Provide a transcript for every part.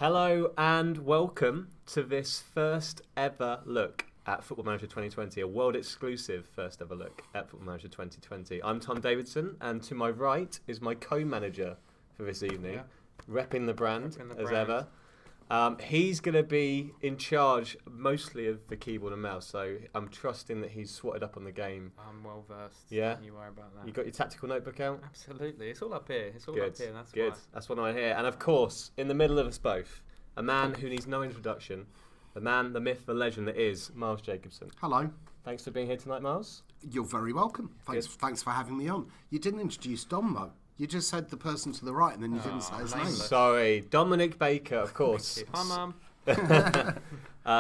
Hello and welcome to this first ever look at Football Manager 2020, a world exclusive first ever look at Football Manager 2020. I'm Tom Davidson, and to my right is my co-manager for this evening, repping the brand as ever. He's going to be in charge mostly of the keyboard and mouse, so I'm trusting that he's swatted up on the game. I'm well versed. Yeah? Don't you worry about that. You got your tactical notebook out? Absolutely. It's all up here. That's Good. why. That's what I hear. And of course, in the middle of us both, a man who needs no introduction, the man, the myth, the legend that is Miles Jacobson. Hello. Thanks for being here tonight, Miles. You're very welcome. Thanks for having me on. You didn't introduce Dom, though. You just said the person to the right, and then you didn't say his name. Sorry. Dominic Baker, of course. Hi, Mum.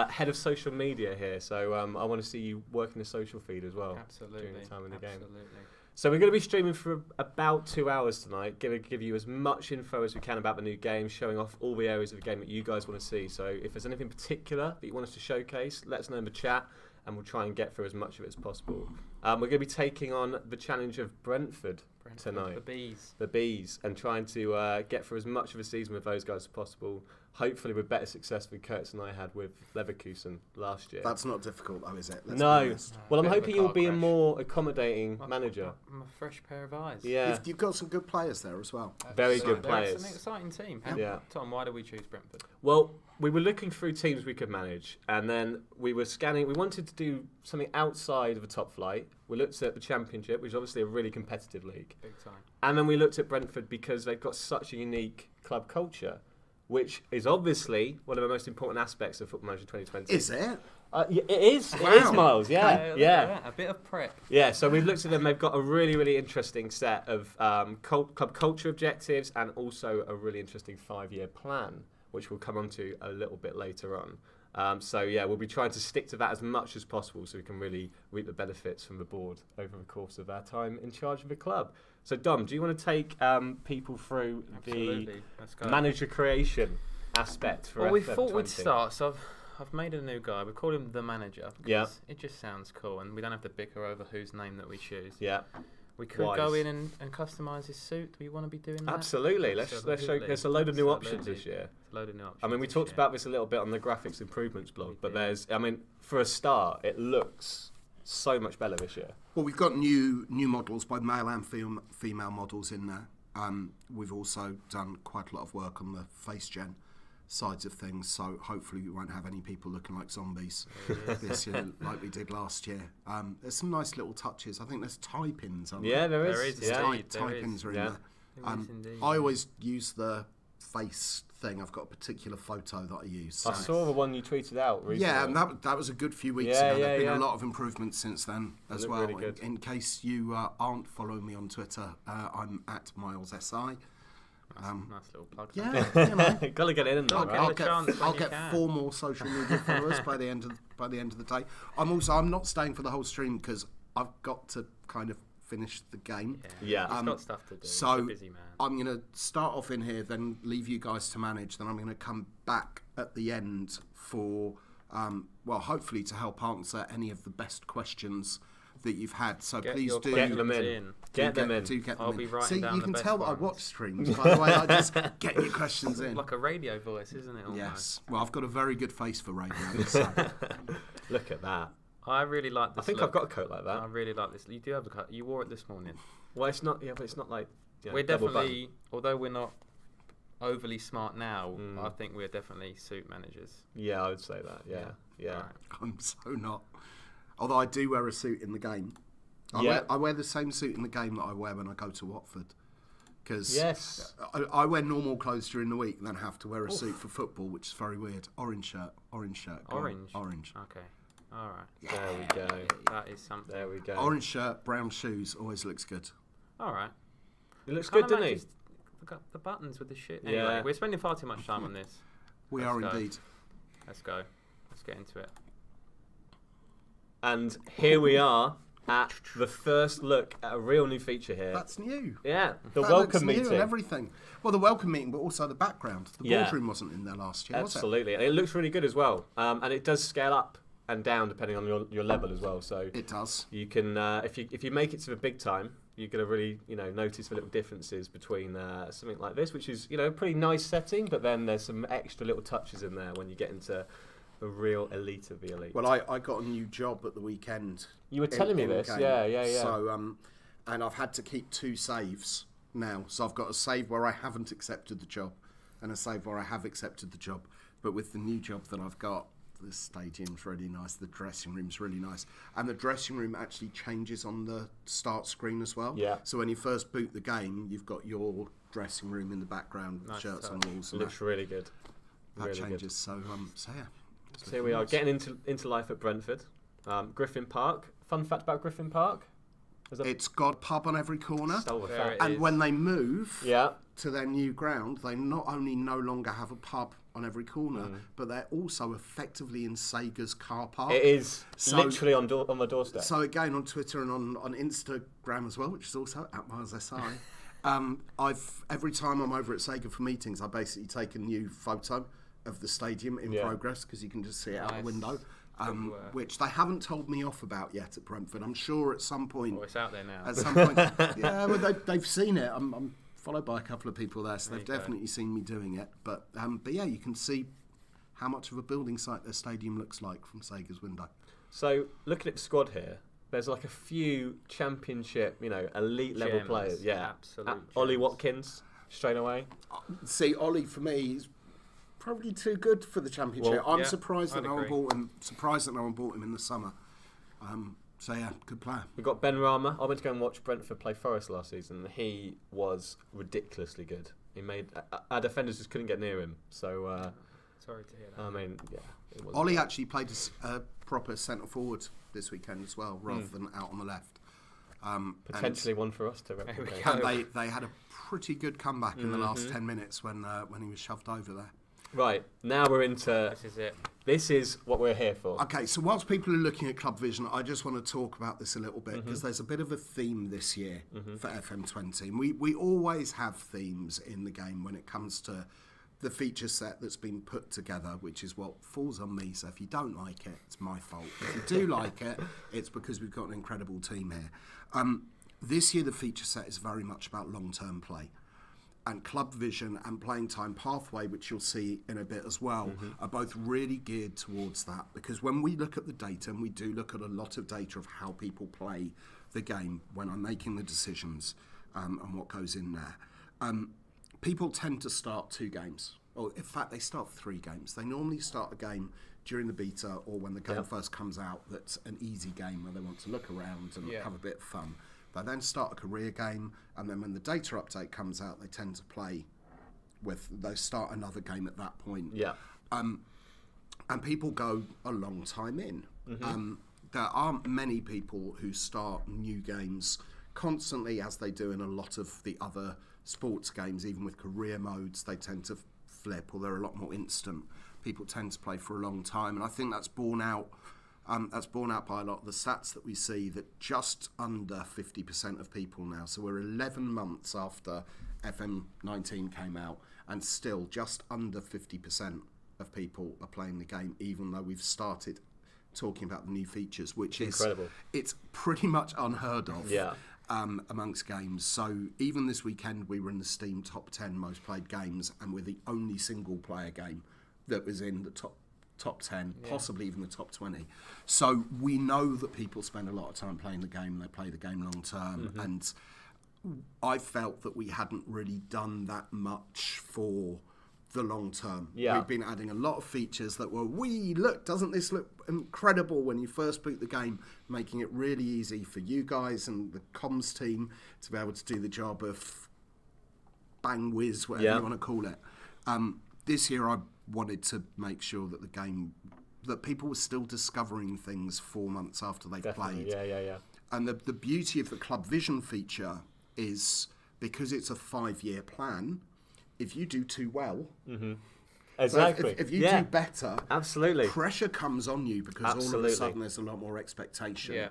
Head of social media here, so I want to see you working the social feed as well. Absolutely. During the time in the game. Absolutely. So we're going to be streaming for about 2 hours tonight, give you as much info as we can about the new game, showing off all the areas of the game that you guys want to see. So if there's anything particular that you want us to showcase, let us know in the chat, and we'll try and get through as much of it as possible. We're going to be taking on the challenge of Brentford tonight. The Bees, and trying to get through as much of the season with those guys as possible. Hopefully with better success than Curtis and I had with Leverkusen last year. That's not difficult, though, is it? No. Well, I'm hoping you'll be a more accommodating manager. I'm a fresh pair of eyes. Yeah. You've got some good players there as well. Very good players. It's an exciting team. Yeah. Tom, why did we choose Brentford? Well, we were looking through teams we could manage, and then we were scanning. We wanted to do something outside of the top flight. We looked at the Championship, which is obviously a really competitive league. Big time. And then we looked at Brentford because they've got such a unique club culture, which is obviously one of the most important aspects of Football Manager 2020. Is it? It is. Wow. It is, Miles. Yeah. A bit of prep. Yeah, so we've looked at them. They've got a really, really interesting set of club culture objectives and also a really interesting 5-year plan, which we'll come on to a little bit later on. We'll be trying to stick to that as much as possible so we can really reap the benefits from the board over the course of our time in charge of the club. So, Dom, do you want to take people through the manager creation aspect for we FF20? thought we'd start, so I've made a new guy. We call him the manager because it just sounds cool and we don't have to bicker over whose name that we choose. Yeah. We could go in and customise his suit. Do you want to be doing that? Absolutely. Let's show. There's a load of new options this year. A load of new options. I mean, we talked about this a little bit on the graphics improvements blog, but for a start, it looks so much better this year. Well, we've got new models, both male and female models in there. We've also done quite a lot of work on the face gen sides of things, so hopefully we won't have any people looking like zombies this year like we did last year. There's some nice little touches. I think there's tie pins on there. Yeah, there is. Tie pins are in there. I always use the face thing. I've got a particular photo that I use. So. I saw the one you tweeted out recently. Yeah, and that was a good few weeks ago. There's been a lot of improvements since then as well. Really good. In case you aren't following me on Twitter, I'm at MilesSI. Nice little plug. Yeah, you know. Gotta get in there. I'll get 4 more social media followers by the end of the day. I'm not staying for the whole stream because I've got to kind of finish the game. Yeah. He's got stuff to do. So He's a busy man. I'm going to start off in here, then leave you guys to manage. Then I'm going to come back at the end for hopefully to help answer any of the best questions that you've had. So please do get them in. Get them in. I'll be writing down you can the tell best that I ones. watch streams, by the way. I just get your questions in. Like a radio voice, isn't it? Almost? Yes. Well, I've got a very good face for radio. So. Look at that. I really like this. I think look. I've got a coat like that. I really like this. You do have a coat. You wore it this morning. Well, it's not. Yeah, but it's not like. We're definitely, although we're not overly smart now, I think we're definitely suit managers. Yeah, I would say that. Yeah. Right. I'm so not. Although I do wear a suit in the game. I wear the same suit in the game that I wear when I go to Watford. Because I wear normal clothes during the week and then have to wear a suit for football, which is very weird. Orange shirt. Orange. Okay. All right. Yeah. There we go. That is something. There we go. Orange shirt, brown shoes, always looks good. All right. It looks good, doesn't it? The buttons with the shit. Anyway, we're spending far too much time on this. We are indeed. Let's go. Let's get into it. And here we are at the first look at a real new feature here. That's new. Yeah, the that welcome looks meeting. New and everything. Well, the welcome meeting, but also the background. The boardroom wasn't in there last year, Absolutely. And it looks really good as well. And it does scale up and down depending on your level as well. So it does. You can, if you make it to the big time, you're going to really, notice the little differences between something like this, which is, a pretty nice setting, but then there's some extra little touches in there when you get into the real elite of the elite. Well, I got a new job at the weekend. You were telling me this, yeah. So, and I've had to keep 2 saves now. So I've got a save where I haven't accepted the job and a save where I have accepted the job. But with the new job that I've got, the stadium's really nice, the dressing room's really nice. And the dressing room actually changes on the start screen as well. Yeah. So when you first boot the game, you've got your dressing room in the background, with shirts on walls. And looks really good. That really changes. Good. So yeah. So here we are, getting into life at Brentford. Griffin Park. Fun fact about Griffin Park? It's got a pub on every corner. And when they move to their new ground, they not only no longer have a pub on every corner, but they're also effectively in Sega's car park. It is literally on the doorstep. So again, on Twitter and on Instagram as well, which is also at MilesSI, every time I'm over at Sega for meetings, I basically take a new photo of the stadium in progress, because you can just see it out the window. Which they haven't told me off about yet at Brentford. I'm sure at some point. Oh, it's out there now. At some point, yeah, well, they've seen it. I'm followed by a couple of people there, so they've definitely seen me doing it. But yeah, you can see how much of a building site their stadium looks like from Sega's window. So looking at the squad here, there's like a few championship, elite level players. Yeah, absolutely. Ollie Watkins straight away. See, Ollie for me is probably too good for the championship. Well, I'm surprised that no one bought him. Surprised that no one bought him in the summer. So yeah, good player. We've got Ben Rama. I went to go and watch Brentford play Forest last season. He was ridiculously good. He made our defenders just couldn't get near him. So sorry to hear that. I mean, yeah. Ollie actually played a proper centre forward this weekend as well, rather than out on the left. Potentially one for us to replicate. And they had a pretty good comeback in the last 10 minutes when he was shoved over there. Right, now we're into... This is it. This is what we're here for. Okay, so whilst people are looking at Club Vision, I just want to talk about this a little bit, because there's a bit of a theme this year for FM20. And we always have themes in the game when it comes to the feature set that's been put together, which is what falls on me. So if you don't like it, it's my fault. If you do like it, it's because we've got an incredible team here. This year, the feature set is very much about long-term play. And Club Vision and Playing Time Pathway, which you'll see in a bit as well, are both really geared towards that. Because when we look at the data, and we do look at a lot of data of how people play the game when I'm making the decisions and what goes in there, people tend to start 2 games. Or in fact, they start 3 games. They normally start a game during the beta or when the game first comes out that's an easy game where they want to look around and have a bit of fun. They then start a career game, and then when the data update comes out, they tend to they start another game at that point. Yeah. And people go a long time in. There aren't many people who start new games constantly, as they do in a lot of the other sports games. Even with career modes, they tend to flip, or they're a lot more instant. People tend to play for a long time, and I think that's borne out. That's borne out by a lot of the stats that we see, that just under 50% of people now, so we're 11 months after FM19 came out, and still just under 50% of people are playing the game, even though we've started talking about the new features, which is incredible. It's pretty much unheard of amongst games. So even this weekend, we were in the Steam top 10 most played games, and we're the only single player game that was in the top 10, possibly even the top 20. So we know that people spend a lot of time playing the game, they play the game long term, and I felt that we hadn't really done that much for the long term. We've been adding a lot of features that were, doesn't this look incredible when you first boot the game, making it really easy for you guys and the comms team to be able to do the job of bang whiz, whatever you want to call it. This year I wanted to make sure that the game, that people were still discovering things 4 months after they've played. And the beauty of the Club Vision feature is, because it's a 5-year plan, if you do too well, exactly. If you do better, absolutely, pressure comes on you, because all of a sudden there's a lot more expectation.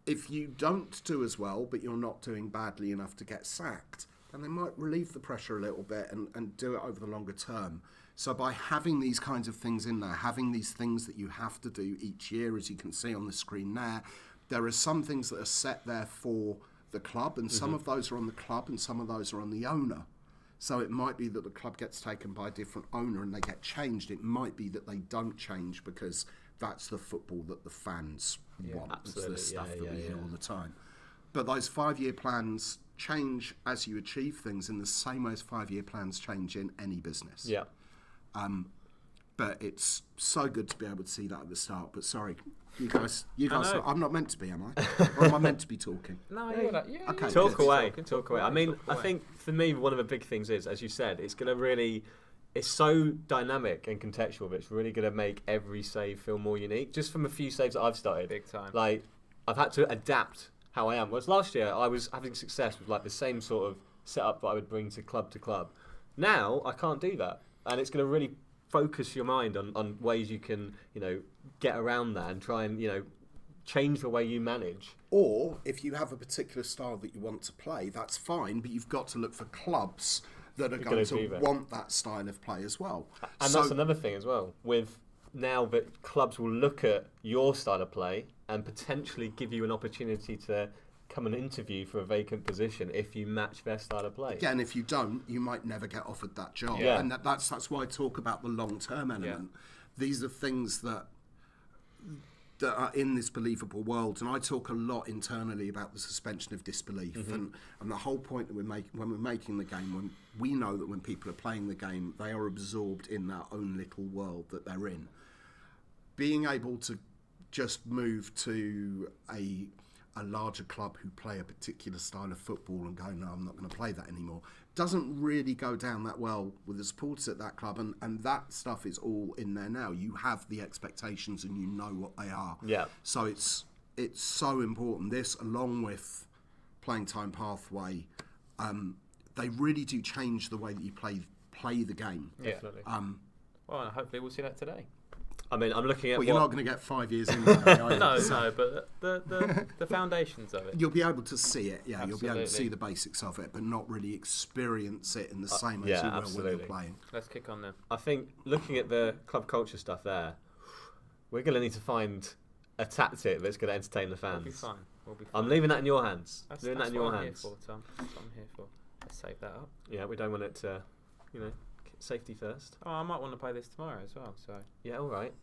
If you don't do as well, but you're not doing badly enough to get sacked, then they might relieve the pressure a little bit and do it over the longer term. So by having these kinds of things in there, having these things that you have to do each year, as you can see on the screen there are some things that are set there for the club, and some of those are on the club and some of those are on the owner. So it might be that the club gets taken by a different owner and they get changed. It might be that they don't change because that's the football that the fans want. Absolutely. It's the stuff that we hear all the time. But those 5-year plans change as you achieve things in the same way as 5-year plans change in any business. Yeah. But it's so good to be able to see that at the start. But sorry, you guys. I'm not meant to be, am I? Or am I meant to be talking? No, you're like, Okay. Talk away. I mean, I think for me, one of the big things is, as you said, it's going to really. It's so dynamic and contextual, but it's really going to make every save feel more unique. Just from a few saves that I've started, Big time. Like, I've had to adapt how I am. Whereas last year, I was having success with like the same sort of setup that I would bring to club. Now, I can't do that, and it's going to really focus your mind on ways you can, get around that and try and, change the way you manage. Or if you have a particular style that you want to play, that's fine, but you've got to look for clubs that are going to want that style of play as well. And that's another thing as well, with now that clubs will look at your style of play and potentially give you an opportunity to come and interview for a vacant position if you match their style of play. Again, if you don't, you might never get offered that job. Yeah. And that's why I talk about the long-term element. Yeah. These are things that are in this believable world, and I talk a lot internally about the suspension of disbelief, and the whole point that when we're making the game, when we know that when people are playing the game, they are absorbed in their own little world that they're in. Being able to just move to a larger club who play a particular style of football and go, no, I'm not going to play that anymore, doesn't really go down that well with the supporters at that club, and that stuff is all in there now. You have the expectations and you know what they are. Yeah. So it's so important. This, along with playing time pathway, they really do change the way that you play the game. Definitely. Well, hopefully we'll see that today. I mean, I'm looking at. Well, you're not going to get 5 years in there, are you? No, but the foundations of it. You'll be able to see it, yeah. Absolutely. You'll be able to see the basics of it, but not really experience it in the same way as you will when you're playing. Let's kick on then. I think looking at the club culture stuff there, we're going to need to find a tactic that's going to entertain the fans. We'll be fine. I'm leaving that in your hands. That's that in what your I'm hands. here for, Tom. That's what I'm here for. Let's save that up. Yeah, we don't want it to, safety first. Oh, I might want to play this tomorrow as well. So yeah, all right.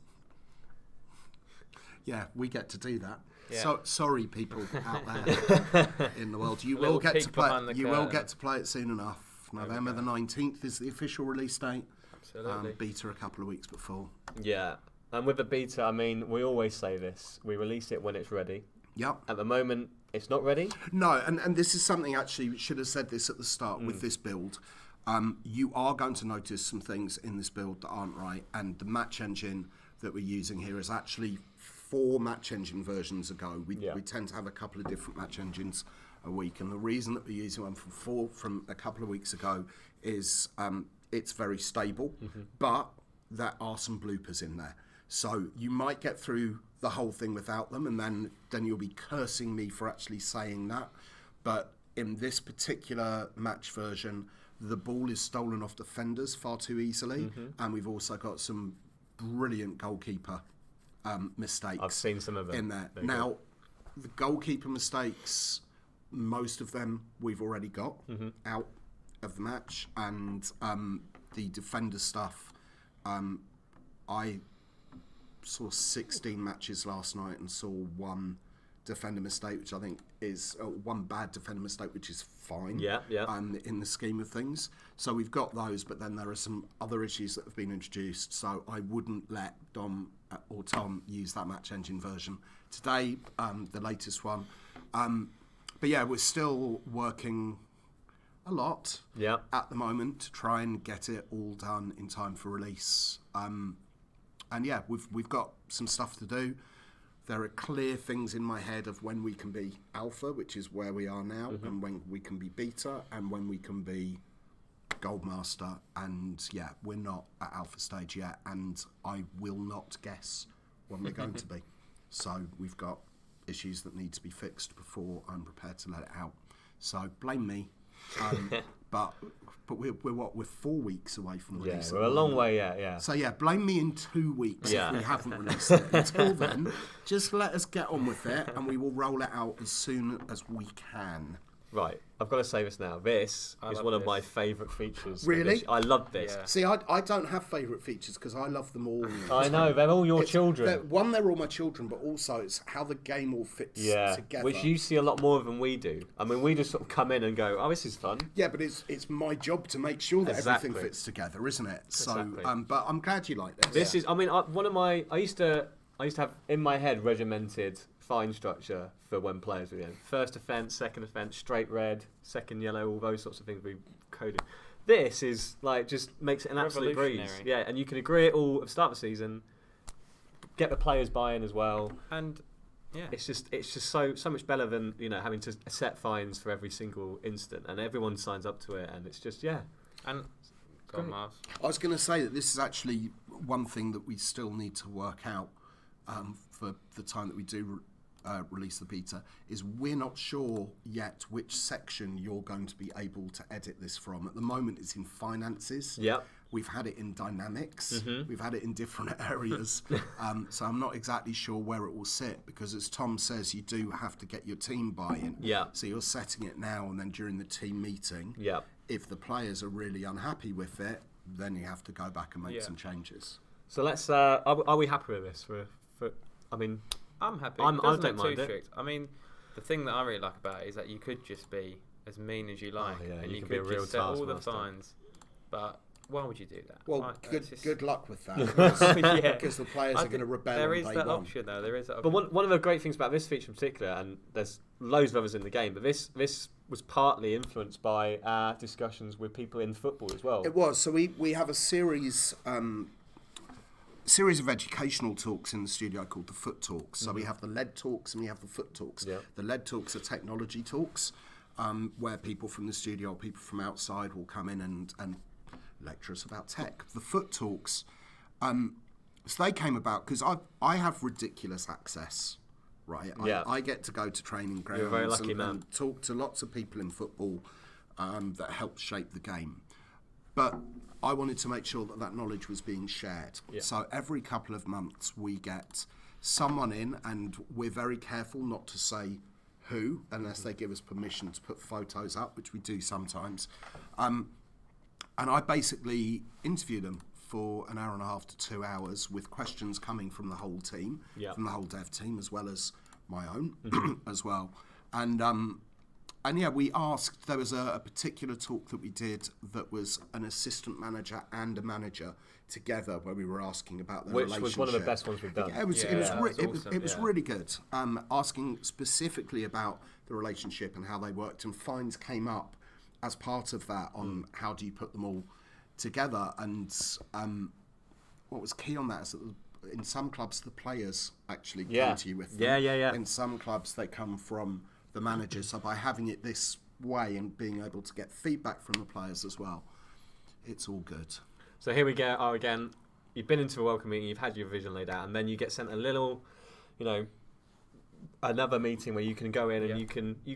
Yeah, we get to do that. Yeah. So sorry, people out there in the world, you will get to play. You will get to play it soon enough. November the 19th is the official release date. Absolutely. Beta a couple of weeks before. Yeah, and with the beta, I mean, we always say this: we release it when it's ready. Yep. At the moment, it's not ready. No, and this is something actually we should have said this at the start with this build. You are going to notice some things in this build that aren't right, and the match engine that we're using here is actually 4 match engine versions ago. We tend to have a couple of different match engines a week, and the reason that we're using one from a couple of weeks ago is it's very stable, but there are some bloopers in there. So you might get through the whole thing without them, and then you'll be cursing me for actually saying that. But in this particular match version, the ball is stolen off defenders far too easily, and we've also got some brilliant goalkeeper mistakes. I've seen some of them in there. Now, the goalkeeper mistakes, most of them we've already got out of the match, and the defender stuff, I saw 16 matches last night and saw one defender mistake, which I think is one bad defender mistake, which is fine. In the scheme of things. So we've got those, but then there are some other issues that have been introduced. So I wouldn't let Dom or Tom use that match engine version today, the latest one. But yeah, we're still working a lot at the moment to try and get it all done in time for release. And yeah, we've got some stuff to do. There are clear things in my head of when we can be alpha, which is where we are now, and when we can be beta, and when we can be Goldmaster. And yeah, we're not at alpha stage yet, and I will not guess when we're going to be. So we've got issues that need to be fixed before I'm prepared to let it out. So blame me. but we're 4 weeks away from releasing. We're a long way yet. Yeah. So blame me in 2 weeks if we haven't released it. Until then, just let us get on with it, and we will roll it out as soon as we can. Right, I've got to say this now. This is one of my favourite features. Really? I love this. Yeah. See, I don't have favourite features because I love them all. I know, they're all your children. They're all my children, but also it's how the game all fits together. Which you see a lot more than we do. I mean, we just sort of come in and go, oh, this is fun. Yeah, but it's my job to make sure that everything fits together, isn't it? Exactly. So, but I'm glad you like this. This is, I mean, I used to have in my head regimented fine structure for when players were first offence, second offence, straight red, second yellow, all those sorts of things we coded. This is like just makes it an absolute breeze. Yeah, and you can agree it all at the start of the season, get the players buy-in as well, and it's just so much better than having to set fines for every single instant, and everyone signs up to it, and it's just And go on, Mars. I was going to say that this is actually one thing that we still need to work out for the time that we do release the beta, is we're not sure yet which section you're going to be able to edit this from. At the moment it's in finances. We've had it in dynamics. We've had it in different areas. So I'm not exactly sure where it will sit, because as Tom says, you do have to get your team buy-in. So you're setting it now, and then during the team meeting, if the players are really unhappy with it, then you have to go back and make some changes. So let's are we happy with this? I mean, I'm happy. I don't mind it. Strict. I mean, the thing that I really like about it is that you could just be as mean as you like, and you could just set all the fines. But why would you do that? Well, good luck with that, because the players are going to rebel. There is that option, though. There is that option. But one of the great things about this feature in particular, and there's loads of others in the game, but this was partly influenced by our discussions with people in football as well. It was. So we have a series of educational talks in the studio called the Foot Talks. So we have the lead talks and we have the foot talks. The lead talks are technology talks, where people from the studio or people from outside will come in and lecture us about tech. The foot talks, so they came about because I have ridiculous access, right? I get to go to training grounds. You're a very lucky man. And talk to lots of people in football that help shape the game. But I wanted to make sure that knowledge was being shared. So every couple of months we get someone in, and we're very careful not to say who, unless they give us permission to put photos up, which we do sometimes. And I basically interview them for an hour and a half to 2 hours with questions coming from the whole team, from the whole dev team, as well as my own as well. And we asked, there was a particular talk that we did that was an assistant manager and a manager together, where we were asking about their relationship. Which was one of the best ones we've done. It was really good. Asking specifically about the relationship and how they worked, and fines came up as part of that on how do you put them all together. And what was key on that is that in some clubs the players actually come to you with them. In some clubs they come from the manager. So by having it this way and being able to get feedback from the players as well, it's all good. So here we go again. You've been into a welcome meeting, you've had your vision laid out, and then you get sent a little, another meeting where you can go in and you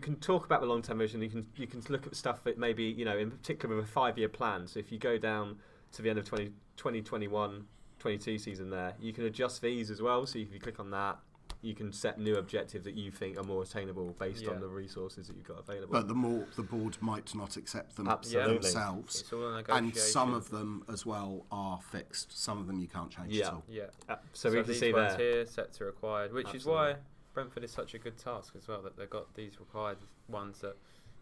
can talk about the long-term vision. You can look at stuff that maybe in particular with a 5-year plan. So if you go down to the end of 2021-22 season there, you can adjust these as well. So if you click on that, you can set new objectives that you think are more attainable based on the resources that you've got available. But the board might not accept them themselves. It's all a and some of them as well are fixed. Some of them you can't change at all. So we can see there. Here, sets are required, which is why Brentford is such a good task as well, that they've got these required ones that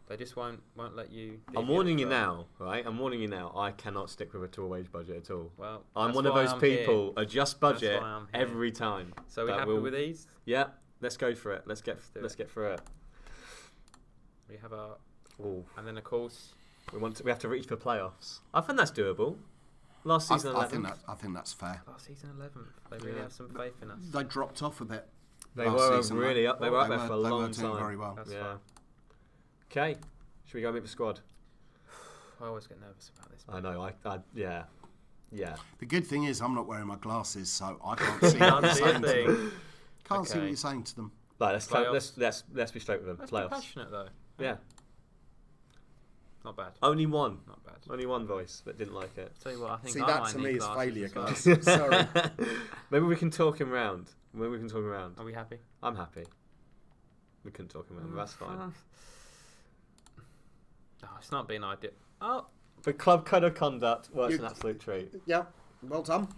they just won't let you. I'm warning you now, right? I'm warning you now. I cannot stick with a tour wage budget at all. Well, I'm one of those people. Adjust budget every time. So we're happy with these? Yeah, let's go for it. Let's get through it. We have our and then of course we have to reach for playoffs. I think that's doable. Last season 11th. I think that's fair. Last season 11th. They really have some faith in us. They dropped off a bit. They were really up. They were up there for a long time. They were doing very well. That's fine. Okay, should we go meet the squad? I always get nervous about this. I know. Yeah. The good thing is I'm not wearing my glasses, so I can't see what you're saying to them. Can't see what you're saying to them. Right, let's be straight with them. Let's playoffs. be passionate though. Yeah. Not bad. Only one. Not bad. Only one voice that didn't like it. Tell you what, I think See, I that might to need me is glasses failure, as well. guys. Sorry. Maybe we can talk him round. Are we happy? I'm happy. We couldn't talk him round. That's fine. No, it's not been ideal. Oh, The club code of conduct works an absolute treat. Yeah, well done.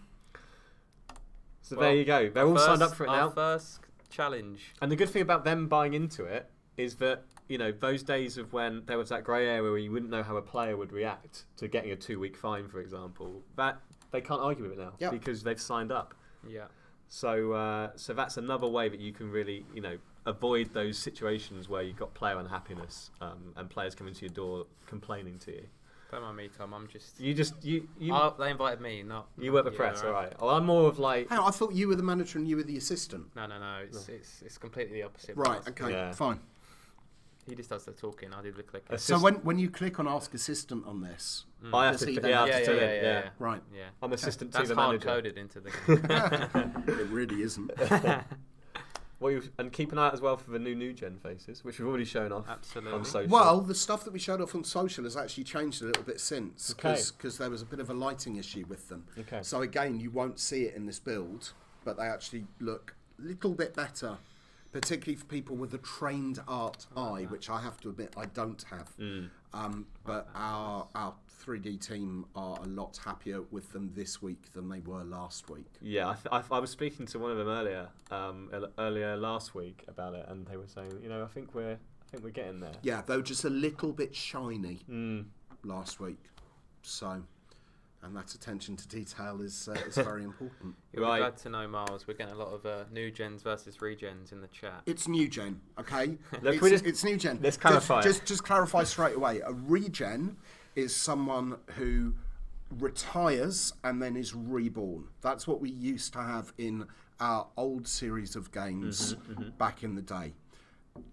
So there you go. They're all signed up for it now. Our first challenge. And the good thing about them buying into it is that, you know, those days of when there was that grey area where you wouldn't know how a player would react to getting a 2-week fine, for example, that they can't argue with it now because they've signed up. Yeah. So so that's another way that you can really, you know, avoid those situations where you've got player unhappiness and players coming to your door complaining to you. Don't mind me, Tom. I'm just. You. Oh, they invited me, not. You work the press, all right. Well, I'm more of like. Hang on, I thought you were the manager and you were the assistant. No. It's completely the opposite. Right. Okay. Fine. He just does the talking. I do the clicking. So when you click on Ask Assistant on this, I have to. Yeah. Right. Yeah. I'm assistant That's to the manager. hard coded into the game. It really isn't. And keep an eye out as well for the new gen faces, which we've already shown off. Absolutely. On social. Well, the stuff that we showed off on social has actually changed a little bit since, Okay. because there was a bit of a lighting issue with them. Okay. So again, you won't see it in this build, but they actually look a little bit better, particularly for people with a trained art eye, which I have to admit I don't have. But our 3D team are a lot happier with them this week than they were last week. Yeah, I was speaking to one of them earlier last week about it, and they were saying, you know, I think we're getting there. Yeah, they were just a little bit shiny last week. So, and that attention to detail is very important. You'll be glad to know, Miles, we're getting a lot of new gens versus regens in the chat. It's new gen, okay? Look, it's new gen. Let's clarify. Just clarify straight away. A regen is someone who retires and then is reborn. That's what we used to have in our old series of games back in the day.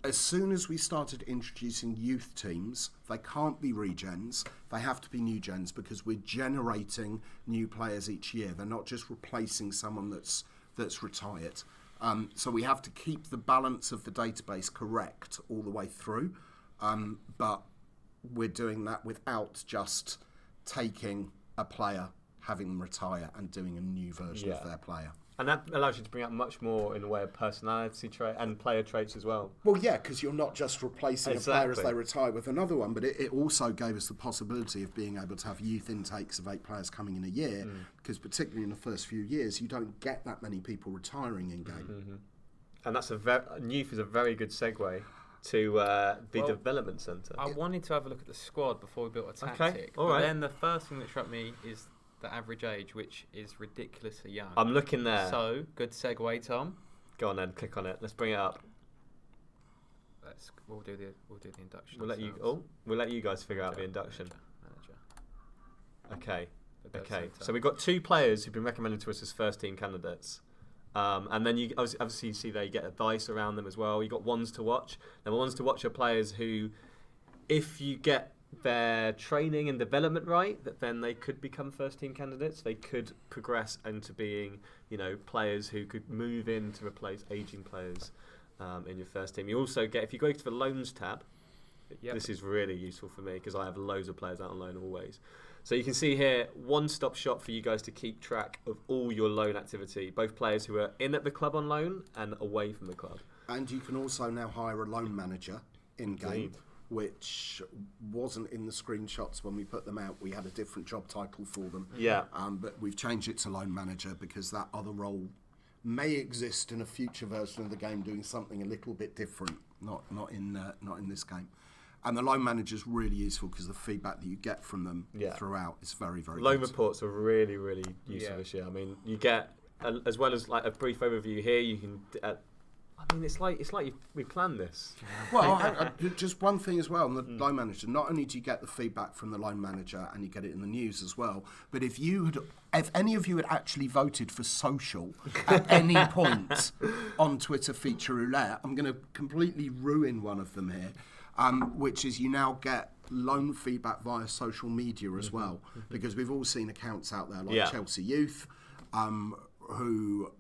As soon as we started introducing youth teams, they can't be regens, they have to be new gens, because we're generating new players each year. They're not just replacing someone that's retired. So we have to keep the balance of the database correct all the way through, but we're doing that without just taking a player, having them retire and doing a new version of their player. And that allows you to bring out much more in the way of personality trait and player traits as well. Well, yeah, because you're not just replacing a player as they retire with another one, but it also gave us the possibility of being able to have youth intakes of 8 players coming in a year, because particularly in the first few years, you don't get that many people retiring in game. And that's youth is a very good segue to the development centre. I wanted to have a look at the squad before we built a tactic. Okay, all right. But then the first thing that struck me is the average age, which is ridiculously young. I'm looking there. So, good segue, Tom. Go on then, click on it. Let's bring it up. We'll do the induction. We'll let you guys figure out the induction. Manager. Okay. So we've got 2 players who've been recommended to us as first team candidates. And then you obviously see there you get advice around them as well. You've got ones to watch. Now, the ones to watch are players who, if you get their training and development right, that then they could become first team candidates. They could progress into being, you know, players who could move in to replace aging players in your first team. You also get, if you go to the loans tab, this is really useful for me because I have loads of players out on loan always. So you can see here, one-stop shop for you guys to keep track of all your loan activity, both players who are in at the club on loan and away from the club. And you can also now hire a loan manager in-game, which wasn't in the screenshots when we put them out. We had a different job title for them. Yeah. But we've changed it to loan manager because that other role may exist in a future version of the game doing something a little bit different, not in this game. And the loan manager is really useful because the feedback that you get from them throughout is very, very loan good. Reports are really, really useful this year. I mean, you get, as well as like a brief overview here, you can... it's like we planned this. Well, just one thing as well on the loan manager. Not only do you get the feedback from the loan manager and you get it in the news as well, but if any of you had actually voted for social at any point on Twitter Feature Roulette, I'm going to completely ruin one of them here, which is you now get loan feedback via social media as well, because we've all seen accounts out there like Chelsea Youth, who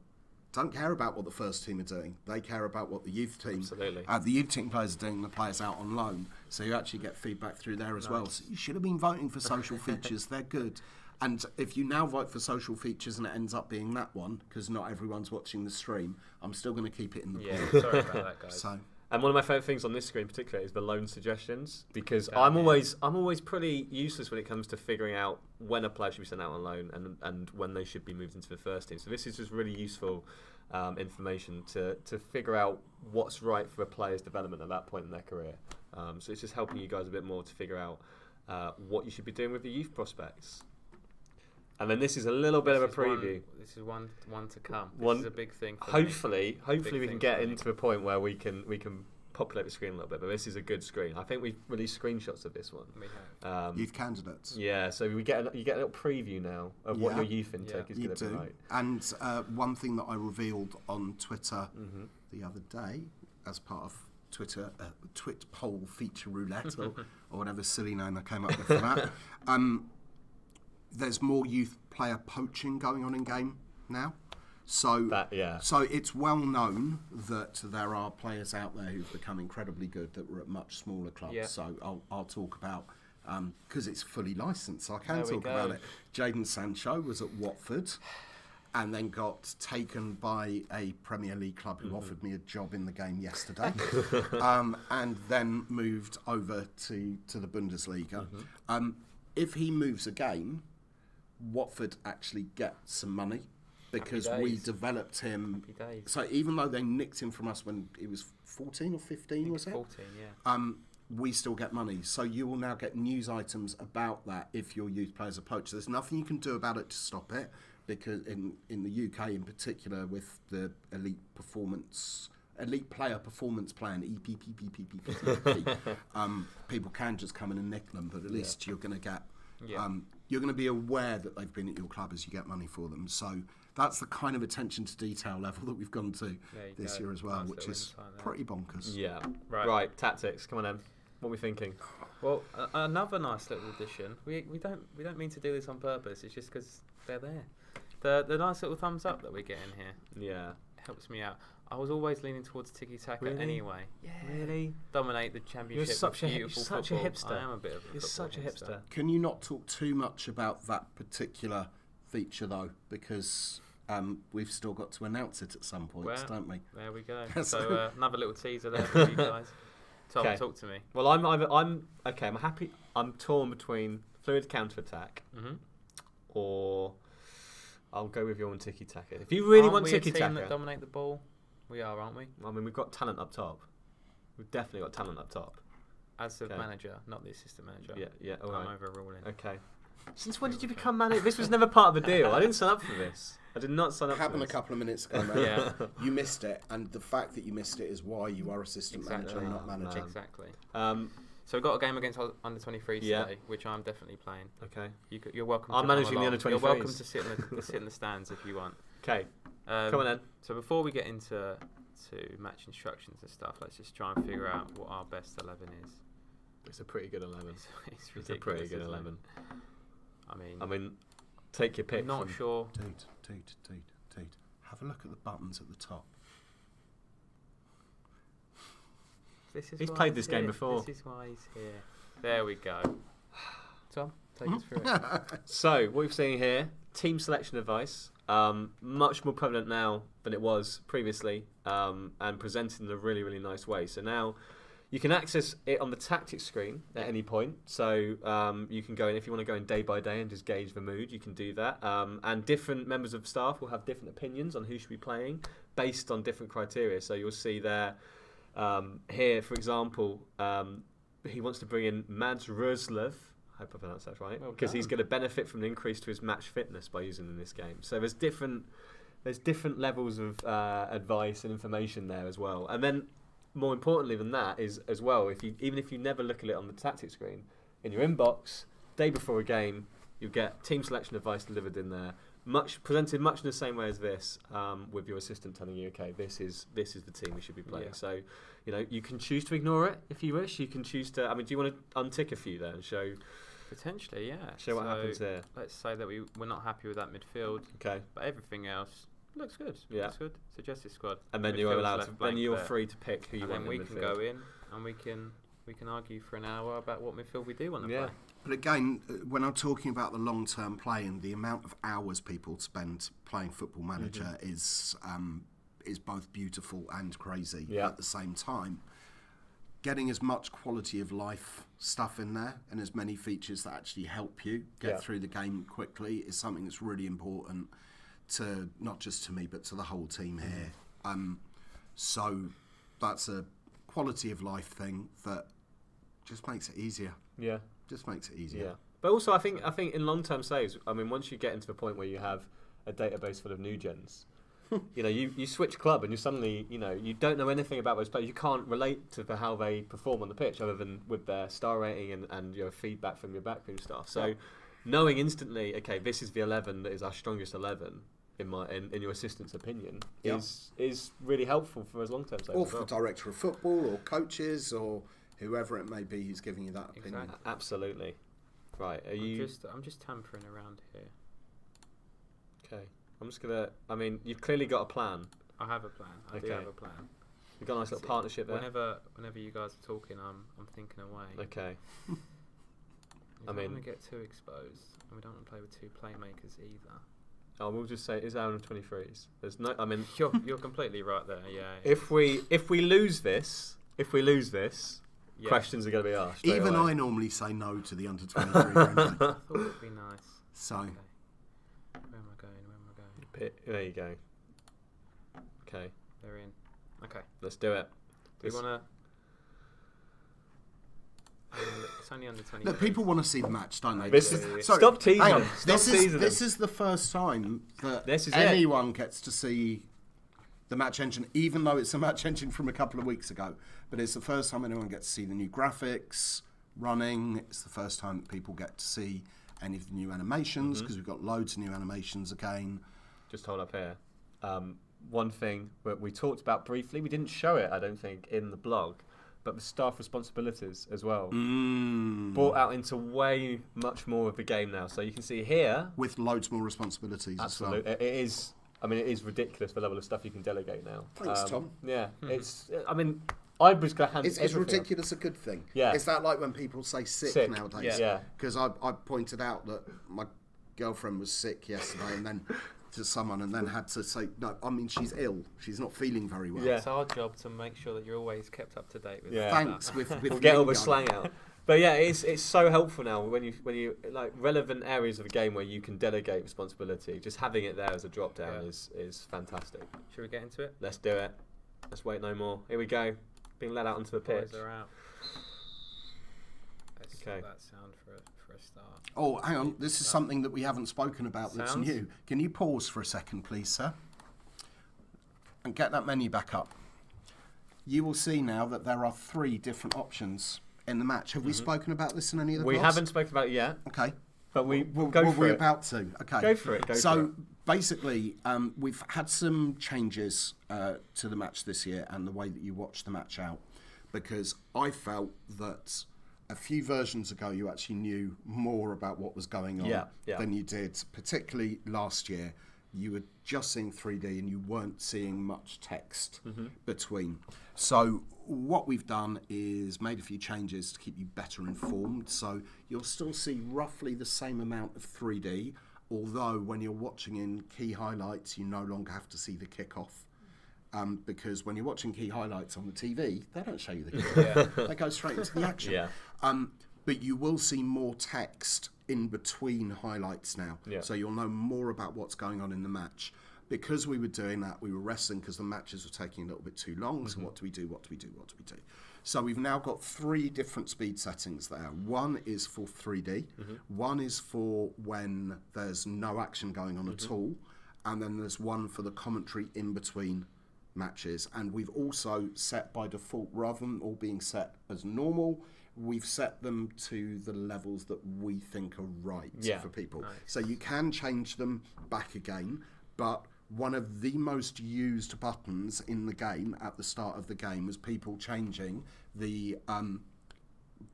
don't care about what the first team are doing. They care about what the youth team, Absolutely. The youth team players are doing, the players out on loan. So you actually get feedback through there as well. So you should have been voting for social features. They're good. And if you now vote for social features and it ends up being that one, because not everyone's watching the stream, I'm still going to keep it in the poll. Sorry about that, guys. So. And one of my favourite things on this screen in particular is the loan suggestions, because I'm always pretty useless when it comes to figuring out when a player should be sent out on loan and when they should be moved into the first team. So this is just really useful information to figure out what's right for a player's development at that point in their career. So it's just helping you guys a bit more to figure out what you should be doing with the youth prospects. And then this is a little bit of a preview. This is one to come. This is a big thing. For hopefully we can get into a point where we can populate the screen a little bit. But this is a good screen. I think we've released screenshots of this one. We have. Youth candidates. Yeah, so you get a little preview now of what your youth intake is going to be like. And one thing that I revealed on Twitter the other day as part of Twitter Twit poll feature roulette or whatever silly name I came up with for that. There's more youth player poaching going on in game now. So it's well known that there are players out there who've become incredibly good that were at much smaller clubs. Yeah. So I'll talk about, because it's fully licensed, so I can talk about it. Jadon Sancho was at Watford and then got taken by a Premier League club who offered me a job in the game yesterday, and then moved over to the Bundesliga. If he moves again, Watford actually get some money because we developed him. So even though they nicked him from us when he was 14 or 15, was it? 14, yeah. We still get money. So you will now get news items about that if your youth players are poached. There's nothing you can do about it to stop it, because in the UK in particular, with the elite player performance plan, EPPPPPP, people can just come in and nick them, but at least you're going to get. You're going to be aware that they've been at your club as you get money for them. So that's the kind of attention to detail level that we've gone to this year as well, which is pretty bonkers. Yeah. Right. Tactics. Come on, Em. What are we thinking? Well, another nice little addition. We don't mean to do this on purpose. It's just because they're there. The nice little thumbs up that we're getting here. Yeah. Helps me out. I was always leaning towards tiki-taka anyway. Yeah. Really? Dominate the championship. You're such a hipster. I am a bit of a You're such a hipster. Can you not talk too much about that particular feature, though? Because we've still got to announce it at some point, don't we? There we go. So another little teaser there for you guys. Tom, talk to me. Well, I'm happy. I'm torn between fluid counter-attack or I'll go with your own tiki-taka. If you really want tiki-taka... Aren't we a team that dominate the ball? We are, aren't we? I mean, we've got talent up top. We've definitely got talent up top. As the manager, not the assistant manager. Yeah, all right. I'm overruling. Okay. Since when did you become manager? This was never part of the deal. I didn't sign up for this. I did not sign up for this. Happened a couple of minutes ago, mate. Yeah. You missed it, and the fact that you missed it is why you are assistant manager and not manager. Exactly. So we've got a game against under 23s today, which I'm definitely playing. Okay. You're welcome. I'm managing the under 23s. You're welcome to sit in the stands if you want. Okay. Come on then. So before we get into match instructions and stuff, let's just try and figure out what our best 11 is. It's a pretty good 11. It's ridiculous. It's a pretty good 11. I mean, take your pick. I'm not sure. Dude. Have a look at the buttons at the top. He's played this game before. This is why he's here. There we go. Tom, take us through it. So, what we've seen here, team selection advice. Much more prevalent now than it was previously, and presented in a really, really nice way. So now you can access it on the tactics screen at any point. So you can go in, if you want to go in day by day and just gauge the mood, you can do that. And different members of staff will have different opinions on who should be playing based on different criteria. So you'll see there, here, for example, he wants to bring in Mads Røslev. I hope I pronounced that right, because he's going to benefit from an increase to his match fitness by using in this game. So there's different levels of advice and information there as well. And then, more importantly than that, is as well, even if you never look at it on the tactics screen, in your inbox, day before a game, you get team selection advice delivered in there, presented much in the same way as this, with your assistant telling you, okay, this is the team we should be playing. Yeah. So, you can choose to ignore it if you wish. You can choose to. Do you want to untick a few there and show? Potentially, yeah. Show what happens here. Let's say that we're not happy with that midfield. Okay. But everything else, Looks good. Yeah. Looks good. Suggested squad. And then you're free to pick who you want. And then we can go in and we can argue for an hour about what midfield we do want to play. But again, when I'm talking about the long-term play and the amount of hours people spend playing Football Manager is both beautiful and crazy at the same time. Getting as much quality of life stuff in there and as many features that actually help you get through the game quickly is something that's really important to not just to me but to the whole team here. So that's a quality of life thing that just makes it easier. Yeah. Just makes it easier. Yeah. But also I think in long-term saves, I mean, once you get into the point where you have a database full of new gens, you switch club and you suddenly, you don't know anything about those players. You can't relate to how they perform on the pitch other than with their star rating and your feedback from your backroom staff. So knowing instantly, okay, this is the 11 that is our strongest 11 in your assistant's opinion is really helpful for us long-term saves. Or for the director of football or coaches or whoever it may be who's giving you that opinion. Exactly. Absolutely. Right, I'm just tampering around here. Okay. I'm just gonna. I mean, you've clearly got a plan. I have a plan. I do have a plan. You've got a nice little partnership there. Whenever you guys are talking, I'm thinking away. Okay. I mean, don't want to get too exposed, and we don't want to play with two playmakers either. Oh, we'll just say it's Aaron 23s. There's no. I mean, you're completely right there. Yeah. If we lose this, questions are going to be asked. Even away. I normally say no to the under 23 friendly. I thought it'd be nice. So. Okay. Where am I going? There you go. Okay. They're in. Okay. Let's do it. Do you want to... It's only under 20 Look, people want to see the match, don't they? Stop teasing. Hang on. This is the first time that anyone gets to see the match engine, even though it's a match engine from a couple of weeks ago. But it's the first time anyone gets to see the new graphics running. It's the first time that people get to see any of the new animations because we've got loads of new animations again. Just hold up here. One thing that we talked about briefly, we didn't show it, I don't think, in the blog, but the staff responsibilities as well. Brought out into way much more of the game now. So you can see here. With loads more responsibilities absolutely. as well. It is ridiculous the level of stuff you can delegate now. Thanks, Tom. Yeah. I was going to hand Is ridiculous a good thing? Yeah. Is that like when people say sick nowadays? Yeah. Because I pointed out that my girlfriend was sick yesterday and then to someone and then had to say, no, I mean, she's ill. She's not feeling very well. Yeah. It's our job to make sure that you're always kept up to date with that. Thanks. With we'll get all the slang out. But yeah, it's so helpful now when you like relevant areas of a game where you can delegate responsibility. Just having it there as a drop down is fantastic. Should we get into it? Let's do it. Let's wait no more. Here we go. Being led out onto the pitch. Boys are out. Let's start that sound for a start. Oh, hang on. This is something that we haven't spoken about that's new. Can you pause for a second, please, sir? And get that menu back up. You will see now that there are 3 different options in the match. Have we spoken about this in any of the We blogs? haven't spoken about it yet. Okay. But we're about to. Okay. Go for it. So basically, we've had some changes to the match this year and the way that you watch the match out, because I felt that a few versions ago you actually knew more about what was going on than you did, particularly last year. You were just seeing 3D and you weren't seeing much text between. So what we've done is made a few changes to keep you better informed. So you'll still see roughly the same amount of 3D, although when you're watching in key highlights, you no longer have to see the kickoff. Because when you're watching key highlights on the TV, they don't show you the kickoff. They go straight into the action. But you will see more text in between highlights now. So you'll know more about what's going on in the match. Because we were doing that, we were wrestling because the matches were taking a little bit too long. So what do we do? So we've now got 3 different speed settings there. One is for 3D. One is for when there's no action going on at all. And then there's one for the commentary in between matches. And we've also set by default, rather than all being set as normal, we've set them to the levels that we think are right for people. Nice. So you can change them back again, but one of the most used buttons in the game at the start of the game was people changing the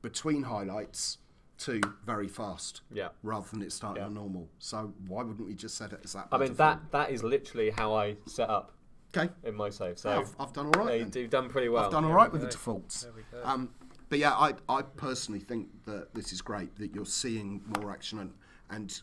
between highlights to very fast, Yeah. rather than it starting on normal. So why wouldn't we just set it as that? I mean, that is literally how I set up in my save. So I've done all right. You've done pretty well. I've done all right with the defaults. There we go. But yeah, I personally think that this is great, that you're seeing more action and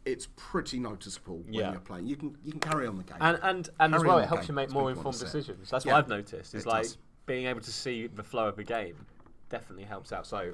it's pretty noticeable when you're playing. You can carry on the game. And as well, it helps you make more informed decisions. That's what I've noticed. It's like being able to see the flow of the game definitely helps out. So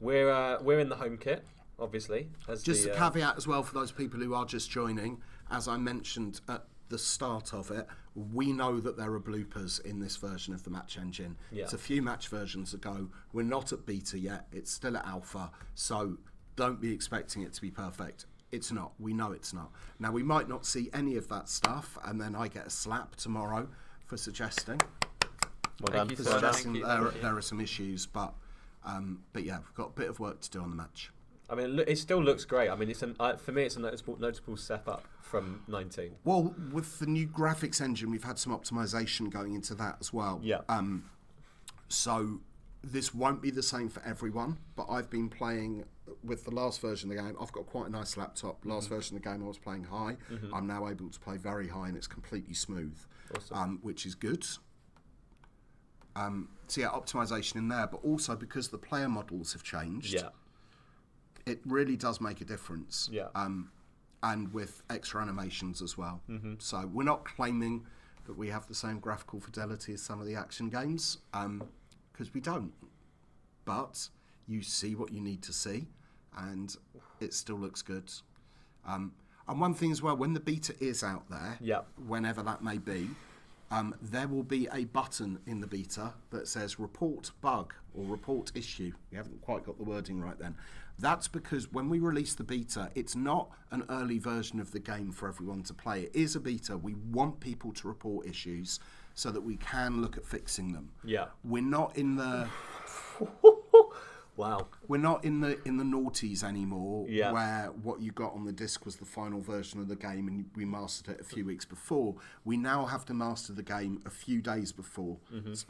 we're in the home kit, obviously. Just a caveat as well for those people who are just joining, as I mentioned at the start of it, we know that there are bloopers in this version of the match engine. Yeah. It's a few match versions ago. We're not at beta yet. It's still at alpha. So don't be expecting it to be perfect. It's not. We know it's not. Now, we might not see any of that stuff, and then I get a slap tomorrow for suggesting. Well done. There are some issues, but yeah, we've got a bit of work to do on the match. I mean, it still looks great. I mean, for me, it's a noticeable step up from 19. Well, with the new graphics engine, we've had some optimization going into that as well. Yeah. So this won't be the same for everyone, but I've been playing with the last version of the game. I've got quite a nice laptop. Last version of the game I was playing high. I'm now able to play very high and it's completely smooth, which is good. So yeah, optimization in there, but also because the player models have changed, it really does make a difference. Yeah. And with extra animations as well. So we're not claiming that we have the same graphical fidelity as some of the action games, because we don't. But you see what you need to see, and it still looks good. And one thing as well, when the beta is out there, whenever that may be, there will be a button in the beta that says report bug or report issue. We haven't quite got the wording right then. That's because when we release the beta, it's not an early version of the game for everyone to play. It is a beta. We want people to report issues so that we can look at fixing them. Yeah. We're not in the... Wow. We're not in the noughties anymore, Yeah. where what you got on the disc was the final version of the game and we mastered it a few weeks before. We now have to master the game a few days before. It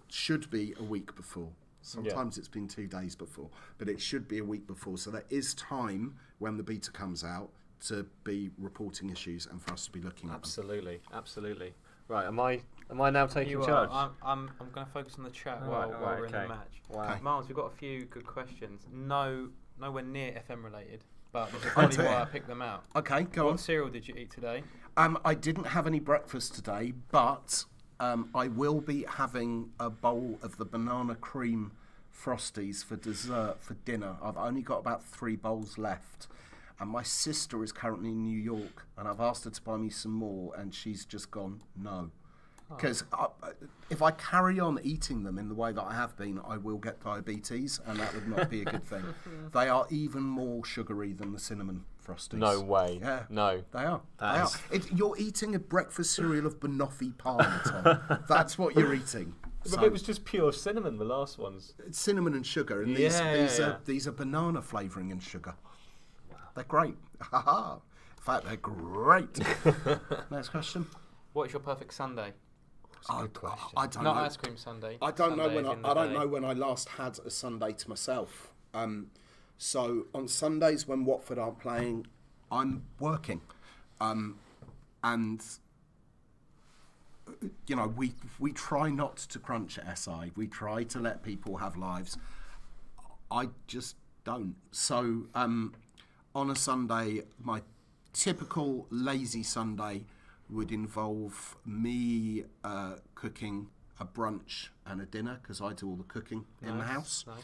should be a week before. Sometimes it's been 2 days before, but it should be a week before. So there is time when the beta comes out to be reporting issues and for us to be looking at them. Absolutely. Right, am I now taking charge? I'm going to focus on the chat while we're in the match. Wow. Miles, we've got a few good questions. Nowhere near FM related, but this is probably why I picked them out. Okay, go on. What cereal did you eat today? I didn't have any breakfast today, but I will be having a bowl of the banana cream Frosties for dessert for dinner. I've only got about 3 bowls left. And my sister is currently in New York, and I've asked her to buy me some more, and she's just gone, no. Because if I carry on eating them in the way that I have been, I will get diabetes, and that would not be a good thing. They are even more sugary than the cinnamon Frosties. No way. Yeah. No. They are. You're eating a breakfast cereal of banoffee palm, Tom. That's what you're eating. But it was just pure cinnamon, the last ones. It's cinnamon and sugar, and these are banana flavouring and sugar. They're great. In fact, they're great. Next question. What is your perfect Sunday? Good question. I don't Not know. ice cream Sunday. I don't know when I last had a Sunday to myself. So on Sundays when Watford aren't playing, I'm working, and you know we try not to crunch at SI. We try to let people have lives. I just don't. So on a Sunday, my typical lazy Sunday would involve me cooking a brunch and a dinner, because I do all the cooking in the house. Nice.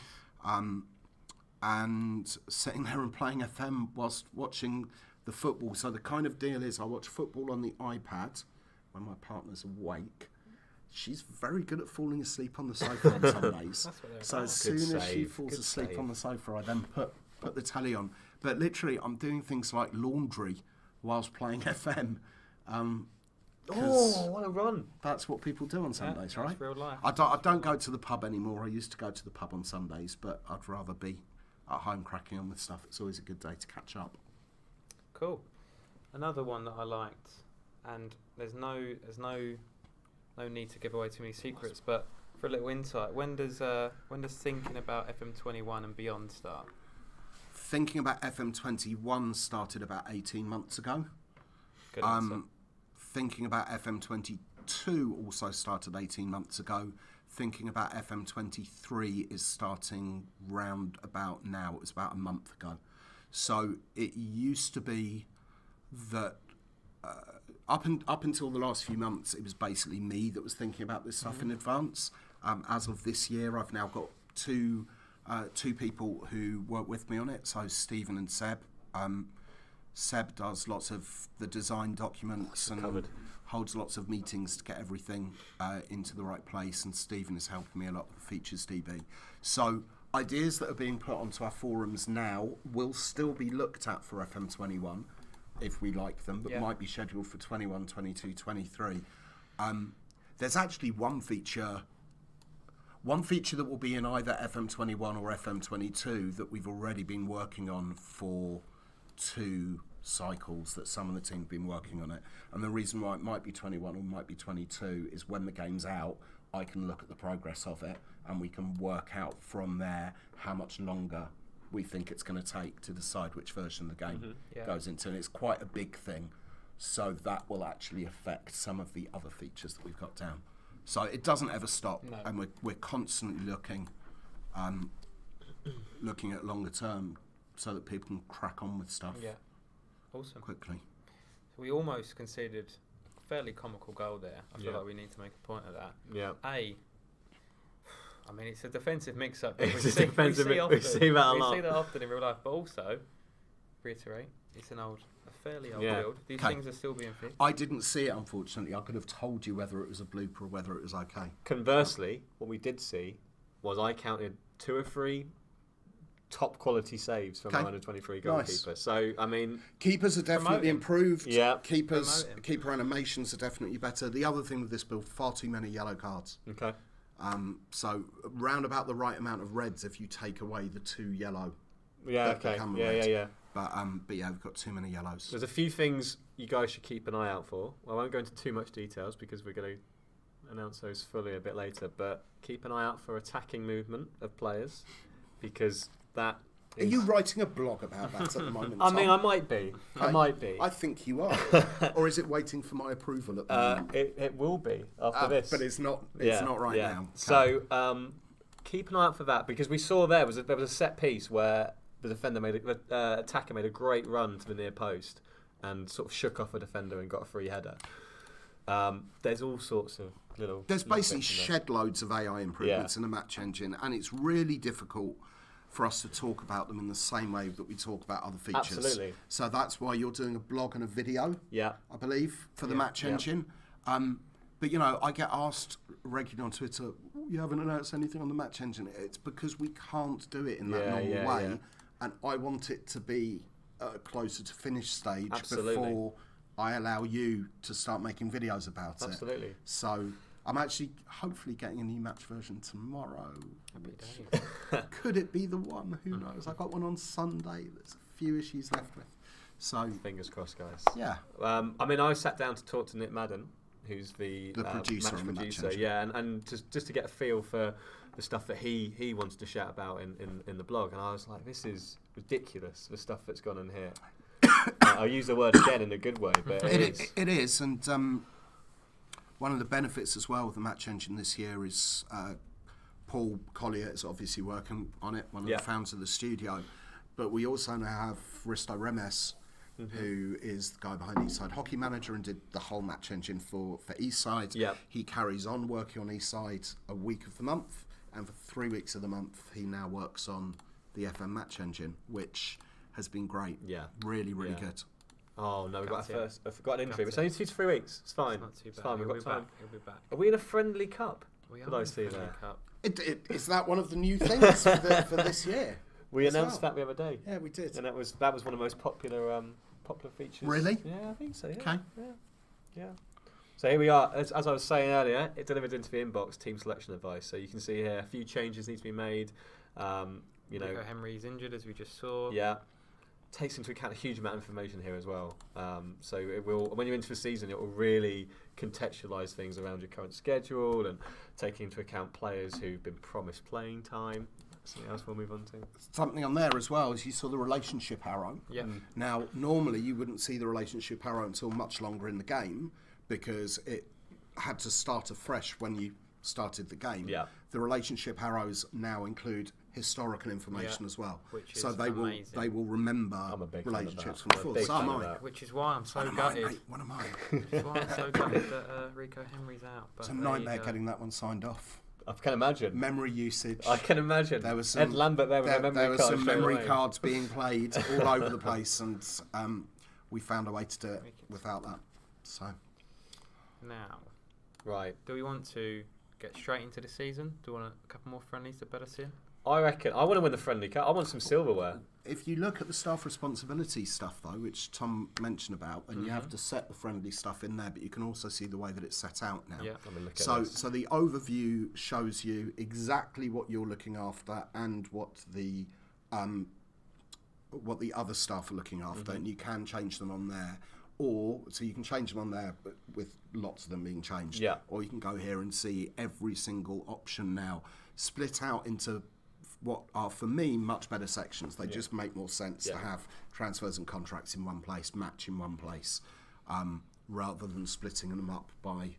And sitting there and playing FM whilst watching the football. So the kind of deal is I watch football on the iPad when my partner's awake. She's very good at falling asleep on the sofa on Sundays. So as soon as she falls asleep on the sofa, I then put the telly on. But literally, I'm doing things like laundry whilst playing FM. What a run. That's what people do on Sundays, right? That's real life. I don't go to the pub anymore. I used to go to the pub on Sundays, but I'd rather be at home cracking on with stuff. It's always a good day to catch up. Cool. Another one that I liked, and there's no need to give away too many secrets, but For a little insight, when does thinking about FM21 and beyond start? Thinking about FM21 started about 18 months ago. Good answer. Thinking about FM22 also started 18 months ago. Thinking about FM23 is starting round about now. It was about a month ago. So it used to be that up until the last few months, it was basically me that was thinking about this stuff in advance. As of this year, I've now got two people who work with me on it. So Stephen and Seb. Seb does lots of the design documents and holds lots of meetings to get everything into the right place. And Stephen is helping me a lot with Features DB. So ideas that are being put onto our forums now will still be looked at for FM21 if we like them, but might be scheduled for 21, 22, 23. There's actually one feature that will be in either FM21 or FM22 that we've already been working on for 2 cycles, that some of the team have been working on it. And the reason why it might be 21 or might be 22 is when the game's out, I can look at the progress of it and we can work out from there how much longer we think it's going to take to decide which version of the game goes into. And it's quite a big thing. So that will actually affect some of the other features that we've got down. So it doesn't ever stop, and we're constantly looking at longer term so that people can crack on with stuff. Yeah, awesome. Quickly. So we almost conceded a fairly comical goal there. I feel like we need to make a point of that. Yeah. I mean, it's a defensive mix-up. We see that a lot. We see that often in real life, but also, reiterate, it's a fairly old build. These things are still being fixed. I didn't see it, unfortunately. I could have told you whether it was a blooper or whether it was okay. Conversely, what we did see was I counted 2 or 3 top quality saves from our under-23 goalkeeper. Nice. So, I mean... Keepers are definitely improved. Yeah. Keeper animations are definitely better. The other thing with this build, far too many yellow cards. Okay. So, round about the right amount of reds if you take away the 2 yellow. Yeah, okay. Yeah. But yeah, we've got too many yellows. There's a few things you guys should keep an eye out for. I won't go into too much details because we're going to announce those fully a bit later, but keep an eye out for attacking movement of players because that is... Are you writing a blog about that at the moment? I mean, I might be. I think you are. Or is it waiting for my approval at the moment? It will be after this. But it's not right now. Okay. So keep an eye out for that because we saw there was a set piece where the attacker made a great run to the near post and sort of shook off a defender and got a free header. There's all sorts of little... There's basically shed loads of AI improvements in the match engine, and it's really difficult for us to talk about them in the same way that we talk about other features. Absolutely. So that's why you're doing a blog and a video, I believe, for the match engine. But, you know, I get asked regularly on Twitter, you haven't announced anything on the match engine. It's because we can't do it in that normal way. Yeah. And I want it to be closer to finish stage before I allow you to start making videos about it. Absolutely. So I'm actually hopefully getting a new match version tomorrow. Could it be the one? Who knows? I got one on Sunday. There's a few issues left with. So fingers crossed, guys. Yeah. I mean, I sat down to talk to Nick Madden, who's the producer match producer. And just to get a feel for the stuff that he wanted to shout about in the blog, and I was like, this is ridiculous, the stuff that's gone in here. I'll use the word again in a good way, but it is. And one of the benefits as well with the match engine this year is Paul Collier is obviously working on it, one of the founders of the studio, but we also now have Risto Remes, who is the guy behind Eastside Hockey Manager and did the whole match engine for Eastside. He carries on working on Eastside a week of the month, and for 3 weeks of the month he now works on the FM match engine, which has been great. Really good. Oh no, I forgot an injury. It's only 2 to 3 weeks. It's fine. It's not too bad. It's fine. We've got time. He'll be back. Are we in a friendly cup? We are in a friendly cup. Is that one of the new things for this year? We announced that the other day. Yeah, we did. And that was one of the most popular features. Really? Yeah, I think so. Yeah. Okay. Yeah. So here we are. As I was saying earlier, it delivered into the inbox team selection advice. So you can see here a few changes need to be made. Henry's injured, as we just saw. Yeah. takes into account a huge amount of information here as well. So it will, when you're into the season, it will really contextualise things around your current schedule and taking into account players who've been promised playing time. Something else we'll move on to. Something on there as well is you saw the relationship arrow. Yeah. Now, normally you wouldn't see the relationship arrow until much longer in the game because it had to start afresh when you started the game. Yeah. The relationship arrows now include historical information as well, which is so they amazing. will remember I'm a big relationships fan of from that. before. So am I. Which is why I'm so One of gutted. mine, mate. One of mine. Which is why I'm so gutted that Rico Henry's out. But It's a nightmare getting that one signed off. I can imagine. Memory usage. I can imagine. There was some, Ed Lambert there with a memory there was card some straight memory away. cards being played all over the place, and we found a way to do it without that. So Now, Right. do we want to get straight into the season? Do we want a couple more friendlies to bet us in? I reckon. I want to win the friendly cup. I want some silverware. if you look at the staff responsibility stuff, though, which Tom mentioned about, and you have to set the friendly stuff in there, but you can also see the way that it's set out now. Yeah. Let me look at So this. the overview shows you exactly what you're looking after and what the other staff are looking after, and you can change them on there. Or, so you can change them on there but with lots of them being changed. Yeah. Or you can go here and see every single option now, split out into what are, for me, much better sections. They just make more sense to have transfers and contracts in one place, match in one place, rather than splitting them up by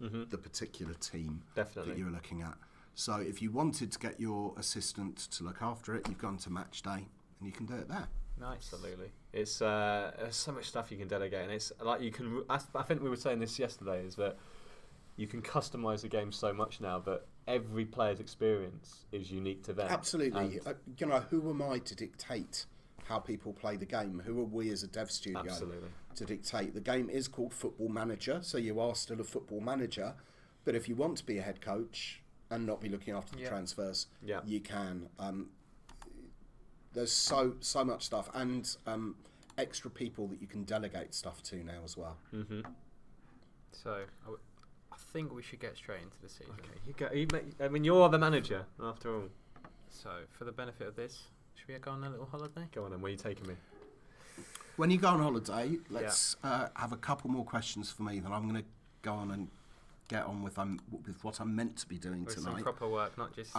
the particular team that you're looking at. So if you wanted to get your assistant to look after it, you've gone to match day and you can do it there. Nice. Absolutely. It's there's so much stuff you can delegate, and it's like you can. I think we were saying this yesterday, is that you can customise the game so much now that every player's experience is unique to them. Absolutely. Who am I to dictate how people play the game? Who are we as a dev studio to dictate? The game is called Football Manager, so you are still a football manager. But if you want to be a head coach and not be looking after the transfers, you can. There's so much stuff, and extra people that you can delegate stuff to now as well. So I think we should get straight into the season. Okay, you're the manager after all. So for the benefit of this, should we go on a little holiday? Go on, then. Where are you taking me? When you go on holiday, let's have a couple more questions for me. Then I'm going to go on and get on with what I'm meant to be doing With tonight. some proper work, not just.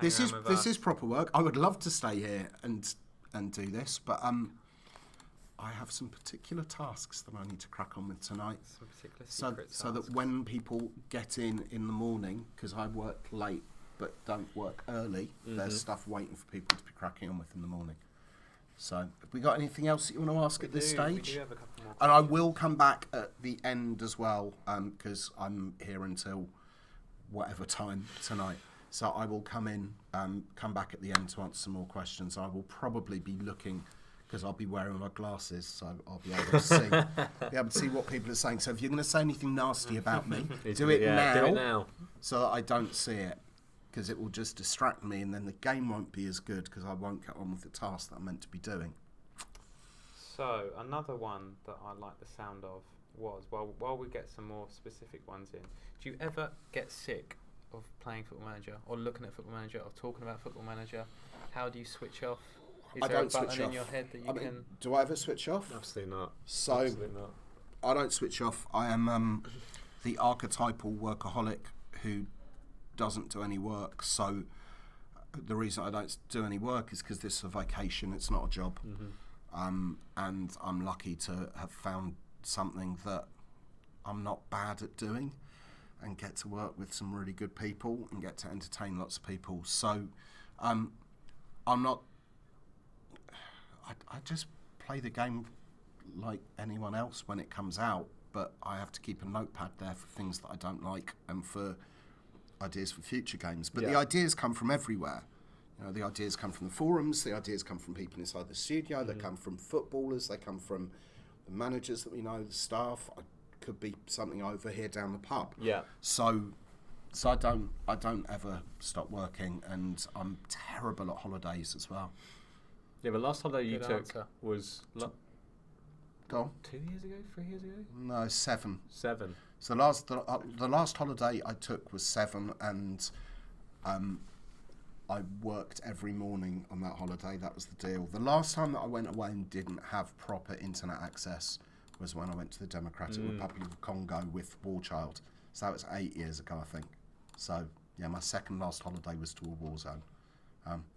This is proper work. I would love to stay here and do this, but I have some particular tasks that I need to crack on with tonight. Some particular secret So that when people get in the morning, because I work late but don't work early, there's stuff waiting for people to be cracking on with in the morning. So, have we got anything else that you want to ask at this stage? We do have a couple more. And I will come back at the end as well, because I'm here until whatever time tonight. So I will come back at the end to answer some more questions. I will probably be looking, because I'll be wearing my glasses, so I'll be able to see what people are saying. So if you're going to say anything nasty about me, do it now, so that I don't see it, because it will just distract me, and then the game won't be as good because I won't get on with the task that I'm meant to be doing. So another one that I like the sound of was, while we get some more specific ones in, do you ever get sick of playing Football Manager or looking at Football Manager or talking about Football Manager? How do you switch off? Is there a button in your head that you can... Do I ever switch off? Absolutely not. So, Absolutely not. I don't switch off. I am the archetypal workaholic who doesn't do any work. So the reason I don't do any work is because this is a vacation. It's not a job. And I'm lucky to have found something that I'm not bad at doing, and get to work with some really good people and get to entertain lots of people. So I'm not... I just play the game like anyone else when it comes out, but I have to keep a notepad there for things that I don't like and for ideas for future games. But the ideas come from everywhere. The ideas come from the forums, the ideas come from people inside the studio, they come from footballers, they come from the managers that we know, the staff. It could be something over here down the pub. So I don't ever stop working, and I'm terrible at holidays as well. Yeah, the last holiday you Good took answer. was Go on. 2 years ago, 3 years ago? No, 7. 7. So the last holiday I took was 7, and I worked every morning on that holiday. That was the deal. The last time that I went away and didn't have proper internet access was when I went to the Democratic Republic of Congo with War Child. So that was 8 years ago, I think. So yeah, my second last holiday was to a war zone.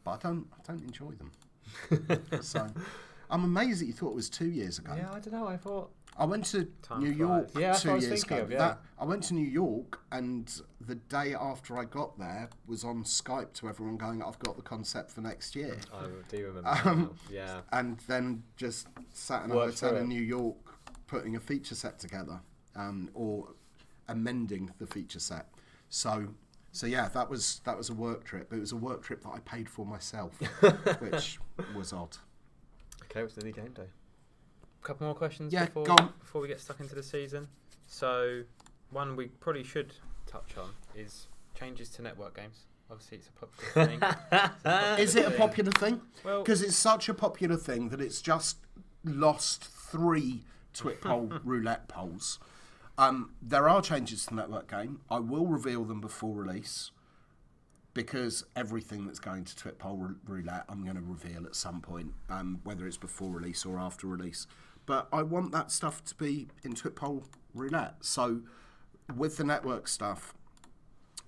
But I don't enjoy them. So I'm amazed that you thought it was 2 years ago. Yeah, I don't know. I thought I went to Time New flies. York Yeah, that's what I 2 was years thinking ago. of, yeah. I went to New York, and the day after I got there was on Skype to everyone going, "I've got the concept for next year," I do remember. Now. Yeah. and then just sat in a Worked hotel through in it. New York putting a feature set together, or amending the feature set. So yeah, that was a work trip. It was a work trip that I paid for myself, which was odd. Okay, what's the new game day? Couple more questions Yeah, before go on. we get stuck into the season. So, one we probably should touch on is changes to network games. Obviously, it's a popular thing. Is it a popular thing? Well, Because it's such a popular thing that it's just lost 3 Twit poll roulette polls. There are changes to the network game. I will reveal them before release, because everything that's going to Twit poll roulette I'm going to reveal at some point, whether it's before release or after release. But I want that stuff to be in Twit poll roulette. So with the network stuff,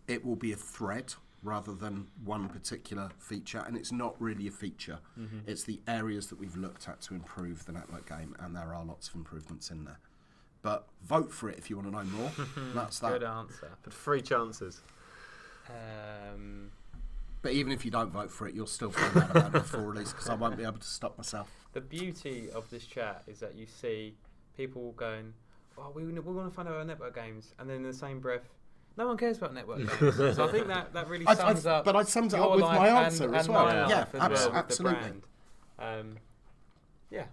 it will be a thread rather than one particular feature, and it's not really a feature. It's the areas that we've looked at to improve the network game, and there are lots of improvements in there. But vote for it if you want to know more. That's that. good answer. But 3 chances. But even if you don't vote for it, you'll still find out about it before release, because I won't be able to stop myself. The beauty of this chat is that you see people going, "Oh, we want to find out about network games," and then in the same breath, no one cares about network games. So I think that really sums up. But I summed it your up with life my and- answer and as well. my Yeah, life as well with the absolutely. brand. Yeah,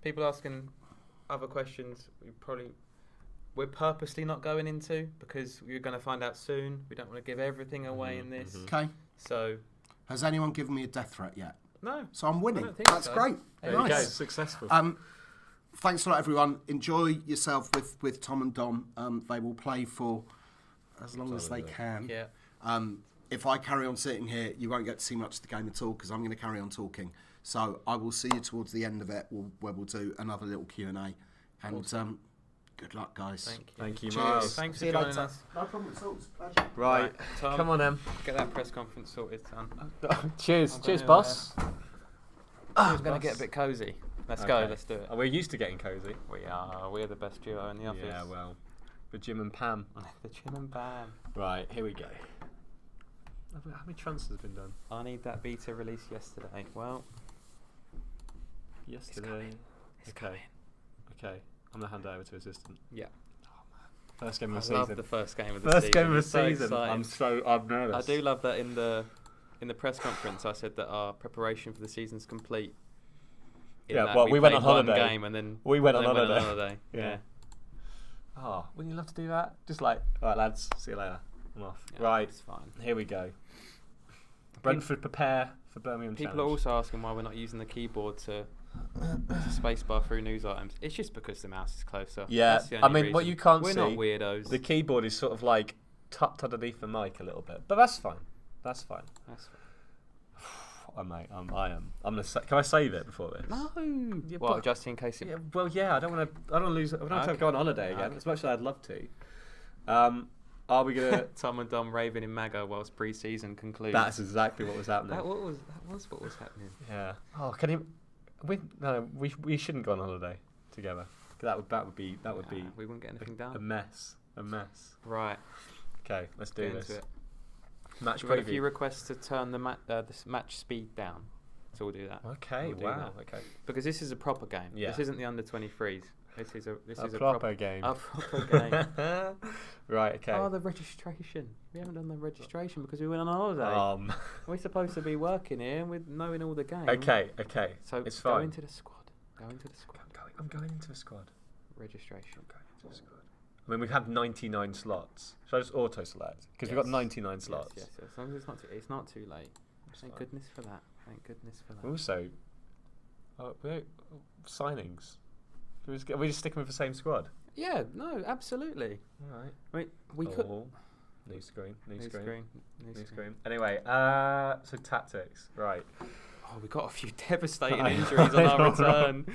people asking other questions. We're purposely not going into, because we're going to find out soon. We don't want to give everything away in this. Okay. So Has anyone given me a death threat yet? no. So I'm winning. don't think That's so. great. There you go. Nice. Successful. Thanks a lot, everyone. Enjoy yourself with Tom and Dom. They will play for as long as they can. Yeah. If I carry on sitting here, you won't get to see much of the game at all, because I'm going to carry on talking. So I will see you towards the end of it, where we'll do another little Q&A. And good luck, guys. Thank you. Thank you, Cheers. Miles. Thanks See for you joining later. us. No problem at all. It's a pleasure. Right. Tom, Come on, Em. get that press conference sorted, son. Cheers. I'm Cheers, gonna, boss. We're going to get a bit cosy. Let's go. Okay. Let's do it. We're used to getting cosy. We are. We're the best duo in the office. Yeah, well, for Jim and Pam. The chin and bam. Right, here we go. How many transfers have been done? I need that beta release yesterday. Well, Yesterday. It's Okay. coming. Okay. I'm gonna hand it over to assistant. Yeah. First game I of the love season. the first game of the First season. game of the It's so season. exciting. I'm nervous. I do love that in the press conference I said that our preparation for the season's complete. In Yeah, that well, we went played on holiday. one game and then We went on then holiday. Yeah. Yeah. Oh, wouldn't you love to do that? Just like, all right, lads, see you later. I'm off. Yeah, Right, it's fine. here we go. Brentford prepare for Birmingham People are Challenge. also asking why we're not using the keyboard to spacebar through news items. It's just because the mouse is closer. Yeah, That's the I only mean, what reason. you can't we're see, not weirdos. The keyboard is sort of like tucked underneath the mic a little bit, but that's fine. That's fine. That's fine. Oh, mate, I am. I'm gonna. Can I save it before this? No. Yeah, Well, but- just in case it. Yeah, well, yeah. I don't want to. I don't lose. I don't have to Okay. go on holiday again. Okay. As much as I'd love to. Are we gonna? Tom and Dom raving in MAGA whilst pre-season concludes. That's exactly what was happening. That was what was happening. Yeah. Oh, can you? We shouldn't go on holiday together. That would be We wouldn't get anything a done. mess. A mess. Right. Okay, let's do Get this. into it. Match We've got a few preview. requests to turn the this match speed down, so we'll do that. Okay. We'll do Wow. that. Okay. Because this is a proper game. Yeah. This isn't the under 23s. This is a proper game. A proper game. Right. Okay. Oh, the registration. We haven't done the registration because we went on holiday. We're supposed to be working here with knowing all the games. Okay. Okay. So it's go fine. into the squad. Go into the squad. I'm going into a squad. Registration. I'm going into a squad. I mean, we have 99 slots. Should I just auto select? Because we've got Yes. 99 slots. Yes. As long as it's not too late. That's Thank fine. goodness for that. Thank goodness for that. Also, signings. Are we just sticking with the same squad? Yeah. No. Absolutely. All right. I mean, we could. Oh. New screen. New screen. Anyway, so tactics, right. Oh, we got a few devastating injuries on our return.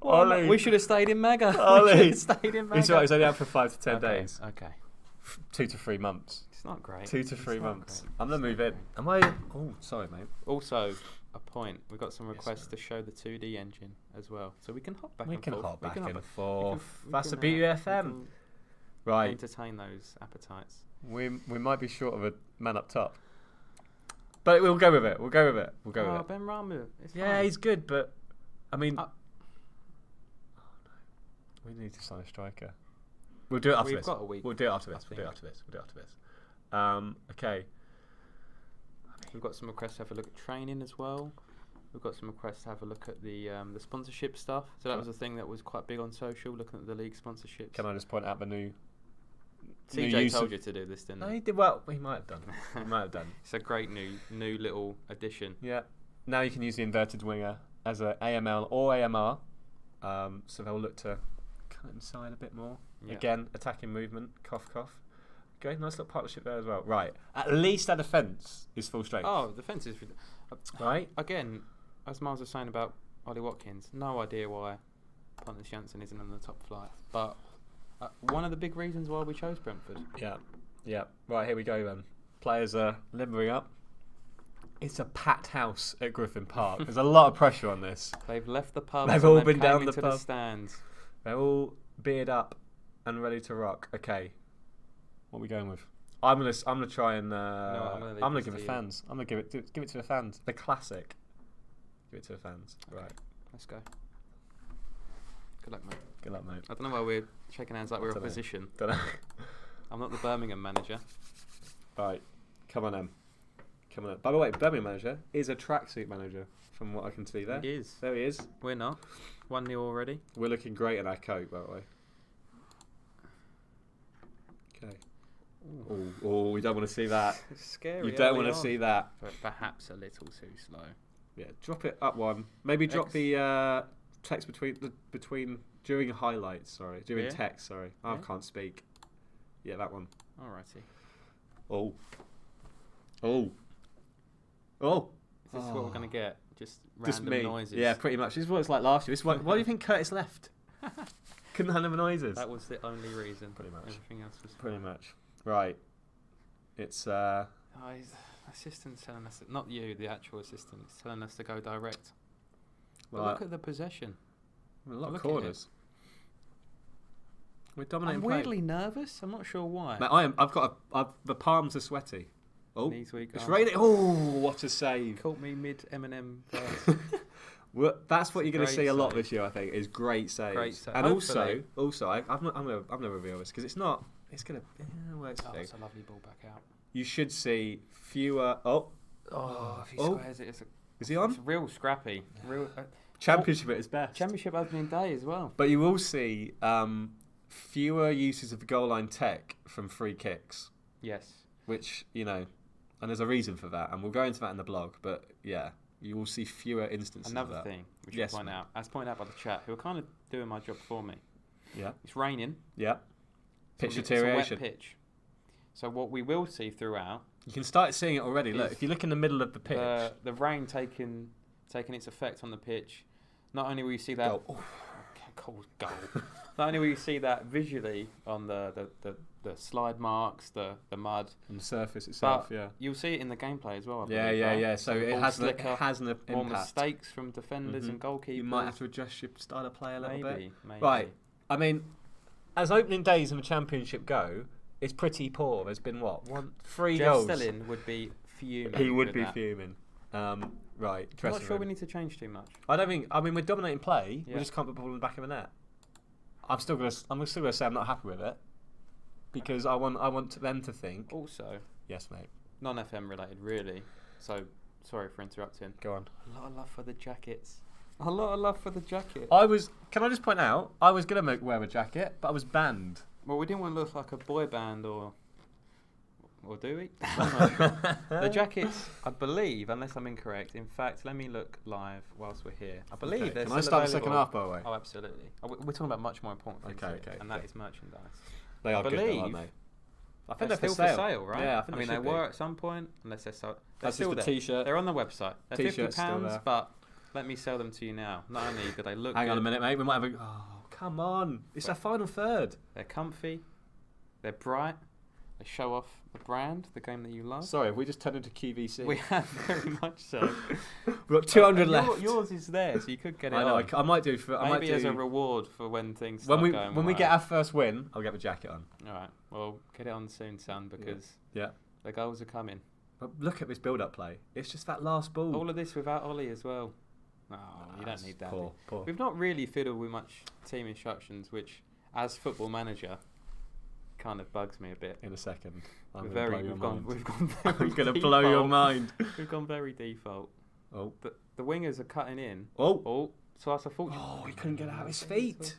Ollie. We should have stayed in Mega. Ollie. He's He's only out for 5 to 10 Okay, days. Okay. 2 to 3 months. It's not great. 2 to It's 3 not months. great. I'm going to It's move in. not Am I? Oh, sorry, mate. Also, a point. We've got some Yes, requests sir. to show the 2D engine as well. So we can hop back We and can forth. hop back We can and hop- forth. we That's the can, beauty of we FM. can Right. Entertain those appetites. We might be short of a man up top. But we'll go with it. We'll go with it. We'll go with it. Ben Ramu. It's Yeah, fine. he's good, but I mean, Uh, we need to sign a striker. We'll do it after We've this. got a week. We'll do it after I this. We'll do it think. after this. We'll do it after this. Okay. We've got some requests to have a look at training as well. We've got some requests to have a look at the sponsorship stuff. So that was a thing that was quite big on social, looking at the league sponsorships. Can I just point out the new TJ use told of- you to do this, didn't No, he? he did well. He might have done. He might have done. It's a great new little addition. Yeah. Now you can use the inverted winger as a AML or AMR. So they'll look to cut inside a bit more. Yeah. Again, attacking movement. Cough, cough. Okay, nice little partnership there as well. Right. At least our defence is full strength. Oh, defence is... Right? Again, as Miles was saying about Ollie Watkins, no idea why Pontus Jansson isn't on the top flight. But one of the big reasons why we chose Brentford. Yeah. Yeah. Right, here we go then. Players are limbering up. It's a packed house at Griffin Park. There's a lot of pressure on this. They've left the pub. They've and all been came down the into pub. the stands. They're all beard up and ready to rock. Okay. What are we going with? I'm gonna try and I'm gonna leave I'm gonna this give to it you. fans. I'm gonna give it to the fans. The classic. Give it to the fans. Okay. Right. Let's go. Good luck, mate. Good luck, mate. I don't know why we're shaking hands like we're Dunno. opposition. Don't know. I'm not the Birmingham manager. Right. Come on, Em. Come on. Em. By the way, Birmingham manager is a tracksuit manager, from what I can see there. He is. There he is. We're not. 1-0 already. We're looking great in our coat, by the way. Okay. Oh, we don't want to see that. It's scary. You don't early want to on. see that. But perhaps a little too slow. Yeah, drop it up one. Maybe drop X. the text between during highlights. Sorry, during Yeah? text. Sorry, I Yeah? can't speak. Yeah, that one. Alrighty. Oh. Is this what we're Oh. going to get? Just Just random me. noises? Yeah, pretty much. This is what it's like last year. This is why do you think Curtis left? Couldn't handle the noises. That was the only reason. Pretty much. Everything else was... Pretty much. Right. It's Oh, his assistant's telling us... Not you, the actual assistant. He's telling us to go direct. But well, look at the possession. a lot of look at it. corners. We're dominating I'm play. weirdly nervous. I'm not sure why. Mate, the palms are sweaty. Oh, Knees weak. it's arms. raining. Oh, what a save! Caught me mid Eminem verse. Well, that's what It's you're a going to see great a lot save. this year, I think, is great saves. Great save. And Hopefully. also, I'm gonna reveal this because it's not. It's gonna. Well, it's the Oh, thing. it's a lovely ball back out. You should see fewer. Oh, If he Oh. squares it, it's is he on? it's real scrappy. Real Championship at its best. Championship opening day as well. But you will see fewer uses of goal line tech from free kicks, Yes. which and there's a reason for that, and we'll go into that in the blog. But yeah, you will see fewer instances of Another that. thing which Yes, I point mate. out, as pointed out by the chat, who are kind of doing my job for me. Yeah, It's raining. yeah. Pitch It's a wet deterioration. pitch. So what we will see throughout You can start seeing it already. Look, Is if you look in the middle of the pitch. the rain taking its effect on the pitch. Not only will you see that Goal. goal. Not only will you see that visually on the slide marks, the mud, on the surface itself, but yeah. you'll see it in the gameplay as well. I Yeah, believe, yeah, right? yeah. So it ball has an slicker, more impact. mistakes from defenders Mhm. and goalkeepers. You might have to adjust your style of play a little bit. Maybe. Right. I mean, as opening days in the Championship go, it's pretty poor. There's been three Jeff goals. Stelling would be fuming. He would with be that. fuming. Right. I'm dressing not sure room. we need to change too much. I don't think. I mean, we're dominating play. Yeah. We just can't put the ball in the back of the net. I'm still gonna say I'm not happy with it because I want them to think. Also, Yes, mate. non-FM related, really. So sorry for interrupting. Go on. A lot of love for the jackets. A lot of love for the jacket. Can I just point out? I was gonna wear a jacket, but I was banned. Well, we didn't want to look like a boy band or do we? The jackets, I believe, unless I'm incorrect. In fact, let me look live whilst we're here. I believe Okay. they're Can I still start the second available. half, by the way? Oh, absolutely. We're talking about much more important things Okay, here, okay, and that okay. is merchandise. They are good, though, aren't believe- I think they're they're still for sale, right? Yeah, I think mean, they they should were be. at some point, unless they're so. They're That's still just the there. T-shirt. They're on the website. They're T-shirt's still £50, there. but let me sell them to you now. Not only do they look Hang good, on a minute, mate. We might have a. Oh, come on! It's our final third. they're comfy, they're bright, they show off the brand, the game that you love. Sorry, have we just turned into QVC? We have very much so. We've got 200 And left. Yours is there, so you could get it I know. on. I might do for. I might Maybe as do, a reward for when things when start we going when we right. get our first win, I'll get the jacket on. All right, well, get it on soon, son, because Yeah. the goals are coming. But look at this build-up play. It's just that last ball. All of this without Ollie as well. No, you don't That's need that. Poor, poor. We've not really fiddled with much team instructions, which, as football manager, kind of bugs me a bit. In a second, I'm We've gonna blow your mind. we've gone very I'm gonna blow your default. mind. We've gone very default. Oh, The wingers are cutting in. oh, Oh, so that's a fortune. oh! He couldn't get out of his feet.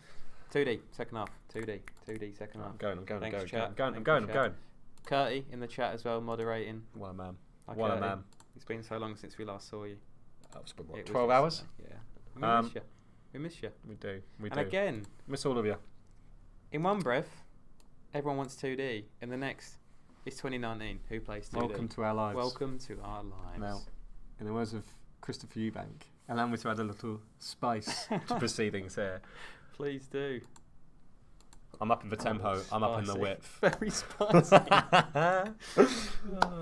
2D, second half. 2D, second half. I'm going. I'm going. I'm Thanks, going. chat. I'm going. I'm Thanks, going. I'm chat. going. Curty in the chat as well, moderating. What a man. Hi, What a Curty. man. It's been so long since we last saw you. That was what, It was 12 hours? yesterday, Yeah. We miss you. We miss you. We do. We And do. again, Miss all of you. in one breath, everyone wants 2D. In the next, it's 2019. Who plays 2D? Welcome to our lives. Welcome to our lives. Now, in the words of Christopher Eubank, allow me to add a little spice to proceedings here. Please do. I'm up in the tempo. I'm up in the Spicy. width. Very spicy.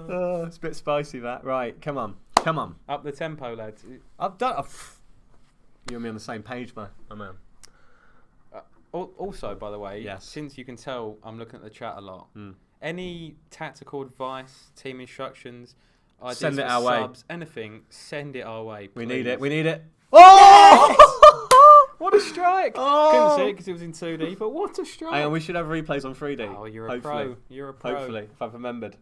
Oh, it's a bit spicy, that. Right, come on. Come on. Up the tempo, lads. I've done. You and me on the same page, man. My man. Also, by the way, Yes. since you can tell I'm looking at the chat a lot, Mm. any tactical advice, team instructions, ideas Send it for our way. subs, anything, send it our way. We need it. please. We need it. Oh! What a strike! Oh! Couldn't see it because it was in 2D, but what a strike! Hang on, we should have replays on 3D. Oh, you're a Hopefully. pro. You're a pro. Hopefully, if I've remembered.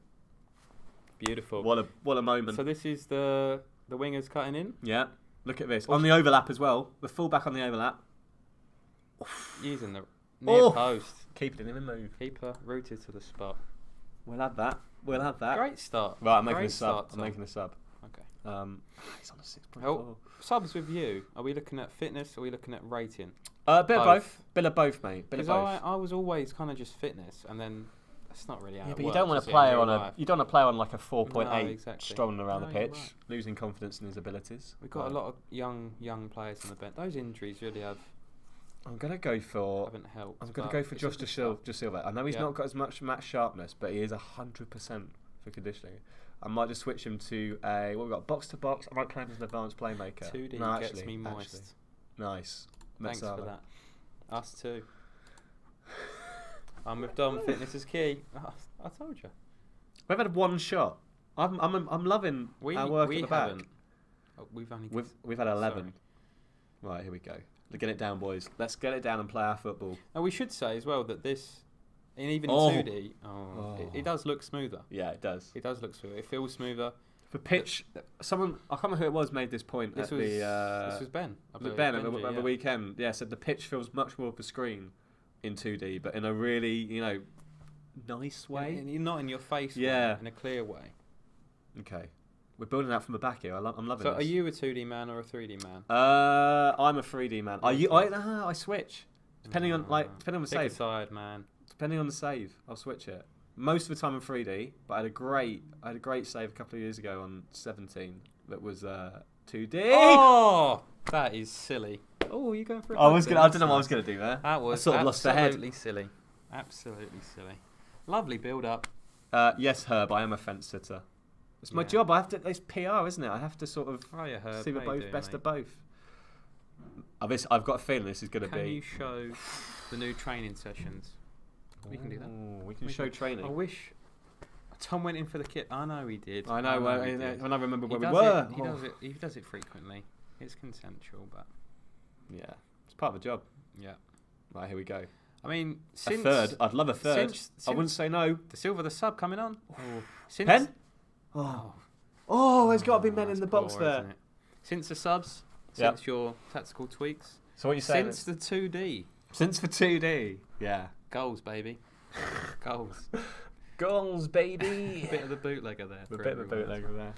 Beautiful. What a moment. So this is the wingers cutting in, Yeah. Look at this. On the overlap as well. The fullback on the overlap. using the near Oh. post. Keep it in the move. Keeper rooted to the spot. We'll have that. We'll have that. Great start. Right, I'm making Great a sub. start, I'm Tom. making a sub. Okay. He's on a 6.4. Oh, subs with you. Are we looking at fitness or are we looking at rating? Bit of both. both. Bit of both, mate. Bit of Because both. I was always kind of just fitness, and then that's not really how Yeah, it but you works, don't want is to it, play in on real a. life? You don't want to play on like a 4.8, No, exactly. strolling around No, the you're pitch, right. losing confidence in his abilities. We've got a lot of young players on the bench. Those injuries really I'm gonna go for. haven't helped. I'm gonna but go for it's Josh a good De Silva. I know he's Yeah. not got as much match sharpness, but he is 100% for conditioning. I might just switch him to a. What we got? Box to box. I might play him as an advanced playmaker. 2D no, gets actually, me moist. actually. Nice. Thanks Metsala. for that. Us too. I'm with Dom. Fitness is key. I told you. We've had one shot. I'm loving our work we at the back. haven't. Oh, we've only. We've had 11. Right, here we go. Get it down, boys. Let's get it down and play our football. Now we should say as well that this, and even Oh. in 2D, it does look smoother. Yeah, it does. It does look smoother. It feels smoother. The pitch. Someone I can't remember who it was made this point This at was the. this was Ben. I Was believe. it Ben at Benji, the weekend? Yeah, said the pitch feels much more of a screen in 2D, but in a really nice way. Not in your face. Yeah. Way, in a clear way. Okay, we're building out from the back here. I'm loving So, this. are you a 2D man or a 3D man? I'm a 3D man. I switch depending on the Pick save. a side, man. Depending on the save, I'll switch it. Most of the time I'm 3D, but I had a great save a couple of years ago on 17 that was 2D. Oh, that is silly. Oh, you going for a I hug then? don't know That's what I was nice. gonna do there. That was sort of lost the head. absolutely silly. Absolutely silly. Lovely build up. Yes, Herb, I am a fence sitter. It's my Yeah. job. I have to. It's PR, isn't it? I have to sort of Oh, yeah, Herb. see the how you both doing, best mate? of both. I've got a feeling this is going to Can be. you show the new training sessions? We can do that. Ooh, we can We show can- training. I wish Tom went in for the kit. I know he did. I know. he did. When I remember He where we does were. it- He does it. He does it frequently. It's consensual, but Yeah, it's part of the job. yeah. Right, here we go. I mean, A since third. I'd love a third. since- I wouldn't say no. the Silver the sub coming on. Since, Pen? Oh, Oh, there's got to be men in that's the box poor, there. isn't it? Since the subs, Yep. since your tactical tweaks, So what you saying? since the 2D Since for 2D. Yeah. goals, baby, goals. Goals, baby. Bit of the bootlegger there. A for bit of a everyone. bootlegger there.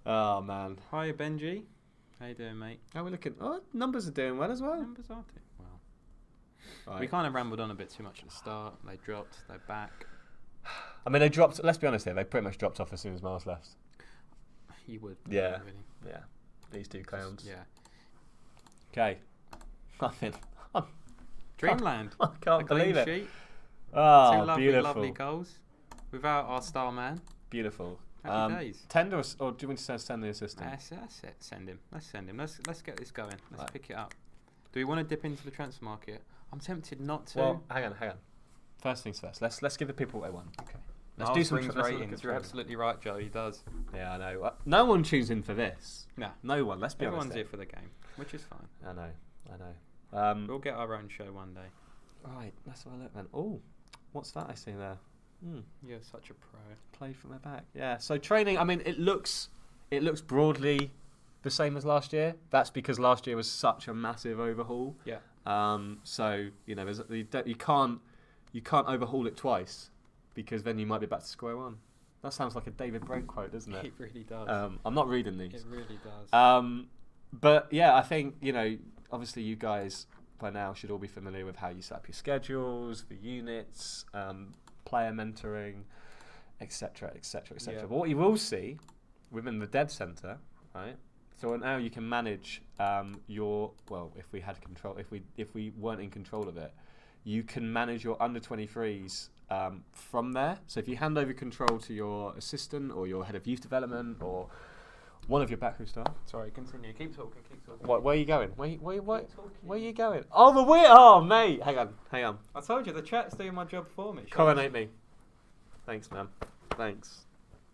Oh man. Hiya, Benji. How you doing, mate? How are we looking? Oh, numbers are doing well as well. Numbers are doing well. Right. We kind of rambled on a bit too much at the start. They dropped. They're back. I mean, they dropped. Let's be honest here. They pretty much dropped off as soon as Miles left. You would. Yeah. Really. Yeah. These two clowns. Yeah. Okay. Nothing. Dreamland. I can't A clean believe it. sheet. Oh, Two lovely, beautiful. lovely goals. Without our star man. Beautiful. Happy days. Tender or do you want to send the assistant? That's it. Send him. Let's send him. Let's get this going. Let's Right. pick it up. Do we want to dip into the transfer market? I'm tempted not to. Well, hang on. First things first. Let's give the people what they want. Okay. Let's Miles do some brings let's look at ratings. You're trends. absolutely right, Joe. He does. Yeah, I know. No one tunes in for this. No. No one. Let's be Everyone's honest. here for the game, which is fine. I know. We'll get our own show one day. Right. That's what I look then. Oh, what's that I see there? You're such a pro. Play from the back. Yeah. So training. I mean, it looks broadly the same as last year. That's because last year was such a massive overhaul. Yeah. So you can't overhaul it twice, because then you might be back to square one. That sounds like a David Brent quote, doesn't it? It really does. I'm not reading these. It really does. But yeah, I think obviously you guys by now should all be familiar with how you set up your schedules, the units, player mentoring, etc., etc., etc. Yeah. But what you will see within the dev center, right? So now you can manage if we had control, if we weren't in control of it, you can manage your under 23s from there. So if you hand over control to your assistant or your head of youth development or one of your backroom staff. Sorry, continue. Keep talking. Where are you going? Where are you going? Oh, the wheel! Oh, mate! Hang on. I told you, the chat's doing my job for me. Coronate me. Thanks, man. Thanks.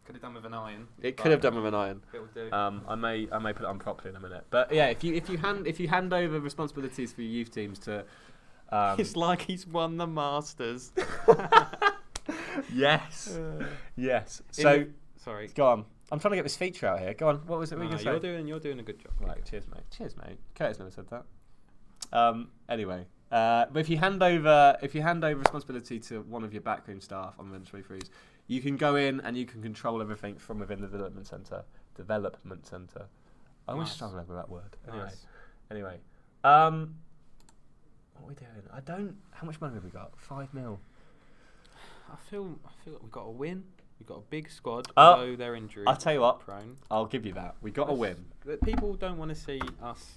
Could have done with an iron. It could have done with an iron. It'll do. I may put it on properly in a minute. But yeah, if you hand over responsibilities for your youth teams to, it's like he's won the Masters. yes, yes. So sorry. go on. I'm trying to get this feature out here. Go on. What was it we were going to say? You're doing a good job. Right. Cheers, mate. Curtis never said that. Anyway. But if you hand over responsibility to one of your backroom staff on the 23s, you can go in and you can control everything from within the development center. I always struggle over that word. Anyway. What are we doing? How much money have we got? 5 mil. I feel like we've got a win. We've got a big squad, Oh, although they're injury I'll tell you what. prone. I'll give you that. We got a win. But people don't want to see us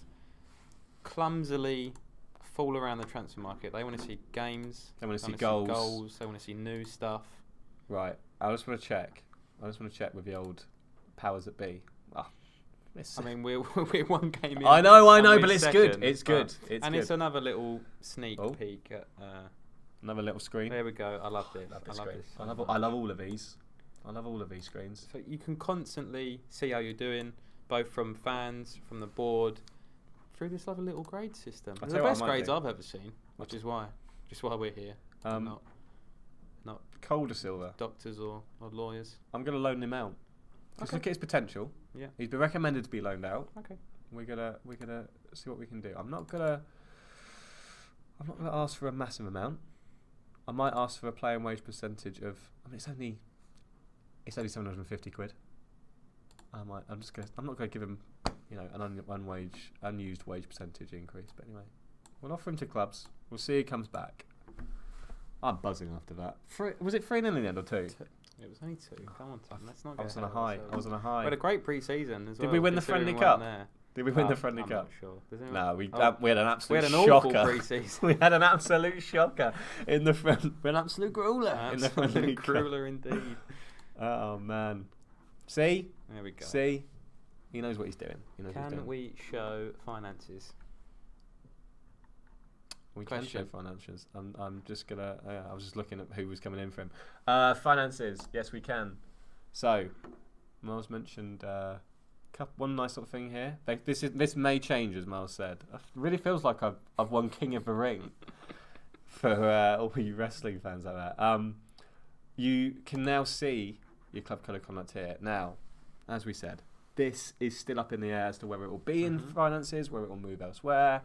clumsily fall around the transfer market. They want to see games. They want to see goals. goals. They want to see new stuff. Right. I just want to check with the old powers that be. I mean, we're one game in. I know, and we're but it's second, good. It's good. It's good. it's another little sneak peek at. Another little screen. There we go. I love this. I love this. I love all of these. I love all of these screens. So you can constantly see how you're doing, both from fans, from the board, through this lovely little grade system. I'll The tell you what I best might grades do. I've ever seen, which is why we're here. Not Colder silver. doctors or lawyers. I'm going to loan him out. Just look at his potential. Yeah. He's been recommended to be loaned out. Okay. We're gonna see what we can do. I'm not gonna ask for a massive amount. I might ask for a player wage percentage of. I mean, it's only 750 quid. I'm not gonna give him, an unused wage percentage increase. But anyway, we'll offer him to clubs. We'll see who comes back. I'm buzzing after that. Was it 3-0 in the end or 2? It was only 2. Come on, Tom. Let's not I get was on a ahead of high. ourselves. I was on a We high. had a great pre-season as well. Did we win the considering Friendly we weren't Cup? there. Did we win the Friendly I'm Cup? not sure. Does anyone- No, we Oh, had an absolute we had an awful shocker. pre-season. We had an absolute shocker in the an absolute grueler in the Friendly Absolute Cup. grueler indeed. Oh man, see, There we go. see, he knows what he's doing. Can we show finances? We can show Question. finances. I'm just gonna. I was just looking at who was coming in for him. Finances. Yes, we can. So, Miles mentioned one nice little thing here. This may change, as Miles said. It really feels like I've won King of the Ring for all you wrestling fans out there. You can now see your club colour conduct here. Now, as we said, this is still up in the air as to whether it will be in finances, whether it will move elsewhere.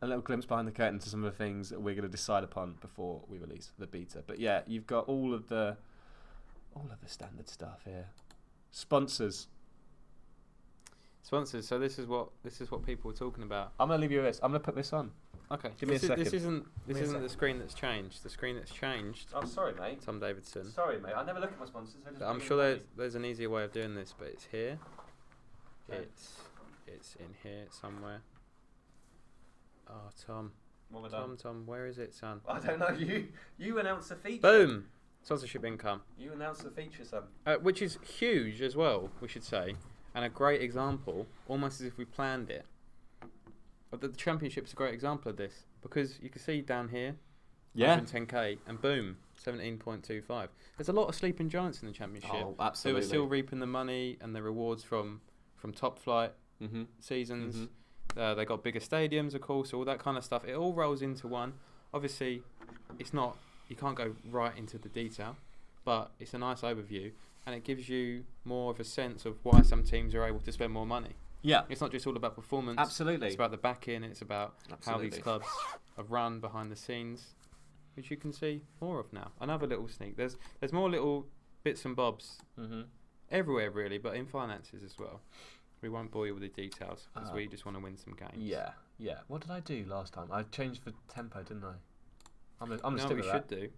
A little glimpse behind the curtain to some of the things that we're going to decide upon before we release the beta. But yeah, you've got all of the standard stuff here. Sponsors. So this is what people were talking about. I'm going to leave you with this. I'm going to put this on. Okay. Give me a second. This isn't me a the second. screen that's changed. The screen that's changed. Oh, sorry, mate. Tom Davidson. Sorry, mate. I never look at my sponsors. I'm sure there's an easier way of doing this, but it's here. Okay. It's in here somewhere. Oh, Tom. What have I done? Tom, where is it, son? I don't know. You announced the feature. Boom! Sponsorship income. You announced the feature, son. Which is huge as well, we should say, and a great example, almost as if we planned it. But the Championship's a great example of this, because you can see down here, 110k, and boom, 17.25. There's a lot of sleeping giants in the Championship Oh, who absolutely. are still reaping the money and the rewards from top flight seasons. They got bigger stadiums, of course, all that kind of stuff. It all rolls into one. Obviously, it's not. You can't go right into the detail, but it's a nice overview, and it gives you more of a sense of why some teams are able to spend more money. Yeah. It's not just all about performance. Absolutely. It's about the back-in. It's about how these Absolutely. clubs are run behind the scenes, which you can see more of now. Another little sneak. There's more little bits and bobs everywhere, really, but in finances as well. We won't bore you with the details because we just want to win some games. Yeah. What did I do last time? I changed the tempo, didn't I? I'm You gonna know stick what we with should that. do?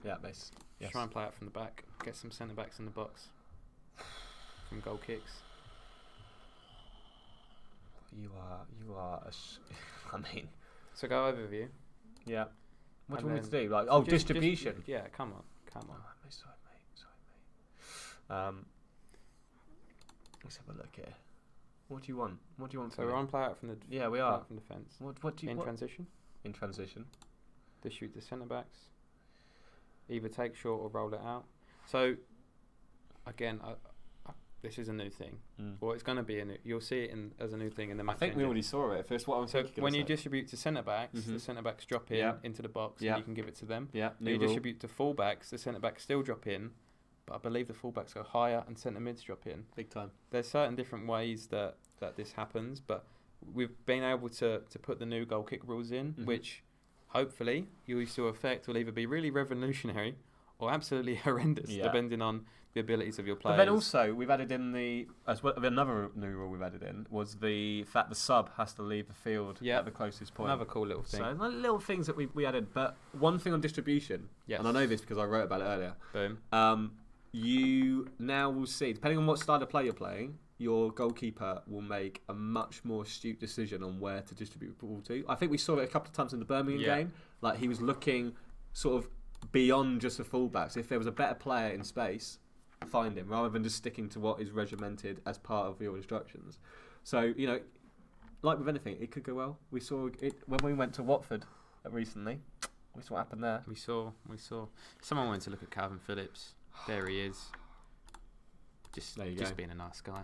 Yeah, base. Yes. Try and play out from the back. Get some centre backs in the box from goal kicks. You are. I mean. So go overview. Yeah. What do And you want me to then- do? Like, Just- distribution. yeah, come on. Sorry, mate. Let's have a look here. What do you want? So from we're me? on play out from the Yeah, we play are. out from defence. What do you In want? transition, In transition. distribute the centre backs. Either take short or roll it out. So again, this is a new thing. Well, it's going to be a new. You'll see it as a new thing in the match. I think we engine. already saw it. First, what I'm So thinking. when you distribute to centre backs, the centre backs drop in Yeah. into the box, Yeah. and you can give it to them. Yeah. When you distribute to full backs, the centre backs still drop in, but I believe the full backs go higher and centre mids drop in. Big time. There's certain different ways that this happens, but we've been able to put the new goal kick rules in, which hopefully you'll still affect will either be really revolutionary or absolutely horrendous, depending on the abilities of your players. But then also we've added in another new rule we've added in was the fact the sub has to leave the field at the closest point. Another cool little thing. So little things that we added, but one thing on distribution, and I know this because I wrote about it earlier. Boom. You now will see, depending on what style of play you're playing, your goalkeeper will make a much more astute decision on where to distribute the ball to. I think we saw it a couple of times in the Birmingham game. Like he was looking sort of beyond just the fullbacks. If there was a better player in space, find him rather than just sticking to what is regimented as part of your instructions. So, like with anything, it could go well. We saw it when we went to Watford recently. We saw what happened there. We saw. Someone wanted to look at Calvin Phillips. There he is. Just being a nice guy,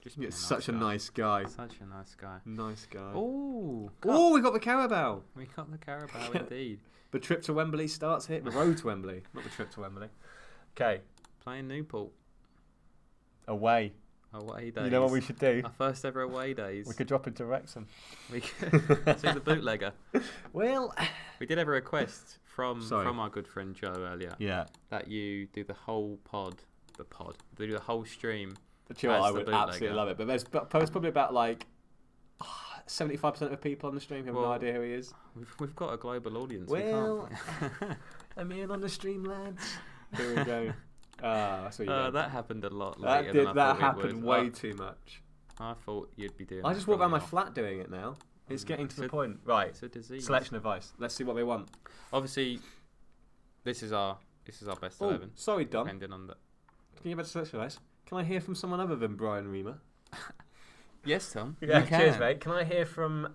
Just being Such a nice guy. Such a nice guy. Nice guy. Oh, we got the Carabao. we got the Carabao indeed. The trip to Wembley starts here. The road to Wembley, not the trip to Wembley. Okay. Playing Newport. Away. Away days. You know what we should do? Our first ever away days. We could drop into Wrexham. We could see the bootlegger. Well, we did have a request from Sorry. our good friend Joe earlier. Yeah. That you do the whole do the whole stream. Do you know what? I as the would bootlegger. absolutely love it. But there's probably about 75% of people on the stream who have no idea who he is. We've got a global audience. Well, we can't. I'm in on the stream, lads. Here we go. That's what you did. That happened a lot later than I That thought it happened would. way too much. I thought you'd be doing I that just walk from around my now. flat doing it now. It's getting to the It's a- point. Right. It's a disease. Selection advice. Let's see what they want. Obviously, this is our best 11. Sorry, Don. Depending on the. Can you have a selection advice? Can I hear from someone other than Brian Reamer? Yes, Tom. Yeah, you can. cheers, mate. Can I hear from?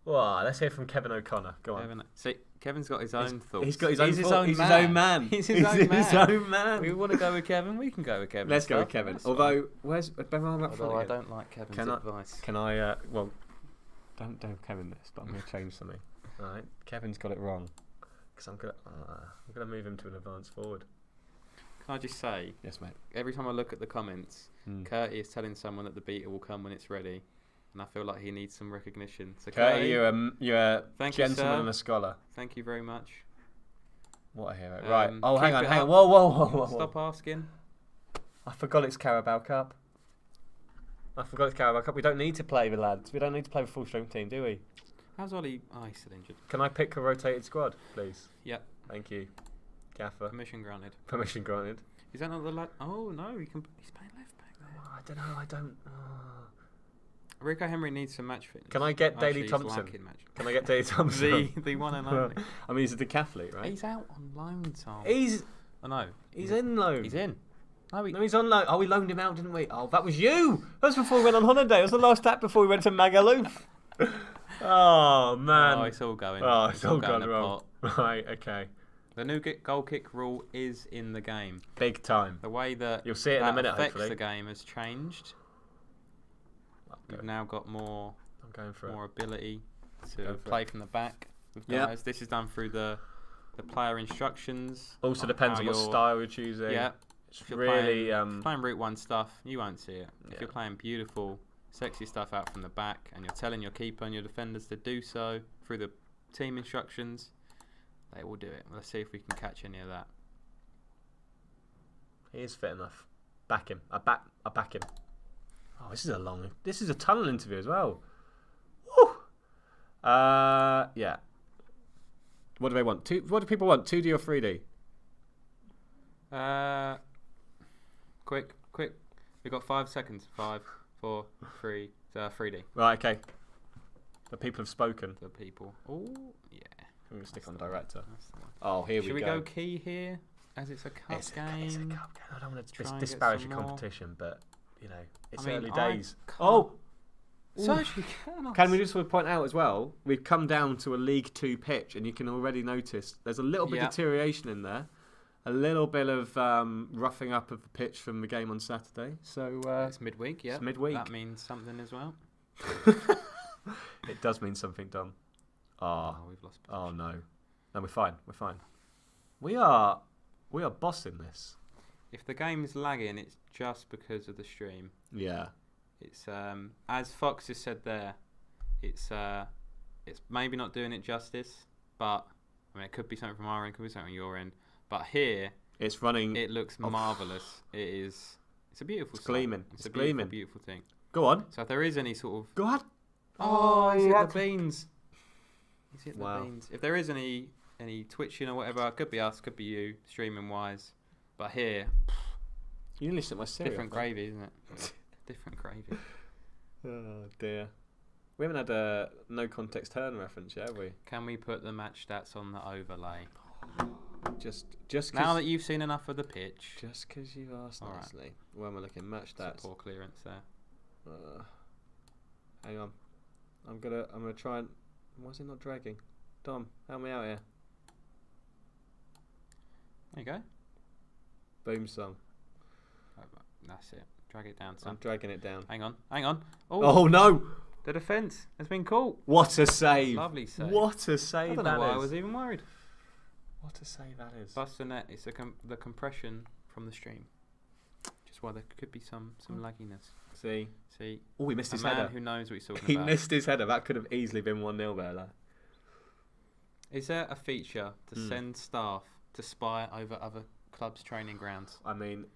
Let's hear from Kevin O'Connor. Go on. Kevin, see, Kevin's got his own thoughts. He's got his own. He's his thought. own He's man. his own man. He's his own man. We man. want to go with Kevin. We can go with Kevin. Let's go with Kevin. That's Although, where's Ben Ryan up fine. front Although I again? don't like Kevin's Can I- advice. Can I? Well, don't Kevin this, but I'm going to change something. All right, Kevin's got it wrong because I'm gonna move him to an advance forward. Can I just say, Yes, mate. every time I look at the comments, Curtie is telling someone that the beta will come when it's ready, and I feel like he needs some recognition. So Curtie, you're a Thank you, gentleman sir. and a scholar. Thank you very much. What a hero! Right. Um, Oh, hang keep on, it hang on. up. Whoa. Stop asking. I forgot it's Carabao Cup. We don't need to play the lads. We don't need to play the full strength team, do we? How's Ollie? Oh, he's still injured. Can I pick a rotated squad, please? Yep. Thank you, Gaffer. Permission granted. Permission granted. Is that not the lad? Oh no, he's playing left back there. Oh, I don't know. I don't. Rico Henry needs some match fitness. Can I get Actually, Daley he's Thompson? lacking match. Can I get Daley Thompson? the one and only. I mean, he's a decathlete, right? He's out on loan, Tom. He's I know. he's in loan. He's in. No, No, he's on loan. Oh, we loaned him out, didn't we? Oh, that was you. That was before we went on holiday. It was the last tap before we went to Magaluf. Oh man. Oh, it's all going. Oh, it's all going gone to wrong. pot. Right. Okay. The new goal kick rule is in the game. Big time. The way that You'll see it in a minute, affects hopefully. the game has changed. We've now got more I'm going for more it. ability Go to for play from the back with Yep. guys. This is done through the player instructions. Also on depends how on what you're- style you're choosing. Yeah. It's If you're really playing Route 1 stuff, you won't see it. If Yeah. you're playing beautiful, sexy stuff out from the back and you're telling your keeper and your defenders to do so through the team instructions, they will do it. Let's see if we can catch any of that. he is fit enough. Back him. I back him. Oh, this is a tunnel interview as well. Woo! Yeah. What do they want? What do people want? 2D or 3D? Quick. We've got 5 seconds. 5, 4, 3, 3D. Right, okay. The people have spoken. The people. Oh, yeah. I'm going to stick on director. That's the one. Oh, here Should we we go. go key here, as it's a cup It's game? a cup game. I don't want to Try and get disparage some your more. competition, but, you know, it's I mean, early I days. can't- Oh! So Ooh. actually, Can we just point out as well, we've come down to a League 2 pitch, and you can already notice there's a little bit Yeah. of deterioration in there. A little bit of roughing up of the pitch from the game on Saturday. So it's midweek, yeah. it's midweek. That means something as well. It does mean something, Dom. Oh, we've lost position. Oh no. No, we're fine. We're fine. We are bossing this. If the game's lagging, it's just because of the stream. Yeah. It's as Fox has said there, it's maybe not doing it justice, but I mean it could be something from our end, could be something from your end. But here It's running. it looks marvellous. It's a beautiful It's sight. gleaming. It's It's a beautiful, gleaming. beautiful thing. Go on. So if there is any sort of Go on. oh, he's you hit had the beans. He's hit Wow. the beans. If there is any twitching or whatever, it could be us, could be you, streaming wise. But here, You nearly sent my cereal. different gravy, isn't it? Different gravy. Oh dear. We haven't had a no context turn reference yet, have we? Can we put the match stats on the overlay? Just Now cause, that you've seen enough of the pitch, just because you asked All right. nicely. When we're looking match it's a stats. poor clearance there. Hang on. I'm gonna try and. Why is it not dragging? Dom, help me out here. There you go. Boom song. That's it. Drag it down, I'm son. dragging it down. Hang on. Oh no! The defence has been caught. What a save! Lovely save. What a I save don't that know why I is. was even worried. What a save that is. Bust the net. It's the compression from the stream. Just why there could be some lagginess. See? See, Oh, he missed a his man header. who knows what he's talking He about. missed his header. That could have easily been 1-0 there, lad. Is there a feature to Hmm. send staff to spy over other clubs' training grounds? I mean,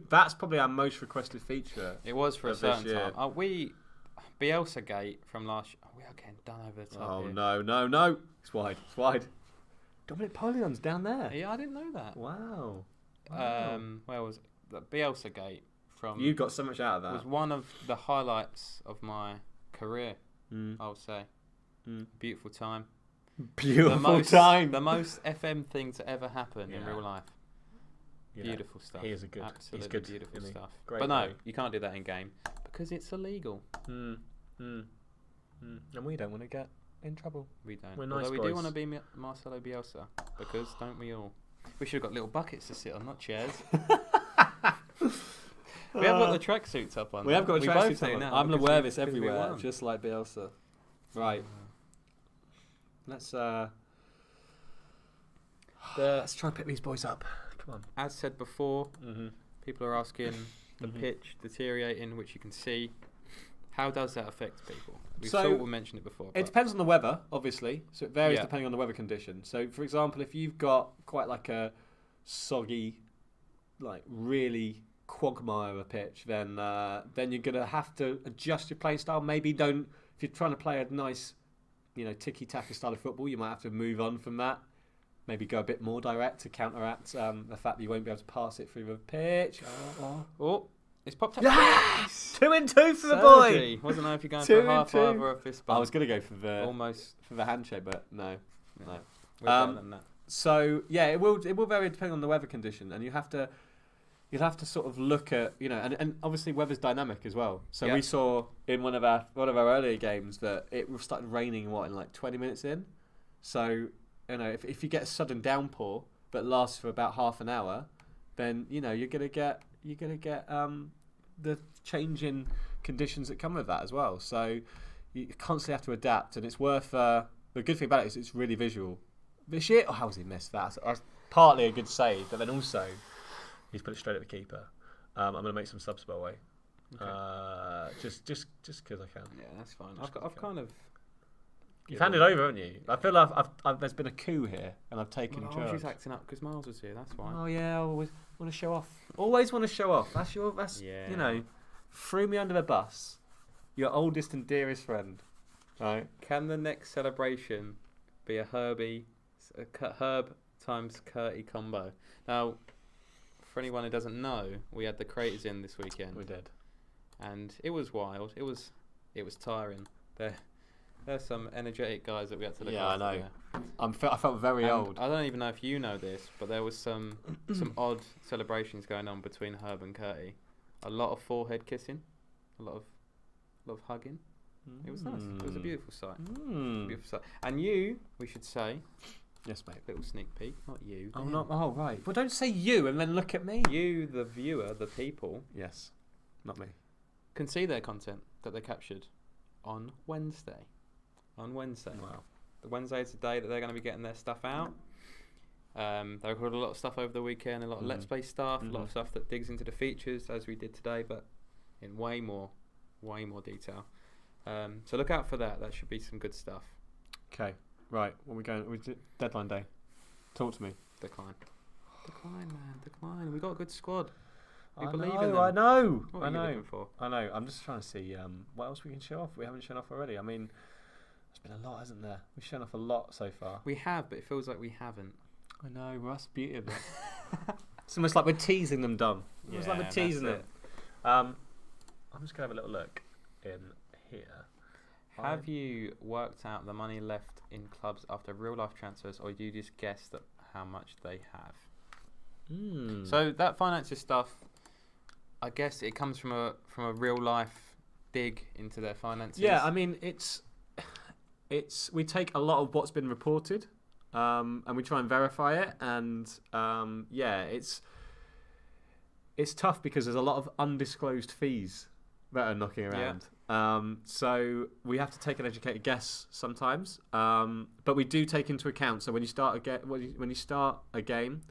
that's probably our most requested feature. It was for a Of this certain year. time. Bielsa Gate from last year. Oh, we are getting done over the top Oh, here. no. It's wide. Dominic Polion's down there. Yeah, I didn't know that. Wow. Where was it? The Bielsa Gate from? You got so much out of was that. one of the highlights of my career. Mm. I would say. Mm. Beautiful time. Beautiful time. The most FM thing to ever happen in Yeah. You real life. know, Beautiful stuff. He is a good. Absolutely He's good. beautiful isn't he? stuff. Great But no, guy. you can't do that in game because it's illegal. And we don't want to get in trouble. We don't. We're nice Although we boys. do want to be Marcelo Bielsa because don't we all? We should have got little buckets to sit on, not chairs. We have got the tracksuits up on. We have got a We tracksuit both do on. now I'm because aware of we- this because we everywhere, won. just like Bielsa. Right. Let's let's try and pick these boys up. Come on. As said before, Mm-hmm. people are asking the Mhm. pitch deteriorating, which you can see. How does that affect people? We So, sort of mentioned it before. It but- depends on the weather, obviously. So it varies Yeah. depending on the weather condition. So, for example, if you've got quite like a soggy, like really quagmire of a pitch, then you're gonna have to adjust your playing style. Maybe don't if you're trying to play a nice tiki-taka style of football, you might have to move on from that. Maybe go a bit more direct to counteract the fact that you won't be able to pass it through the pitch. Oh, it's popped up. Yes! 2-2 for the boy. Surgery. Wasn't know if you're going for a high five or a fist bump. I was going to go for the almost for the handshake, but no. We're better than that. So yeah, it will vary depending on the weather condition, and you'll have to sort of look at and obviously weather's dynamic as well. So we saw in one of our earlier games that it started raining in like 20 minutes in. So if you get a sudden downpour that lasts for about half an hour, then you're gonna get the change in conditions that come with that as well. So you constantly have to adapt, and it's worth. The good thing about it is it's really visual. This year, how has he missed that? That's partly a good save, but then also he's put it straight at the keeper. I'm going to make some subs by the way. Okay. Just because I can. Yeah, that's fine. I've kind of. You've handed over, haven't you? I feel like there's been a coup here, and I've taken charge. I was just acting up because Miles was here. That's why. Oh yeah, I always want to show off. Always want to show off. Threw me under the bus. Your oldest and dearest friend. Right. Can the next celebration be a Herb times Curty combo? Now, for anyone who doesn't know, we had the creators in this weekend. We did, and it was wild. It was tiring. There's some energetic guys that we had to look after. Yeah, I know. I felt very old. I don't even know if you know this, but there was some odd celebrations going on between Herb and Curty. A lot of forehead kissing, a lot of hugging. It was nice. It was a beautiful sight. Beautiful sight. And we should say, yes, mate. Little sneak peek, not you. Oh, right. Well, don't say you and then look at me. You, the viewer, the people. Yes, not me. Can see their content that they captured on Wednesday. Wow. The Wednesday is the day that they're going to be getting their stuff out. They recorded a lot of stuff over the weekend, a lot of Let's Play stuff, a lot of stuff that digs into the features as we did today, but in way more detail. So look out for that. That should be some good stuff. Okay, right. When we going? Deadline day. Talk to me. Decline, man. We got a good squad. We I believe know, in them. I know. What are you looking for? I know. I'm just trying to see what else we can show off. We haven't shown off already. I mean, there's been a lot, hasn't there? We've shown off a lot so far. We have, but it feels like we haven't. I know. Well, that's the beauty of it. It's almost like we're teasing them, Dom. It's like we're teasing them. I'm just gonna have a little look in here. Have you worked out the money left in clubs after real life transfers, or do you just guess that how much they have? So that finances stuff, I guess it comes from a real life dig into their finances. Yeah, I mean it's we take a lot of what's been reported, and we try and verify it, and it's tough because there's a lot of undisclosed fees that are knocking around. So we have to take an educated guess sometimes, but we do take into account. So when you start a game,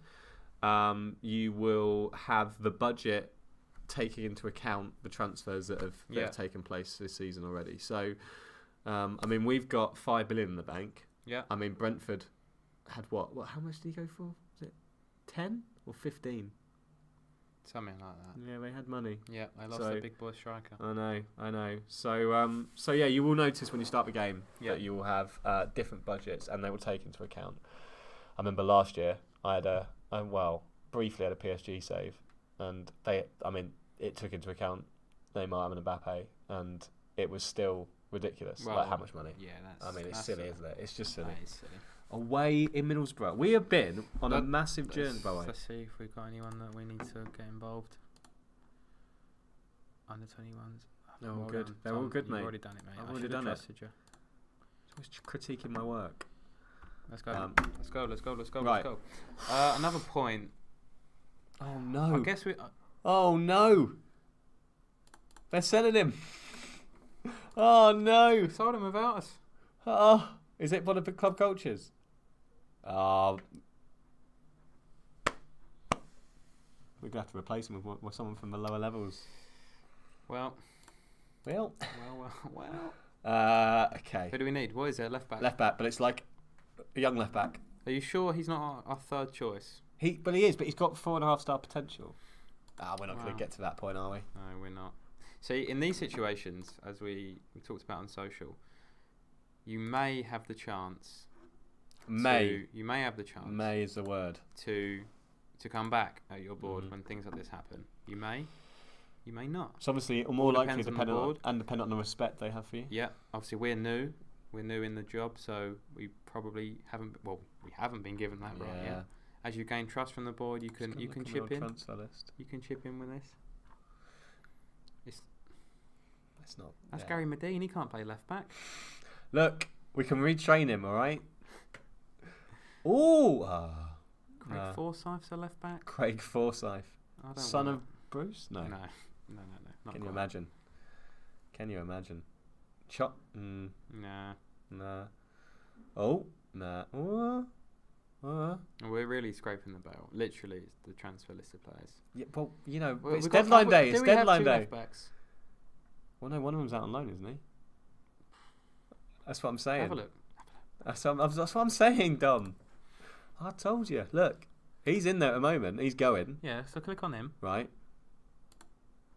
you will have the budget taking into account the transfers that have taken place this season already. So, I mean, we've got 5 billion in the bank. Yeah. I mean, Brentford had what? How much did he go for? Was it 10 or 15? Something like that. Yeah, they had money. Yeah, I lost a big boy striker. I know. So yeah, you will notice when you start the game that you will have different budgets, and they will take into account. I remember last year I had briefly had a PSG save, and it took into account Neymar and Mbappe, and it was still ridiculous. Well, like how much money? Yeah, it's silly, isn't it? It's just silly. That is silly. Away in Middlesbrough, we have been on a massive journey. By the way, let's see if we've got anyone that we need to get involved. Under 21s. They're all good. They're all good, mate. You've already done it, mate. I've already done it. You. Always critiquing my work. Let's go. Let's go. Right. Let's go. Another point. Oh no! I guess we. Oh no! They're selling him. Oh no! They sold him without us. Oh, is it one of the club cultures? Oh, we're gonna have to replace him with someone from the lower levels. Well. Okay. Who do we need? What is it? Left back. Left back, but it's like a young left back. Are you sure he's not our third choice? He is, but he's got 4.5-star potential. We're not going to get to that point, are we? No, we're not. See, in these situations, as we talked about on social, you may have the chance. May have the chance. May is the word. To come back at your board when things like this happen. You may not. It's obviously more likely depends on the dependent board. on the respect they have for you. Yeah, obviously we're new in the job, so we probably haven't. Well, we haven't been given that right yet. As you gain trust from the board, you can chip in. Transfer list. You can chip in with this. It's not. That's Gary Medine. He can't play left back. Look, we can retrain him. All right. Ooh. Craig Forsyth's a left back. Craig Forsyth, I don't son want of Bruce. No. No. Not Can you quite. imagine? Can you imagine? Chop. Nah. Nah. Oh. Nah. We're really scraping the barrel. Literally, it's the transfer list of players. Yeah, well, you know, Well, it's we've got- deadline day. do It's we have deadline two day. left backs? Well, no, one of them's out on loan, isn't he? That's what I'm saying. Have a look. That's what I'm saying, Dom. I told you. Look, he's in there at the moment. He's going, Yeah, so click on him. right?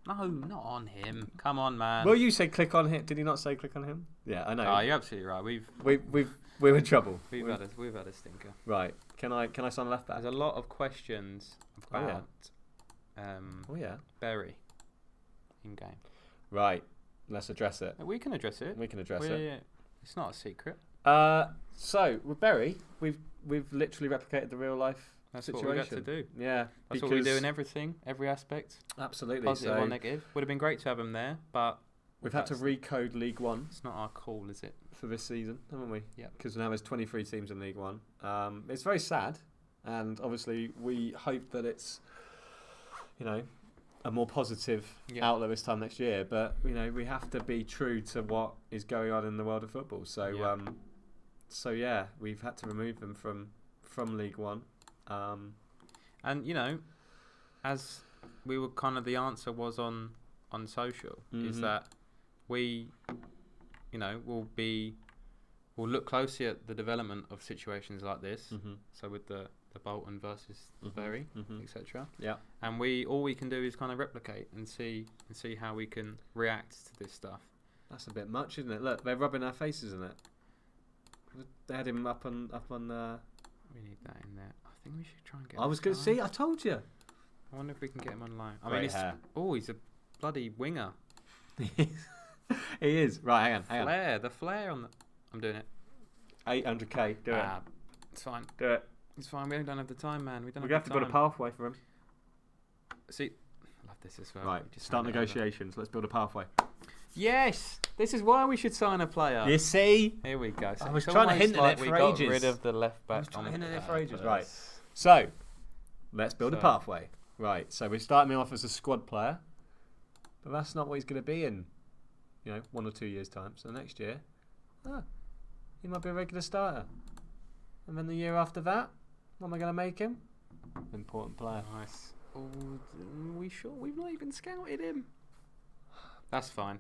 No, not on him. Come on, man. Well, you said click on him. Did he not say click on him? Yeah, I know. Oh, you're absolutely right. We're in trouble. We've had a stinker. Right. Can I sign a left back? There's a lot of questions Oh, yeah. about Oh yeah. Berry in game. Right. Let's address it. We can address it. We can address it. It's not a secret. So with Berry, we've literally replicated the real life That's situation. what we got to do. Yeah. That's what we do in everything, every aspect, Absolutely. positive So or negative. Would have been great to have him there, but we've had to recode League One it's not our call, is it? for this season, haven't we? Yeah. Because now there's 23 teams in League One. It's very sad, and obviously we hope that it's, a more positive outlet this time next year. But we have to be true to what is going on in the world of football. So we've had to remove them from League One. And as we were kind of the answer was on social is that we we'll look closely at the development of situations like this. So with the Bolton versus the Berry, etc. Yeah. And all we can do is kind of replicate and see how we can react to this stuff. That's a bit much, isn't it? Look, they're rubbing our faces in it. They had him up on. We need that in there. I think we should try and get. I was going to see. I told you. I wonder if we can get him online. Great hair. He's a bloody winger. He is. Right, hang on. The flare on the. I'm doing it. 800k. Do it. It's fine. Do it. It's fine. We don't have the time, man. We're going to have to build a pathway for him. See, I love this as well. Right, We just start hand it over. negotiations. Let's build a pathway. Yes, this is why we should sign a player. You see? Here we go. I was it's trying to almost hint at like it we for got ages. rid of the left back. I was trying to on hint at it for purpose. ages. Right. So, let's build a pathway. Right. So we're starting him off as a squad player, but that's not what he's going to be in, 1 or 2 years' time. So next year, he might be a regular starter, and then the year after that, what am I going to make him? Important player. Nice. Oh, are we sure? We've not even scouted him. That's fine.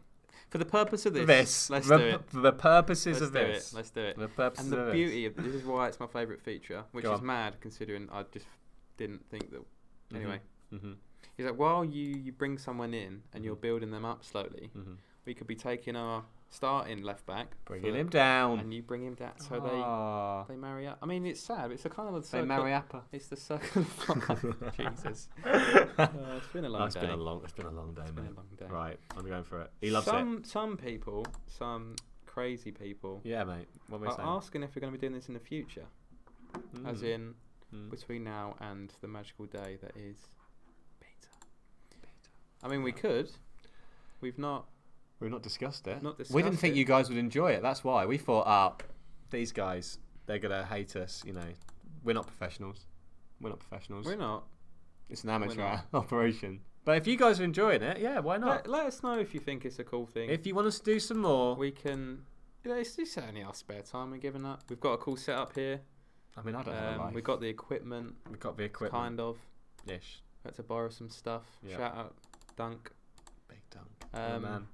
For the purpose of this, let's do it. For the purposes of this. Let's do it. The purposes And the of this. beauty of this is why it's my favourite feature, which Go is on. mad considering I just didn't think that. Anyway, Mm-hmm. is that while you bring someone in and you're building them up slowly, Mm-hmm. we could be taking our starting left back, Bringing him down. and you bring him down, so Aww. they marry up. I mean, it's sad. It's a kind of a They circle. marry Appa. It's the circle of life. Jesus. It's been a long It's day. been a long day, It's been mate. a long day. Right, I'm going for it. He loves it. Some people, some crazy people, Yeah, mate. What am I are saying? asking if we're going to be doing this in the future, as in between now and the magical day that is Peter. I mean, we could. We've not. We've not discussed it. Not We didn't discussed think it. you guys would enjoy it. That's why we thought, these guys, they're gonna hate us. We're not professionals. We're not professionals. We're not. It's an amateur not. operation. But if you guys are enjoying it, yeah, why not? Let us know if you think it's a cool thing. If you want us to do some more, we can. It's only our spare time we're giving up. We've got a cool setup here. I mean, I don't have a life. We've got the equipment. We've got the equipment. Kind of. Ish. Had to borrow some stuff. Yeah. Shout out Dunk. Big dunk. Oh, man.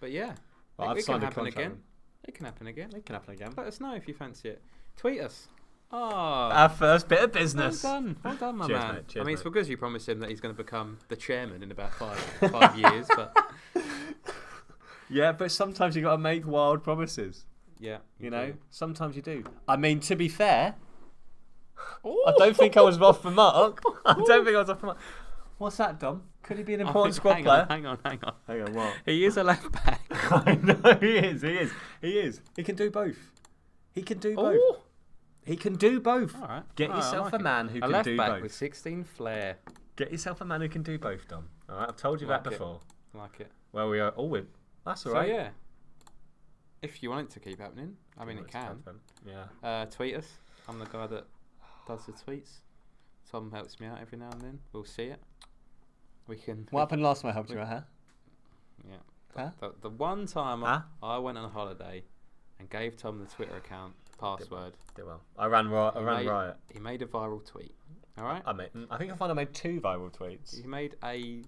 But yeah, Well, I've it can signed a happen contract. again. It can happen again. It can happen again. Let us know if you fancy it. Tweet us. Oh, Our first bit of business. well done, my Cheers, man. mate. Cheers, I mean, it's mate. because you promised him that he's going to become the chairman in about five years. But Yeah, but sometimes you got to make wild promises. Yeah. You know, do. sometimes you do. I mean, to be fair, Ooh. I don't think I was off the mark. I don't think I was off the mark. What's that, Dom? Could he be an important squad player? Hang on. Hang on, what? He is a left back. I know he is. He can do both. He can do both. Ooh. He can do both. All right. Get All right, I yourself like a it. man who A can left do back both. with 16 flair. Get yourself a man who can do both, Dom. All right, I've told you Like that it. before. Like it. Well, we are all with. That's all So right. yeah. If you want it to keep happening, I mean, it It's can. happen. Yeah. Tweet us. I'm the guy that does the tweets. Tom helps me out every now and then. We'll see it. We can. What happened last time I helped you out, huh? Yeah. Huh? The one time Huh? I went on a holiday and gave Tom the Twitter account password. Did well. I ran riot. He made a viral tweet. All right. I think I made 2 viral tweets. He made a.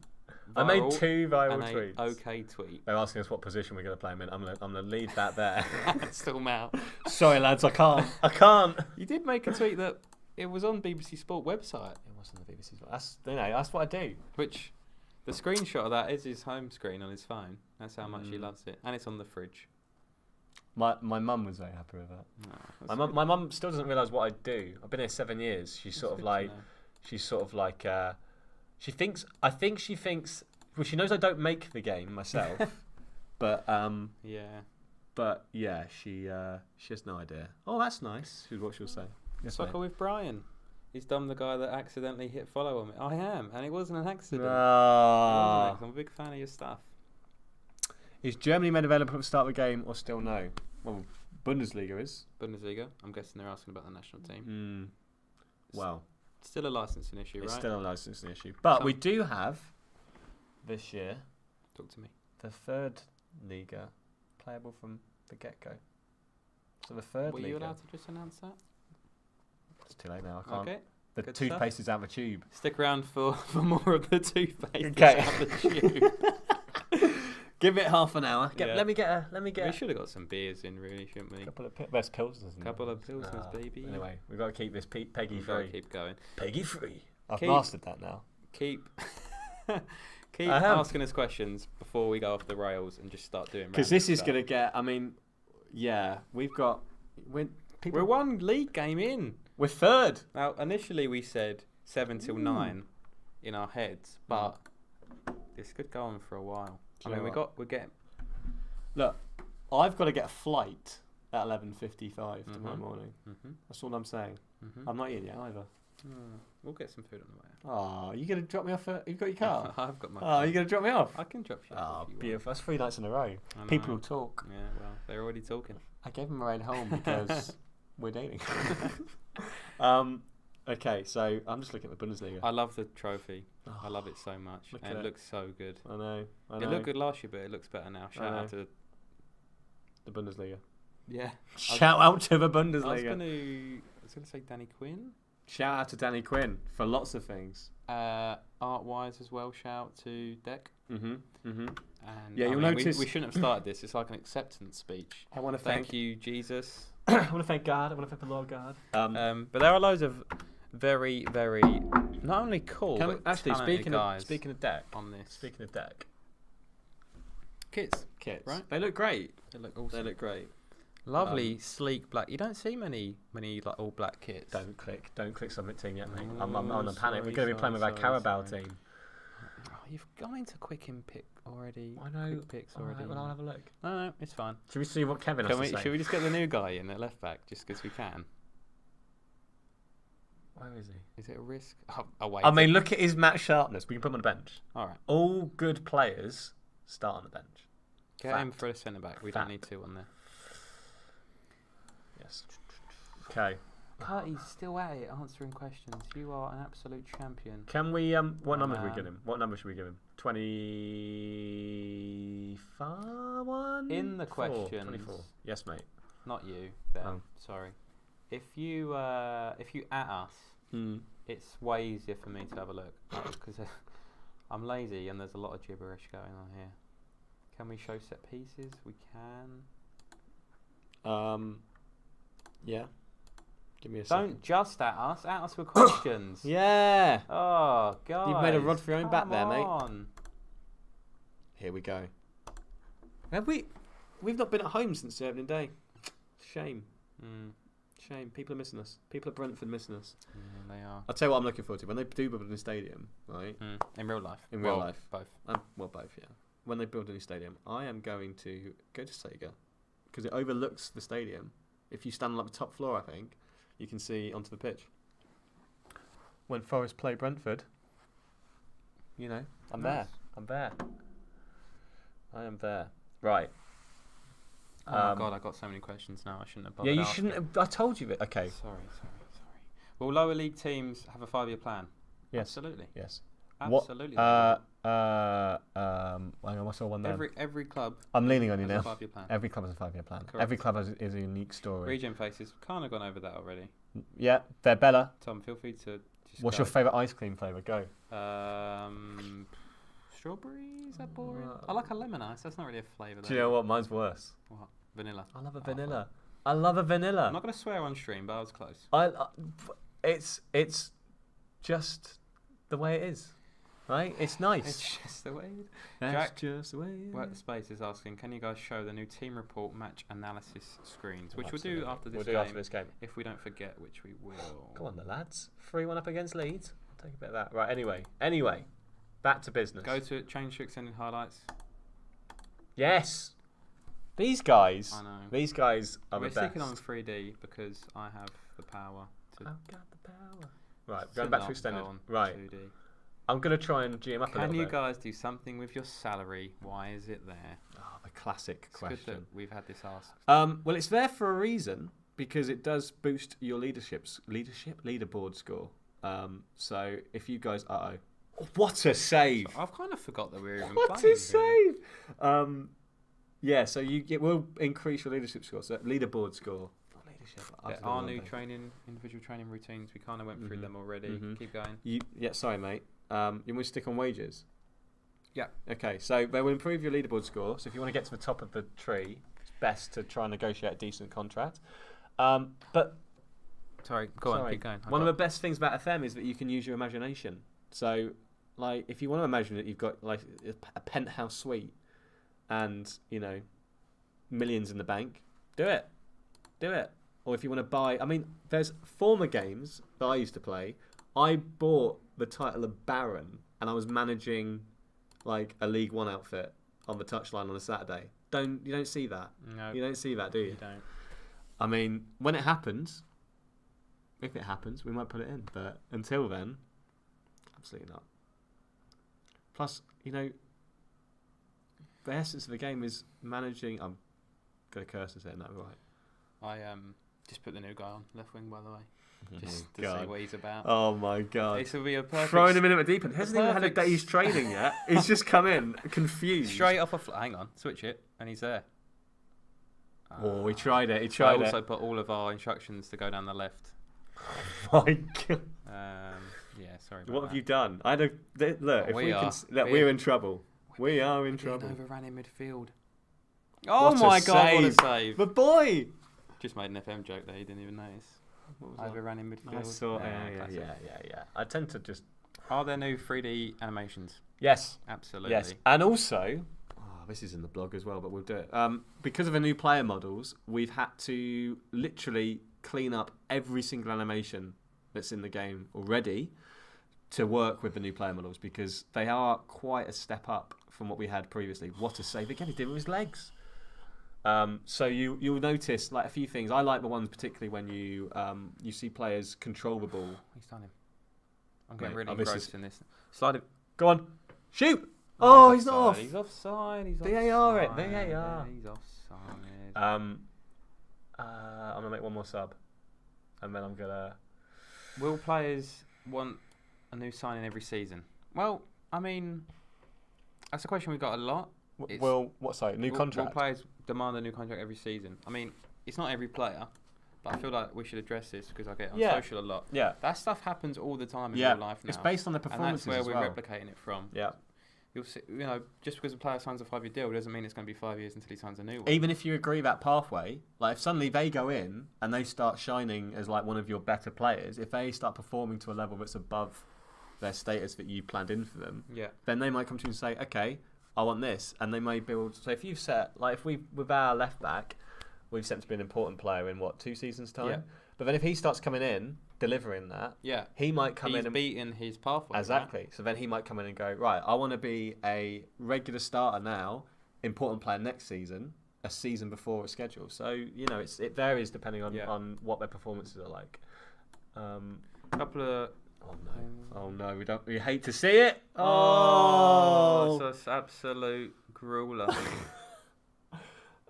I made viral 2 viral and tweets. a okay tweet. They're asking us what position we're going to play him in. I'm gonna leave that there. Still out. Sorry, lads, I can't. You did make a tweet that it was on BBC Sport website, It wasn't the BBC. That's what I do. which the screenshot of that is his home screen on his phone. That's how much he loves it, and it's on the fridge. My mum was very happy with that. Oh, that's good. My mum still doesn't realise what I do. I've been here 7 years. She's That's sort of good to like, know. she's sort of like, she thinks. I think she thinks. Well, she knows I don't make the game myself, but Yeah. she has no idea. Oh, that's nice. Is what she'll say. Yes, Soccer mate. with Brian. Is Dom the guy that accidentally hit follow on me? I am, and it wasn't an accident. Ah. I'm a big fan of your stuff. Is Germany made available at the start of the game or still no? Well, Bundesliga is. Bundesliga. I'm guessing they're asking about the national team. Well, Still a licensing issue, it's right? still a licensing issue. But So- we do have, this year, Talk to me. the third Liga playable from the get-go. So the third Were Liga. you allowed to just announce that? It's too late now. I can't. Okay. The good toothpaste stuff. is out the tube. Stick around for more of the toothpaste. Okay. Out the tube. Give it half an hour. Yeah. Let me get We a should have got some beers in, really, shouldn't we? couple of there's pilsners. in Couple there. of pilsners, baby. Anyway, we've got to keep this Peggy We've gotta free. keep going. Peggy free. I've Keep- mastered that now. Keep I have. asking us questions before we go off the rails and just start doing. Because random this is stuff. going to get. I mean, yeah, we've got. We're We're 1 league game in. We're third. Now, initially we said 7 till 9 in our heads, but this could go on for a while. Do I you mean, know we're getting. Look, I've got to get a flight at 11:55 tomorrow Mhm. morning. Mhm. That's all I'm saying. Mhm. I'm not eating yet either. We'll get some food on the way. Oh, you gonna drop me off? You've got your car. I've got my. Oh, you gonna drop me off? I can drop you. Oh, off if you want. beautiful. That's 3 nights in a row. I People know. will talk. Yeah, well, they're already talking. I gave them a ride home because we're dating. Okay, so I'm just looking at the Bundesliga. I love the trophy. Oh, I love it so much. look And at it it. looks so good. I know. It looked good last year, but it looks better now. Shout know. out to. The Bundesliga. Yeah. Shout out to the I was Bundesliga. gonna say Danny Quinn. Shout out to Danny Quinn for lots of things. Art wise as well. Shout out to Deck. Mm-hmm. Mm-hmm. And Yeah, I you'll mean, notice- we shouldn't have started this. It's like an acceptance speech. I want to Thank you, Jesus. I want to thank God. I want to thank the Lord God. But there are loads of very, very not only cool Can we- but actually, talented guys speaking of deck, on this. speaking of deck Kits, kits, Right. They look great. they look awesome. They look great. Lovely, sleek black. You don't see many like all black kits. Don't click submit team yet, mate. Oh, I'm on a panic. We're sorry, going to be playing with our sorry, Carabao sorry. team. Oh, you've gone into quick in pick already. I know. Quick picks All already. right, well, I'll have a look. No, it's fine. Should we see what Kevin has to say? Should we just get the new guy in at left back just because we can? Where is he? Is it a risk? Oh wait. I mean, look at his match sharpness. We can put him on the bench. all right. All good players start on the bench. Get him Fact. for a centre back. We Fact. don't need two on there. Yes. Okay. Curty's still at it, answering questions. You are an absolute champion. Can we? What number should we man. give him? What number should we give him? 21. In the 24. questions. 24. Yes, mate. Not you. Then. Oh. Sorry. If you at us, it's way easier for me to have a look because I'm lazy and there's a lot of gibberish going on here. Can we show set pieces? We can. Yeah. Give me a second. Don't just at us with questions. Yeah. Oh God. You've made a rod for your own back there, mate. On. Here we go. Have we? We've not been at home since the opening day. Shame. Shame. People are missing us. People at Brentford missing us. Yeah, they are. I'll tell you what I'm looking forward to. When they do build a new stadium, right? In real life. In real life. Both. Well, both, yeah. When they build a new stadium, I am going to go to Sega because it overlooks the stadium. If you stand on like the top floor, I think, you can see onto the pitch. When Forest play Brentford, you know, I'm Nice. there. I'm there. I am there. Right. Oh my god, I got so many questions now. I shouldn't have bothered. Yeah, you asking. shouldn't have. I told you that. Okay. Sorry. Will lower league teams have a 5-year plan? Yes. Absolutely. Yes. Absolutely. Hang on, what's all one then? Every club I'm leaning on you has now. a 5-year plan. Every club has a 5-year plan. Correct. Every club is a unique story. Regen Faces kind of gone over that already. Yeah, they're Bella. Tom, feel free to just What's go. your favourite ice cream flavour? Go. Strawberry? Is that boring? I like a lemon ice. That's not really a flavour. Do you know what? Mine's worse. What? Vanilla. I love a vanilla. I love a vanilla. I'm not going to swear on stream, but I was close. It's just the way it is, right? It's nice. It's just the way it is. That's Jack, just the way it is. Work the Space is asking, can you guys show the new team report match analysis screens? Which Absolutely. we'll do after this We'll game. do after this game. If we don't forget, which we will. Go on, the lads. 3-1 up against Leeds. I'll take a bit of that. Right. Anyway, back to business. Go to change to extended highlights. Yes. These guys. I know. These guys are We're the best. sticking on 3D because I have the power to. I've got the power. Right, sit going back up, to extended. go on Right, 2D. I'm going to try and GM up a Can little you bit. guys do something with your salary? Why is it there? Oh, the classic It's good question. that we've had this asked. Well, it's there for a reason because it does boost your leaderboard score. So if you guys, what a save! I've kind of forgot that we were even What playing. a save! Yeah, so it will increase your leadership score. So leaderboard score. Not leadership. Yeah, our new individual training routines. We kind of went through them already. Keep going. Sorry, mate. You want to stick on wages? Yeah. Okay, so they will improve your leaderboard score. So if you want to get to the top of the tree, it's best to try and negotiate a decent contract. But Sorry, go on, keep going. One of the best things about FM is that you can use your imagination. So, like, if you want to imagine that you've got like a penthouse suite and millions in the bank, do it. Or if you want to buy, there's former games that I used to play. I bought the title of Baron, and I was managing like a League One outfit on the touchline on a Saturday. You don't see that. No, You don't see that, do you? you don't. When it happens, if it happens, we might put it in. But until then, absolutely not. Plus, the essence of the game is managing. I'm going to curse and say that, right? I just put the new guy on left wing, by the way, just to God. see what he's about. Oh my God. This will be a perfect. Throwing him in at the deep end. He hasn't even had a perfect- day's training yet. He's just come in, confused. Straight off a hang on, switch it, and he's there. Oh, he tried it. He I tried also it. put all of our instructions to go down the left. Oh my God. Yeah, sorry. About What have that. you done? Look, if we we are. can, we're in trouble. We are in Being trouble. overrun in midfield. Oh What a my God! What a save. save! The boy. Just made an FM joke there. You didn't even notice. What was that? Overrun in midfield. I saw. classic. Yeah. I tend to just. Are there new 3D animations? Yes. Absolutely. Yes. And also, this is in the blog as well, but we'll do it. Because of the new player models, we've had to literally clean up every single animation that's in the game already to work with the new player models because they are quite a step up from what we had previously. What a save again! He did it with his legs. So you'll notice like a few things. I like the ones particularly when you see players control the ball. He's done him. I'm getting Mate, really this engrossed is- in this. Slide it. Go on, shoot! Oh, he's not off. He's offside. He's VAR it, offside. VAR. He's offside. I'm gonna make one more sub, and then I'm gonna. Will players want a new signing every season? Well, that's a question we've got a lot. It's- New Will contract? players demand a new contract every season? It's not every player, but I feel like we should address this because I get it on Yeah. social a lot. Yeah, That stuff happens all the time in yeah. real life now. It's based on the and that's performances where as we're well. replicating it from. Yeah. You'll see, just because a player signs a 5-year deal doesn't mean it's going to be 5 years until he signs a new one. Even if you agree that pathway, like if suddenly they go in and they start shining as like one of your better players, if they start performing to a level that's above their status that you planned in for them, Yeah. then they might come to you and say, okay, I want this, and they may build. So if you've set, like if we with our left back, we've set him to be an important player in 2 seasons' time. Yeah. But then if he starts coming in, delivering that, he might come in and beaten his pathway. exactly. Right? So then he might come in and go, right, I want to be a regular starter now, important player next season, a season before a schedule. So it varies depending on what their performances are like. Couple of. Oh no, we hate to see it. It's an absolute grueler.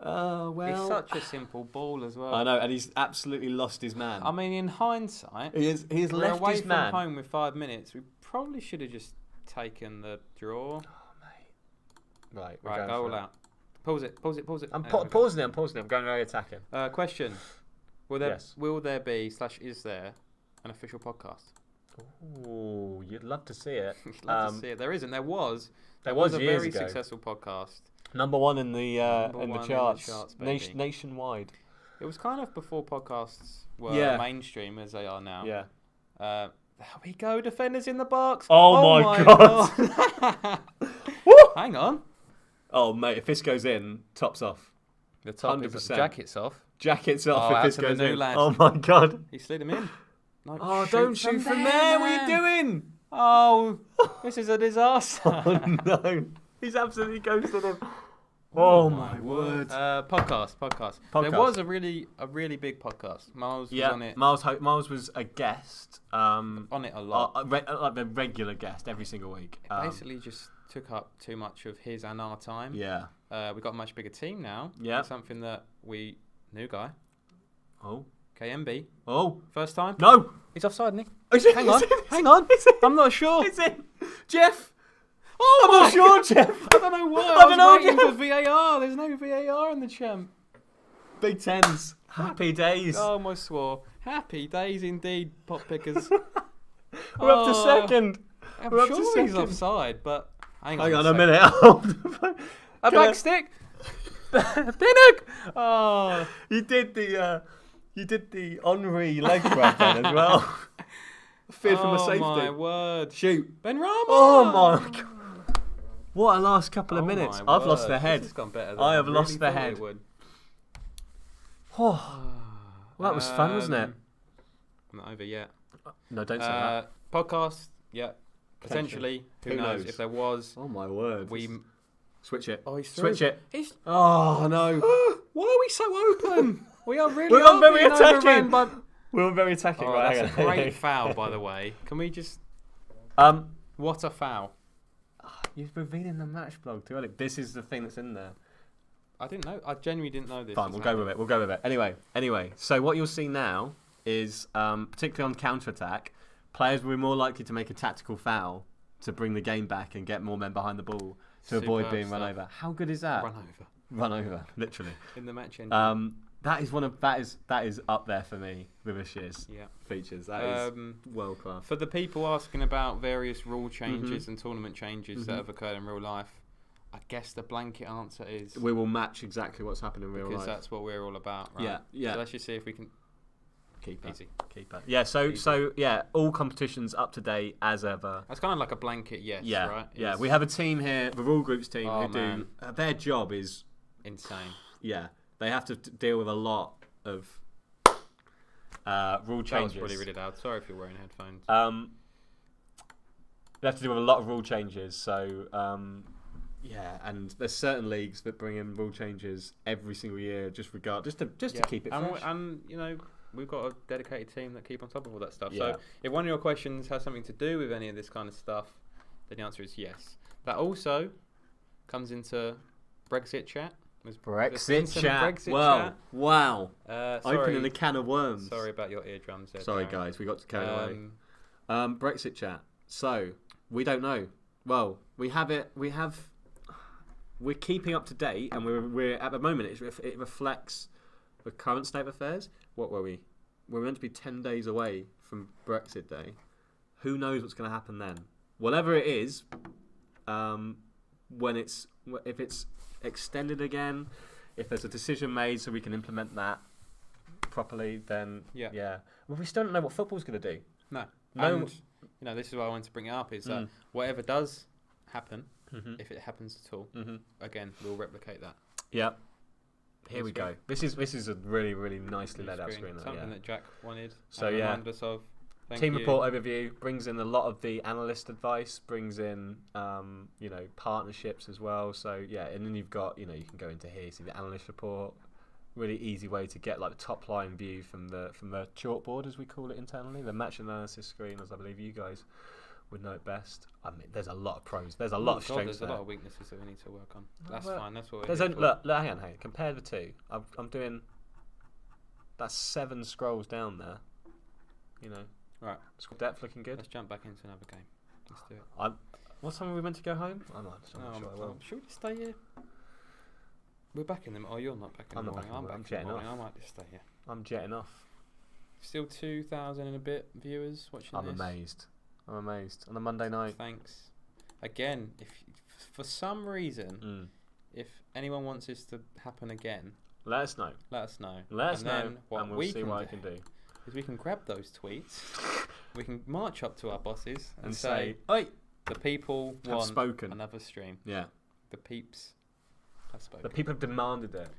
Well, He's such a simple ball as well. I know, and he's absolutely lost his man. I mean, in hindsight, he's we're left away his from man. home with 5 minutes. We probably should have just taken the draw. Right, Go all out. Pause it. I'm pausing it. I'm going very attacking. Question: Will there be / is there an official podcast? Oh, you'd love to see it. You'd love to see it. There isn't. There was a years very ago. successful podcast. Number one in the charts, baby. nationwide. It was kind of before podcasts were mainstream as they are now. Yeah. There we go, defenders in the box. Oh my God. Hang on. Oh mate, if this goes in, tops off. The top 100%. is jackets off. Jackets off out if this to the goes new in. lad. Oh my God. He slid him in. No, Don't shoot from there. What are you doing? Oh, this is a disaster. Oh no. He's absolutely ghosted him. Oh my word. Podcast. There was a really big podcast. Miles was on it. Miles was a guest. On it a lot. Like a regular guest every single week. It basically just took up too much of his and our time. Yeah. We've got a much bigger team now. Yeah. Something that new guy. Oh. KMB. Oh. First time? No. He's offside, Nick. Hang on. I'm not sure. It's in. Jeff. Oh, I'm not sure, Jeff. I don't know why. I don't know, waiting Jeff. for VAR. There's no VAR in the champ. Big Tens. Happy days. Oh, my swore. Happy days indeed, pot pickers. We're up to second. I'm We're up to sure he's second. offside, but hang on a second. minute. A back stick. Pinnock. Oh, You did the Henri leg grab then as well. Feared from a safety. Oh my word. Shoot. Ben Rama. Oh my God. What a last couple of Oh minutes. my I've lost word. the head. This has gone better than I have really lost the thought head. it would. Oh. Well, that was fun, wasn't it? I'm not over yet. No, don't say that. Podcast, yeah. Potentially. Who knows? If there was, Oh my word. Switch it. Oh, he's through. Switch it. He's... Oh no. Why are we so open? We are really We're very being overrun attacking. by... We were very attacking. Oh, right, that's a great foul, by the way. Can we just... What a foul. You're revealing the match blog too early. This is the thing that's in there. I didn't know. I genuinely didn't know this. Fine, we'll go with it. Anyway. So what you'll see now is, particularly on counter-attack, players will be more likely to make a tactical foul to bring the game back and get more men behind the ball to avoid Superb being run stuff. over. How good is that? Run over, literally. In the match engine. That is up there for me with this year's features. That is world class. For the people asking about various rule changes and tournament changes that have occurred in real life, I guess the blanket answer is we will match exactly what's happened in real life. because that's what we're all about, right? Yeah. So let's just see if we can keep easy. Yeah. So all competitions up to date as ever. That's kind of like a blanket yes, right? Yeah. We have a team here, the rule groups team, who man. do their job is insane. Yeah. They have to deal with a lot of rule changes. That was really loud. Sorry if you're wearing headphones. They have to deal with a lot of rule changes. So, and there's certain leagues that bring in rule changes every single year, just to keep it fresh. And we've got a dedicated team that keep on top of all that stuff. Yeah. So if one of your questions has something to do with any of this kind of stuff, then the answer is yes. That also comes into Brexit chat. Brexit chat. Chat. Wow. Sorry. Opening a can of worms. Sorry about your eardrums there. Sorry, Darren. guys. We got to carry away. Brexit chat. So, we don't know. Well, we have it. We're keeping up to date, and we're at the moment, it reflects the current state of affairs. What were we? We're meant to be 10 days away from Brexit Day. Who knows what's going to happen then? Whatever it is, if it's extended again, if there's a decision made so we can implement that properly, then yeah. Well, we still don't know what football's going to do. No. And, this is why I wanted to bring it up, is that whatever does happen, if it happens at all, again, we'll replicate that. Yeah. Here we go. This is a really, really nicely laid out screen. Something that Jack wanted. So and yeah, reminded us of. Team report overview brings in a lot of the analyst advice, brings in partnerships as well. So yeah, and then you've got you can go into here, see the analyst report. Really easy way to get like the top line view from the chalkboard, as we call it internally, the match analysis screen, as I believe you guys would know it best. I mean, there's a lot of pros. There's a lot of strengths. There's a lot of weaknesses that we need to work on. That's fine. That's what. Look, hang on. Compare the two. I'm doing. That's 7 scrolls down there. Right. Scroll depth looking good. Let's jump back into another game. Let's do it. What time are we meant to go home? I'm not sure. Should we stay here? We're back in them. Oh, you're not back in the morning. I'm jetting off. I might just stay here. I'm jetting off. Still 2,000 and a bit viewers watching this. I'm amazed. On a Monday night. Thanks. Again, if for some reason, if anyone wants this to happen again, let us know. Let us know. And we'll see what I can do. Is we can grab those tweets, we can march up to our bosses and say, "Oi, the people have spoken. Another stream." Yeah. The peeps have spoken. The people have demanded it.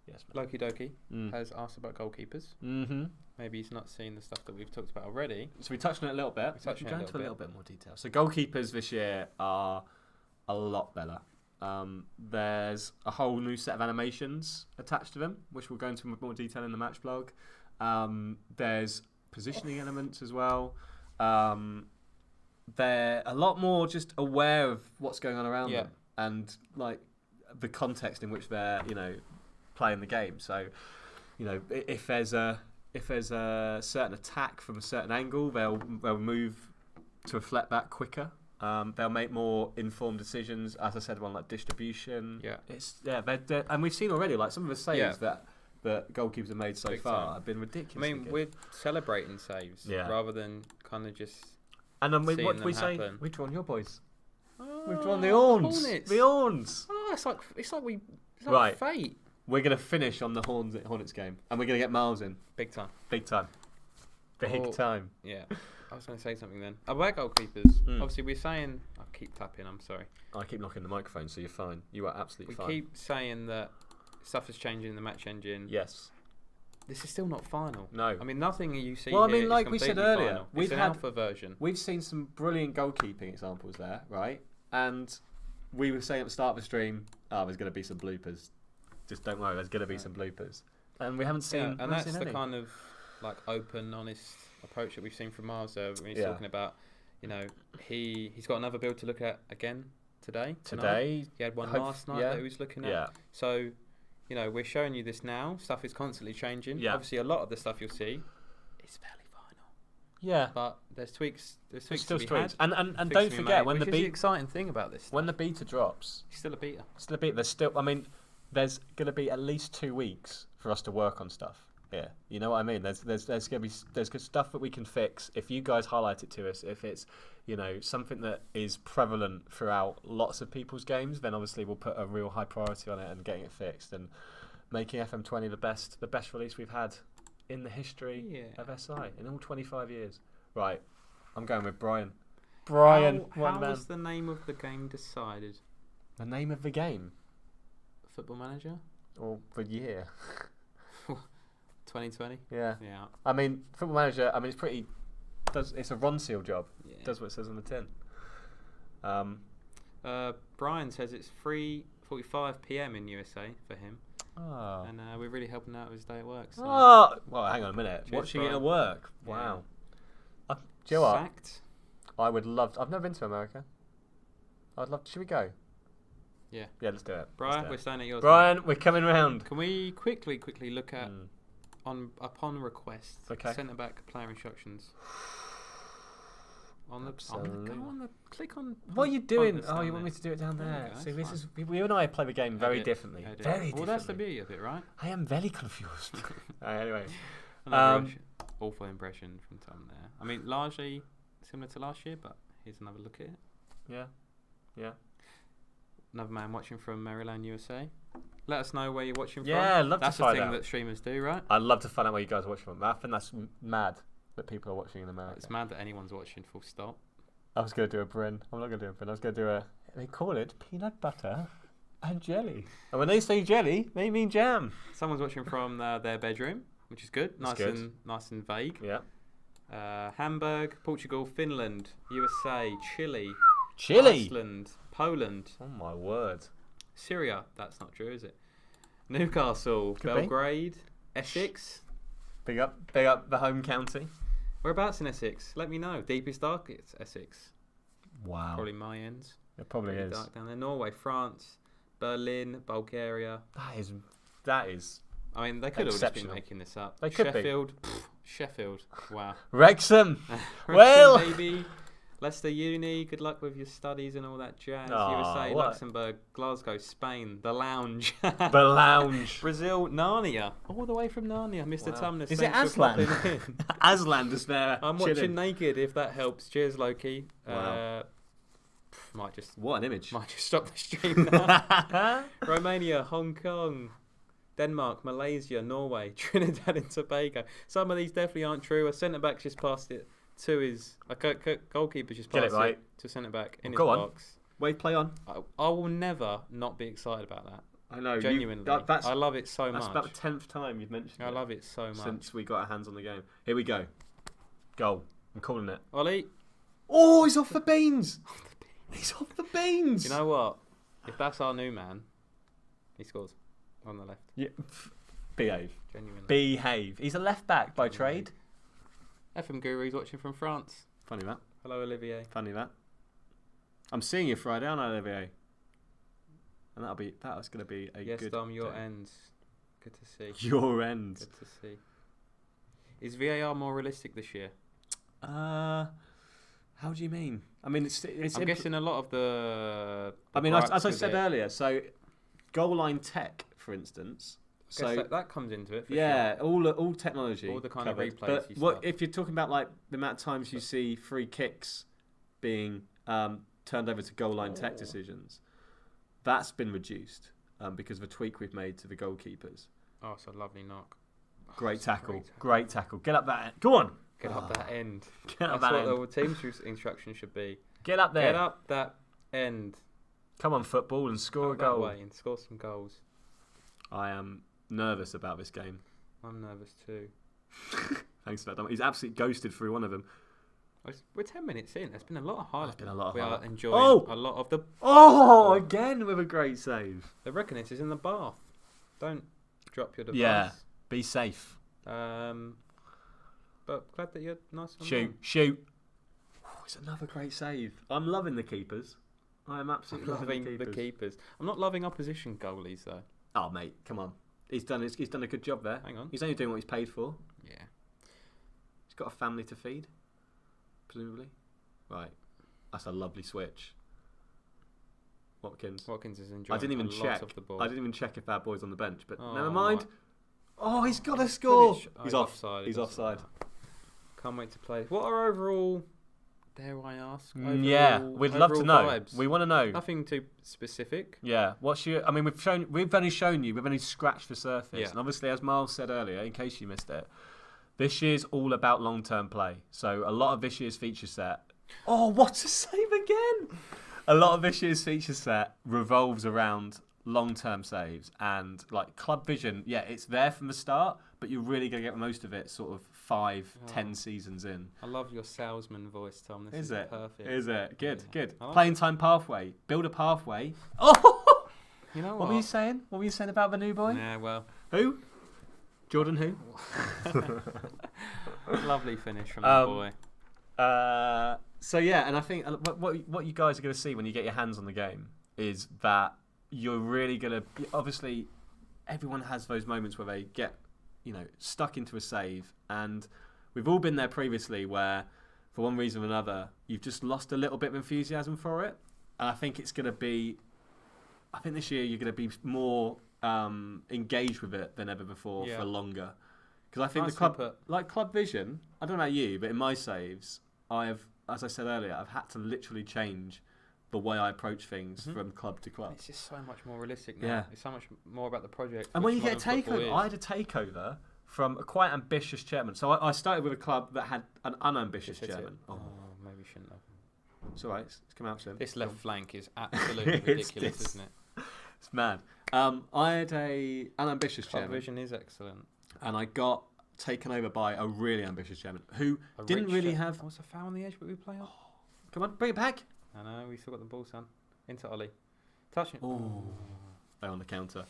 Yes. Loki Doki has asked about goalkeepers. Mm-hmm. Maybe he's not seen the stuff that we've talked about already. So we touched on it a little bit. We touched on it a little bit more detail. So goalkeepers this year are a lot better. There's a whole new set of animations attached to them, which we'll go into more detail in the match blog. There's positioning elements as well. They're a lot more just aware of what's going on around them and like the context in which they're playing the game. So if there's a certain attack from a certain angle, they'll move to reflect that quicker. They'll make more informed decisions. As I said, one like distribution. Yeah, and we've seen already like some of the saves that goalkeepers have made so far have been ridiculous. I mean, we're celebrating saves rather than kind of just. And then what do we say? We've drawn your boys. We've drawn the Horns. The Horns. Oh, it's like fate. We're gonna finish on the Hornets game, and we're gonna get Miles in. Big time. Big time. Yeah. I was going to say something then. About goalkeepers, obviously we're saying... I keep tapping, I'm sorry. I keep knocking the microphone, so you're fine. You are absolutely fine. We keep saying that stuff is changing in the match engine. Yes. This is still not final. No. I mean, nothing you see well, I mean, here like is we said completely earlier, final. It's an alpha version. We've seen some brilliant goalkeeping examples there, right? And we were saying at the start of the stream, there's going to be some bloopers. Just don't worry, there's going to be some bloopers. And we haven't seen any. And that's the kind of like open, honest approach that we've seen from Miles there when he's talking about, he's got another build to look at again tonight. He had one last night that he was looking at. So, we're showing you this now. Stuff is constantly changing. Yeah. Obviously, a lot of the stuff you'll see is fairly final. Yeah. But there's tweaks. There's still to be had. And don't forget when the exciting thing about this. When the beta drops, it's still a beta. There's going to be at least 2 weeks for us to work on stuff. Yeah, you know what I mean. There's going to be stuff that we can fix if you guys highlight it to us. If it's something that is prevalent throughout lots of people's games, then obviously we'll put a real high priority on it and getting it fixed and making FM20 the best release we've had in the history of SI in all 25 years. Right, I'm going with Brian. How was the name of the game decided? The name of the game? Football Manager? Or the year? 2020. Yeah. I mean, Football Manager. I mean, it's a Ron Seal job. Yeah. Does what it says on the tin. Brian says it's 3:45 p.m. in USA for him. Oh. And we're really helping out with his day at work. So. Oh. Well, hang on a minute. Cheers, watching Brian. it at work. Wow. Yeah. Do you know what? Sacked. I would love. I've never been to America. I'd love. Should we go? Yeah. Yeah. Let's do it. Brian, we're staying at yours. Brian, we're coming round. Can we quickly look at? Upon request, centre back player instructions. Click on. What are you doing? Oh, you want me to do it down there? See, this is we and I play the game very differently. Very differently. Well, that's the beauty of it, right? I am very confused. Anyway, awful impression from Tom there. I mean, largely similar to last year, but here's another look at it. Yeah. Another man watching from Maryland, USA. Let us know where you're watching from. Yeah, I'd love that's to find out. That's the thing that streamers do, right? I'd love to find out where you guys are watching from. I think that's mad that people are watching in America. It's mad that anyone's watching, full stop. I was going to do a Bryn. I'm not going to do a Bryn. I was going to do they call it peanut butter And jelly. And when they say jelly, they mean jam. Someone's watching from their bedroom, which is good. That's Nice and vague. Yeah. Hamburg, Portugal, Finland, USA, Chile, Iceland, Poland, Oh my word. Syria. That's not true, is it? Newcastle, Could be. Belgrade, Essex. Big up the home county. Whereabouts in Essex? Let me know. Deepest, darkest Essex. Wow. Probably my ends. It probably Pretty is. dark down there. Norway, France, Berlin, Bulgaria. That is. I mean, they could have just been Exceptional. making this up. They could be. Sheffield. Wow. Wrexham. Wrexham, Well. baby. Leicester Uni. Good luck with your studies and all that jazz. Aw, USA, what? Luxembourg, Glasgow, Spain, the Lounge. The Lounge. Brazil, Narnia. All the way from Narnia, Mr. Wow. Tumnus. Is it thanks for Aslan? popping in. Aslan is there. I'm chilling. watching naked. If that helps. Cheers, Loki. Wow. Might just What an image. stop the stream now. Romania, Hong Kong, Denmark, Malaysia, Norway, Trinidad and Tobago. Some of these definitely aren't true. A centre back just passed it to his goalkeeper just Get passed it right. to centre back in Go his on. box. Wait, play on. I will never not be excited about that. I know. Genuinely, I love it so That's much. about the 10th time you've mentioned I it love it so much. since we got our hands on the game. Here we go. Goal. I'm calling it. Ollie, Oh, he's off the beans. He's off the beans. you know what? If that's our new man, he scores on the left. Yeah. Behave. Genuinely. Behave. He's a left back by trade. FM Guru's watching from France. Funny that. Hello, Olivier. Funny that. I'm seeing you Friday, aren't I, Olivier? And that's going to be a Yes, good Dom, your day. ends. Good to see. Your end. Good to see. Is VAR more realistic this year? How do you mean? I mean, it's I'm guessing a lot of the I mean, gripes as I with said it, earlier, so goal line tech, for instance. I guess So that comes into it. For yeah, all technology, All the kind covered. of replays But you what stuff. if you're talking about like the amount of times you see free kicks being turned over to goal line tech decisions? That's been reduced because of a tweak we've made to the goalkeepers. sure. Oh, it's a lovely knock. Great it's a tackle, great tackle. Get up that. Go on. Get up that end. Get up That's that what end. the team's instruction should be. Get up there. Get up that end. Come on, football, and score a Up that goal. way and score some goals. I am nervous about this game. I'm nervous too. Thanks for that, Dom. He's absolutely ghosted through one of them. We're 10 minutes in. There's been a lot of highlights. There's been a lot of We are highlight. enjoying Oh! a lot of the. Oh, again with a great save. They reckon this is in the bath. Don't drop your device. Yeah. Be safe. But glad that you're nice and Shoot. Oh, it's another great save. I'm loving the keepers. I am absolutely loving loving the the keepers. keepers. I'm not loving opposition goalies though. Oh, mate, come on. He's done a good job there. Hang on. He's only doing what he's paid for. Yeah. He's got a family to feed, presumably. Right. That's a lovely switch. Watkins. Watkins is enjoying I didn't even a check. lot of the ball. I didn't even check if our boy's on the bench, but Oh, never mind. right. Oh, he's got to score. Finish. Oh, He's off. offside. He's offside. Can't wait to play. What are overall? Dare I ask? Yeah, we'd love to know. Vibes? We want to know. Nothing too specific. Yeah, what's your? I mean, we've only shown you. We've only scratched the surface. Yeah. And obviously, as Miles said earlier, in case you missed it, this year's all about long-term play. So a lot of this year's feature set. Oh, what a save again! A lot of this year's feature set revolves around long-term saves and like club vision. Yeah, it's there from the start, but you're really gonna get most of it sort of 5-10 seasons in. I love your salesman voice, Tom. This Is it? perfect. Is it? Good, Yeah. good. I like Playing time pathway. Build a pathway. Oh! You know What were you saying? What were you saying about the new boy? Yeah, well, Who? Jordan who? lovely finish from the boy. So yeah, and I think what you guys are going to see when you get your hands on the game is that you're really going to obviously everyone has those moments where they get stuck into a save, and we've all been there previously where for one reason or another you've just lost a little bit of enthusiasm for it, and I think this year you're going to be more engaged with it than ever before for longer, because I think Nicely the club put. like club vision, I don't know about you, but in my saves I have, as I said earlier, I've had to literally change the way I approach things from club to club. It's just so much more realistic now. Yeah. It's so much more about the project. And when you which get a modern football takeover, is. I had a takeover from a quite ambitious chairman. So I started with a club that had an unambitious Just hit it. chairman. Oh, maybe shouldn't have. It's all right. It's come out soon. This left flank is absolutely It's ridiculous, this. isn't it? It's mad. I had an ambitious Club chairman, vision is excellent. and I got taken over by a really ambitious chairman who A didn't rich really chef- have. Oh, it's a foul on the edge, but we play on. Come on, bring it back. I know, we still got the ball, son. Into Ollie. Touch it. Oh, they're on the counter.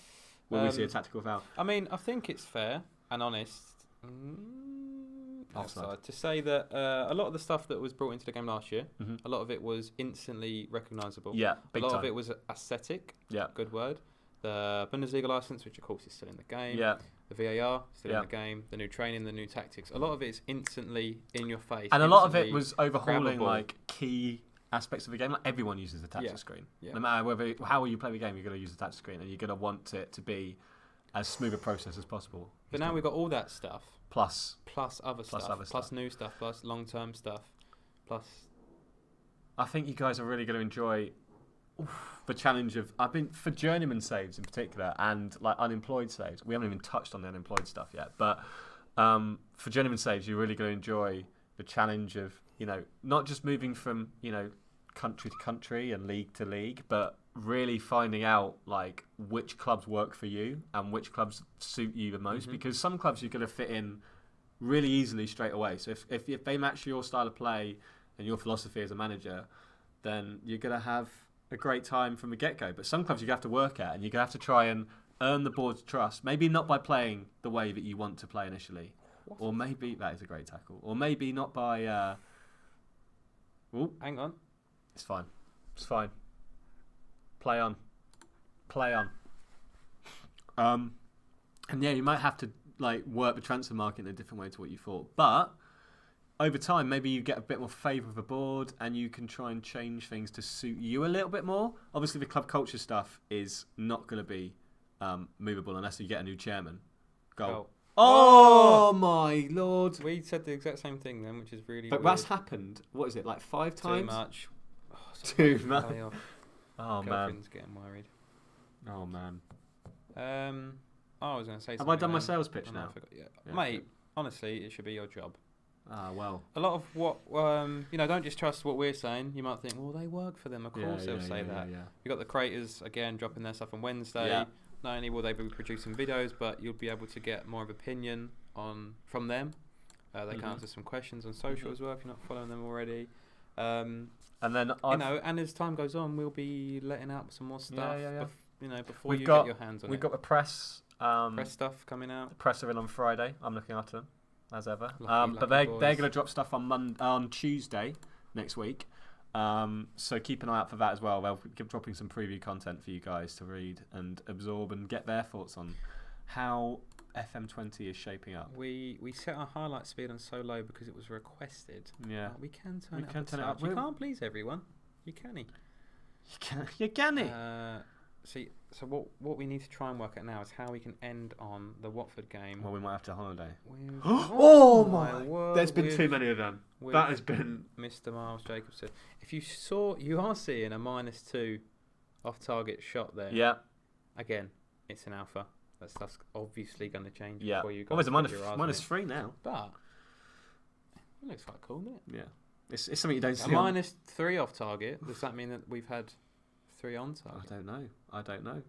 Will we see a tactical foul? I mean, I think it's fair and honest. Offside. To say that a lot of the stuff that was brought into the game last year, Mm-hmm. a lot of it was instantly recognisable. Yeah, A big lot time. of it was aesthetic. Yeah, Good word. The Bundesliga license, which of course is still in the game. yeah. The VAR still Yeah. in the game. The new training, the new tactics. A lot of it is instantly in your face. And a lot of it instantly was overhauling grabbable. like key aspects of the game. Like everyone uses the tactic Yeah. screen. Yeah. No matter how you play the game, you're going to use the tactic screen, and you're going to want it to be as smooth a process as possible. But now we've got all that stuff, Plus, plus other Plus stuff, other plus stuff. new stuff, plus long-term stuff, plus... I think you guys are really going to enjoy the challenge of. I've been for journeyman saves in particular, and like unemployed saves. We haven't even touched on the unemployed stuff yet, but for journeyman saves, you're really going to enjoy the challenge of not just moving from country to country and league to league, but really finding out like which clubs work for you and which clubs suit you the most. Mhm. Because some clubs you're going to fit in really easily straight away. So if they match your style of play and your philosophy as a manager, then you're going to have a great time from the get-go. But some clubs you're going to have to work at, and you're going to have to try and earn the board's trust. Maybe not by playing the way that you want to play initially. Or maybe, that is a great tackle. Or maybe not by... Hang on. It's fine. It's fine. Play on. Play on. And yeah, you might have to like work the transfer market in a different way to what you thought. But over time, maybe you get a bit more favour of the board, and you can try and change things to suit you a little bit more. Obviously, the club culture stuff is not going to be movable unless you get a new chairman. Goal. Oh my lord! We said the exact same thing then, which is really But weird. that's happened. What is it, like 5 times? Too much. Oh, Too much. play off. Oh man. Girlfriend's getting worried. Oh man. I was going to say Have something. I done my then. sales pitch Oh, no, I now? forgot. Yeah. Yeah. Mate, honestly, it should be your job. Ah, well. A lot of what, don't just trust what we're saying. You might think, well, they work for them. Of course they'll say that. Yeah. You've got the creators, again, dropping their stuff on Wednesday. Yeah. Not only will they be producing videos, but you'll be able to get more of opinion from them. They can answer some questions on social as well if you're not following them already. And then And as time goes on, we'll be letting out some more stuff. Before We've you got- get your hands on we've it. got the press. Press stuff coming out. The press are in on Friday. I'm looking after them, as ever. Lucky But they're boys. going to drop stuff on Tuesday next week. So keep an eye out for that as well. They'll be dropping some preview content for you guys to read and absorb and get their thoughts on how FM20 is shaping up. We set our highlight speed on so low because it was requested. Yeah. We can turn We it can up. turn a it up. touch. You We're- can't please everyone. You can. You can it? So what we need to try and work out now is how we can end on the Watford game. Well, we might have to holiday. with- Oh my word! There's been with too many of them. with That has been. Mr. Miles Jacobson. If you are seeing a -2 off target shot there. Yeah. Again, it's an alpha. That stuff's obviously going to change Yeah. before you Oh, guys there's a get your eyes on minus it. 3 now. But it looks quite cool, doesn't it? Yeah. It's something you don't A see. on- -3 off target. Does that mean that we've had 3 on target? I don't know.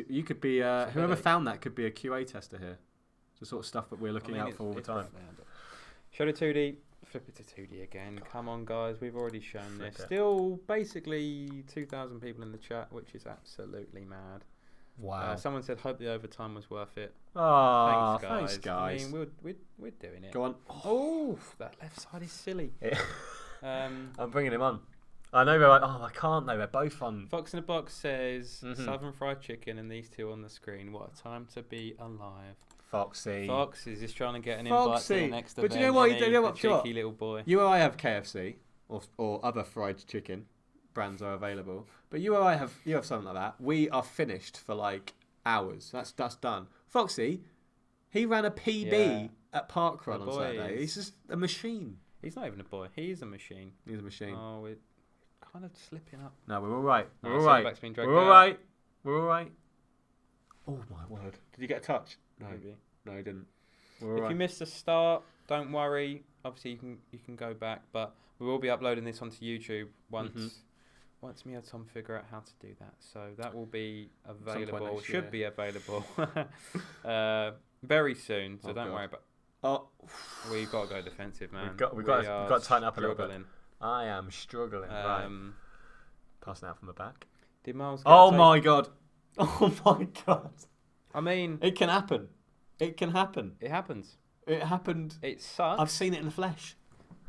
You could be a whoever headache. found that could be a QA tester here. It's the sort of stuff that we're looking out for all the time. Show the 2D. Flip it to 2D again. Come on, guys. We've already shown this. Flip it. Still, basically 2,000 people in the chat, which is absolutely mad. Wow. Someone said, "Hope the overtime was worth it." Oh, Thanks, thanks, guys. guys. I mean, we're doing it. Go on. Oh, that left side is silly. I'm bringing him on. I know they're like, I can't though. They're both on. Fox in the Box says Mhm. Southern Fried Chicken and these two on the screen. What a time to be alive. Foxy. Fox is just trying to get an invite to Foxy. the next But event. you know what? isn't You he? know The what, Scott? cheeky little boy. You or I have KFC or other fried chicken brands are available. But you have something like that. We are finished for like hours. That's done. Foxy, he ran a PB Yeah. at Parkrun The on Saturday. boys. He's just a machine. He's not even a boy. He's a machine. He's a machine. Oh, we're kind of slipping up. No, we're all right. No, We're all centre right. back's been dragged We're all out. right. We're all right. Oh my word! Did you get a touch? No, Maybe. no, he didn't. We're all If right. you missed the start, don't worry. Obviously, you can go back, but we will be uploading this onto YouTube once once me and Tom figure out how to do that. So that will be point available. next Should year. be available very soon. So don't God. worry about. Oh, We've got to go defensive, man. we've got to tighten up a little bit. struggling. I am struggling. Right. Um, Passing out from the back. Did Miles? Get Oh a take? my god. Oh my god. I mean, It can happen. It can happen. it happens. It happened. It sucks. I've seen it in the flesh.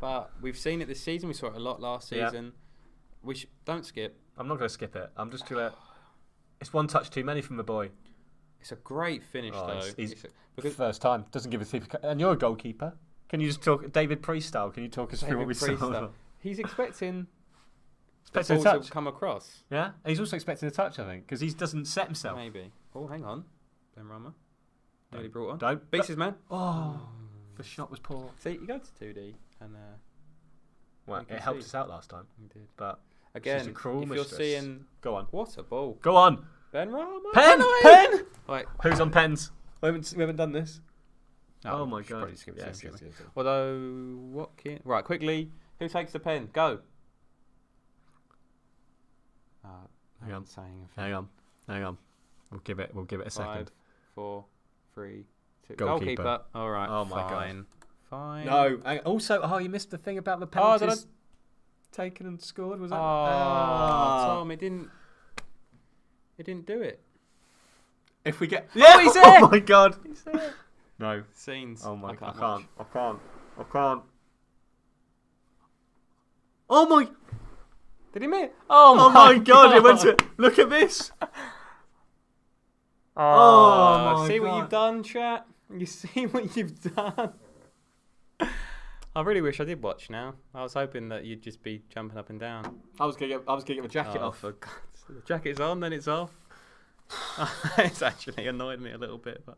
But we've seen it this season. We saw it a lot last Yeah. season. Don't skip. I'm not going to skip it. I'm just going to... It's one touch too many from the boy. It's a great finish, Oh, though. he's- Because First time. Doesn't give a sleep. And you're a goalkeeper. Can you just talk... David Priest style, can you talk us through what we David Priest saw? style. He's expecting Expecting a the ball touch. to come across. Yeah? And he's also expecting a touch, I think, because he doesn't set himself. Maybe. Oh, hang on. Ben Rama. Nearly brought on. Don't. Beats his man. Oh, the shot was poor. See, you go to 2D and Well, You can it helped see. us out last time, you did. but Again, she's a cruel if mistress. you're seeing Go on. what a ball, Go on. Ben Rama. Pen! away! Pen! Like, Who's on pens? We haven't done this. no, Oh my should god. probably skip it, Yes, shouldn't we? yes, yes. Although, what can... Right, quickly. Who takes the pen? Go. Hang on. Saying Hang on. We'll give it a second. 5, 4, 3, 2. Goalkeeper. All right. Oh my God. fine. Fine. No. Also, you missed the thing about the Oh, did penalties taken and scored. Was that? Tom, it didn't do it. If we get, Oh, he's there! Oh my god. He's there. No. Scenes. Oh my I god. can't I can't. Oh my. Did he miss? Oh my god. It went to. Look at this. Oh my see what God. you've done, chat? You see what you've done? I really wish I did watch now. I was hoping that you'd just be jumping up and down. I was gonna get my jacket Oh, off. for God's sake. The jacket's on, then it's off. It's actually annoyed me a little bit, but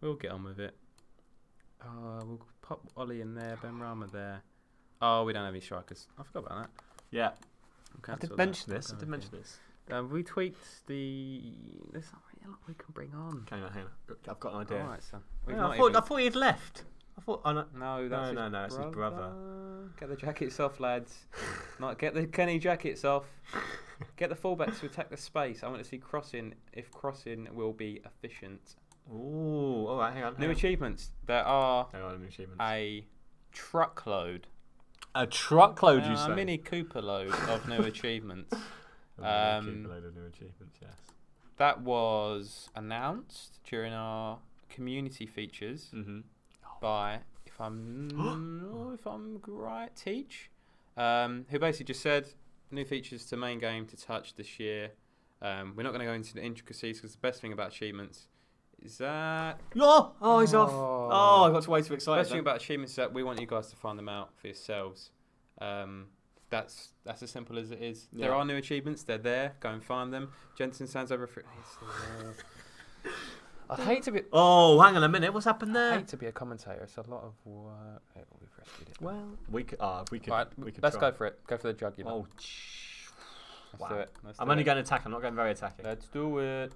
we'll get on with it. We'll pop Ollie in there, Ben Rama there. Oh, we don't have any strikers. I forgot about that. Yeah. We'll I cancel did that. mention We'll this. go I did with mention it. this. We tweaked the... There's not really a lot we can bring on. Hang on. I've got an idea. Alright, son. We've Yeah, not I thought he had left. I thought. Oh, no. No, that's No, it's his brother. Get the jackets off, lads. Not get the Kenny jackets off. Get the fullbacks to attack the space. I want to see crossing. If crossing will be efficient. Ooh. All right. Hang on. New achievements. There are Hang on. New achievements. a truckload, A truckload, you a say? Mini Cooper load of new achievements. A load of new achievements. Yes. That was announced during our community features Mm-hmm. by, if I'm right, Teach, who basically just said new features to main game to touch this year. We're not going to go into the intricacies because the best thing about achievements is that Oh, he's off. Oh, I got way too the excited. best thing about achievements is that we want you guys to find them out for yourselves. That's as simple as it is. Yeah. There are new achievements. They're there. Go and find them. Jensen stands over. I'd hate to be. Oh, hang on a minute. What's happened I there? hate to be a commentator. It's a lot of work. Oh, we've rescued it. Well, we could. We could. Right, we could let's try. go for it. Go for the jug, you know. Oh, Let's wow. do it. Let's I'm do only it. going to attack. I'm not going very attacking. Let's do it.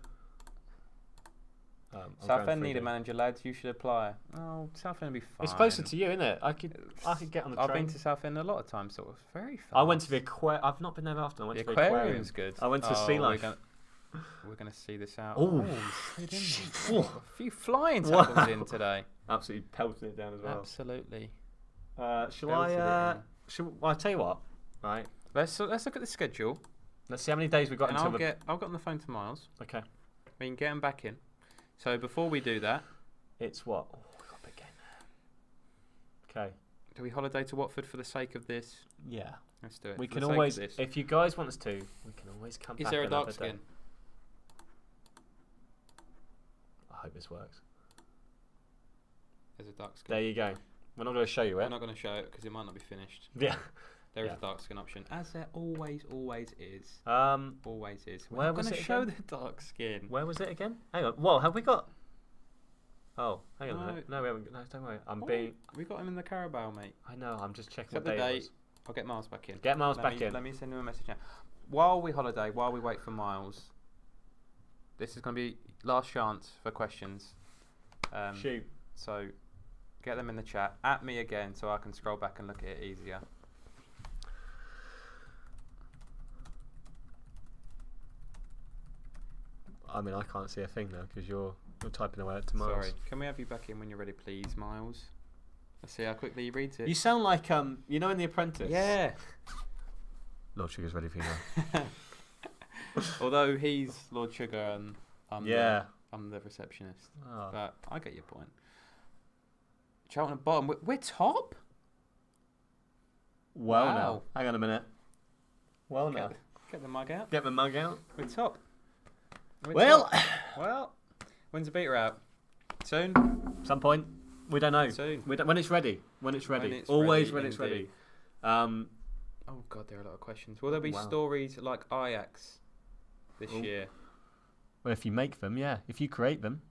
I'm Southend going need a 3D. manager, lads. You should apply. Oh, Southend will be fine. It's closer to you, isn't it? I could get on the I've train. been to Southend a lot of times, so it was very fast. I went to the aquarium. I've not been there often. I went The to the aquarium. aquarium's good. I went to sea life. We're gonna see this out. Ooh. we slid in there. Whoa. A few flying Wow. tackles in today. Absolutely pelting it down as well. Absolutely. Shall Belted I? it Well, I tell you what. Right. Let's look at the schedule. Let's see how many days we've got And until I'll get on the phone to Miles. Okay. We can get him back in. So before we do that, It's what? Oh, we got a big game there. Okay. do we holiday to Watford for the sake of this? Yeah. Let's do it. We for can the sake of always, this. if you guys want us to, we can always come Is back there a another dark day. skin? I hope this works. There's a dark skin. There you go. We're not going to show you We're it. not going to show it because it might not be finished. Yeah. There is Yeah. a dark skin option, as there always is. Um, Always is. We're where not was going to it show again? the dark skin. where was it again? Hang on. Whoa, have we got? Oh, hang on a No. minute. No, we haven't. No, don't worry. I'm Oh, being. We got him in the Carabao, mate. I know. I'm just checking Set what the day it date. was. I'll get Miles back in. Get Miles Let back me- in. Let me send him a message now. While we holiday, while we wait for Miles, this is going to be last chance for questions. Shoot. So get them in the chat. At me again so I can scroll back and look at it easier. I mean, I can't see a thing now because you're typing away to Miles. Sorry. Can we have you back in when you're ready, please, Miles? Let's see how quickly he reads it. You sound like you know in The Apprentice. Yeah. Lord Sugar's ready for you now. Although he's Lord Sugar and I'm the receptionist. Oh. But I get your point. Charlton at bottom. We're top? Well, Wow. now. Hang on a minute. Well, now. Get the mug out. Get the mug out. We're top. We're Well, top. Well, when's the beater out? Soon? some point. We don't know. Soon. When it's ready. When it's ready. When it's Always ready, when it's ready. indeed. Oh, God, there are a lot of questions. Will there be Wow. stories like Ajax this year? Well, if you make them, yeah. If you create them.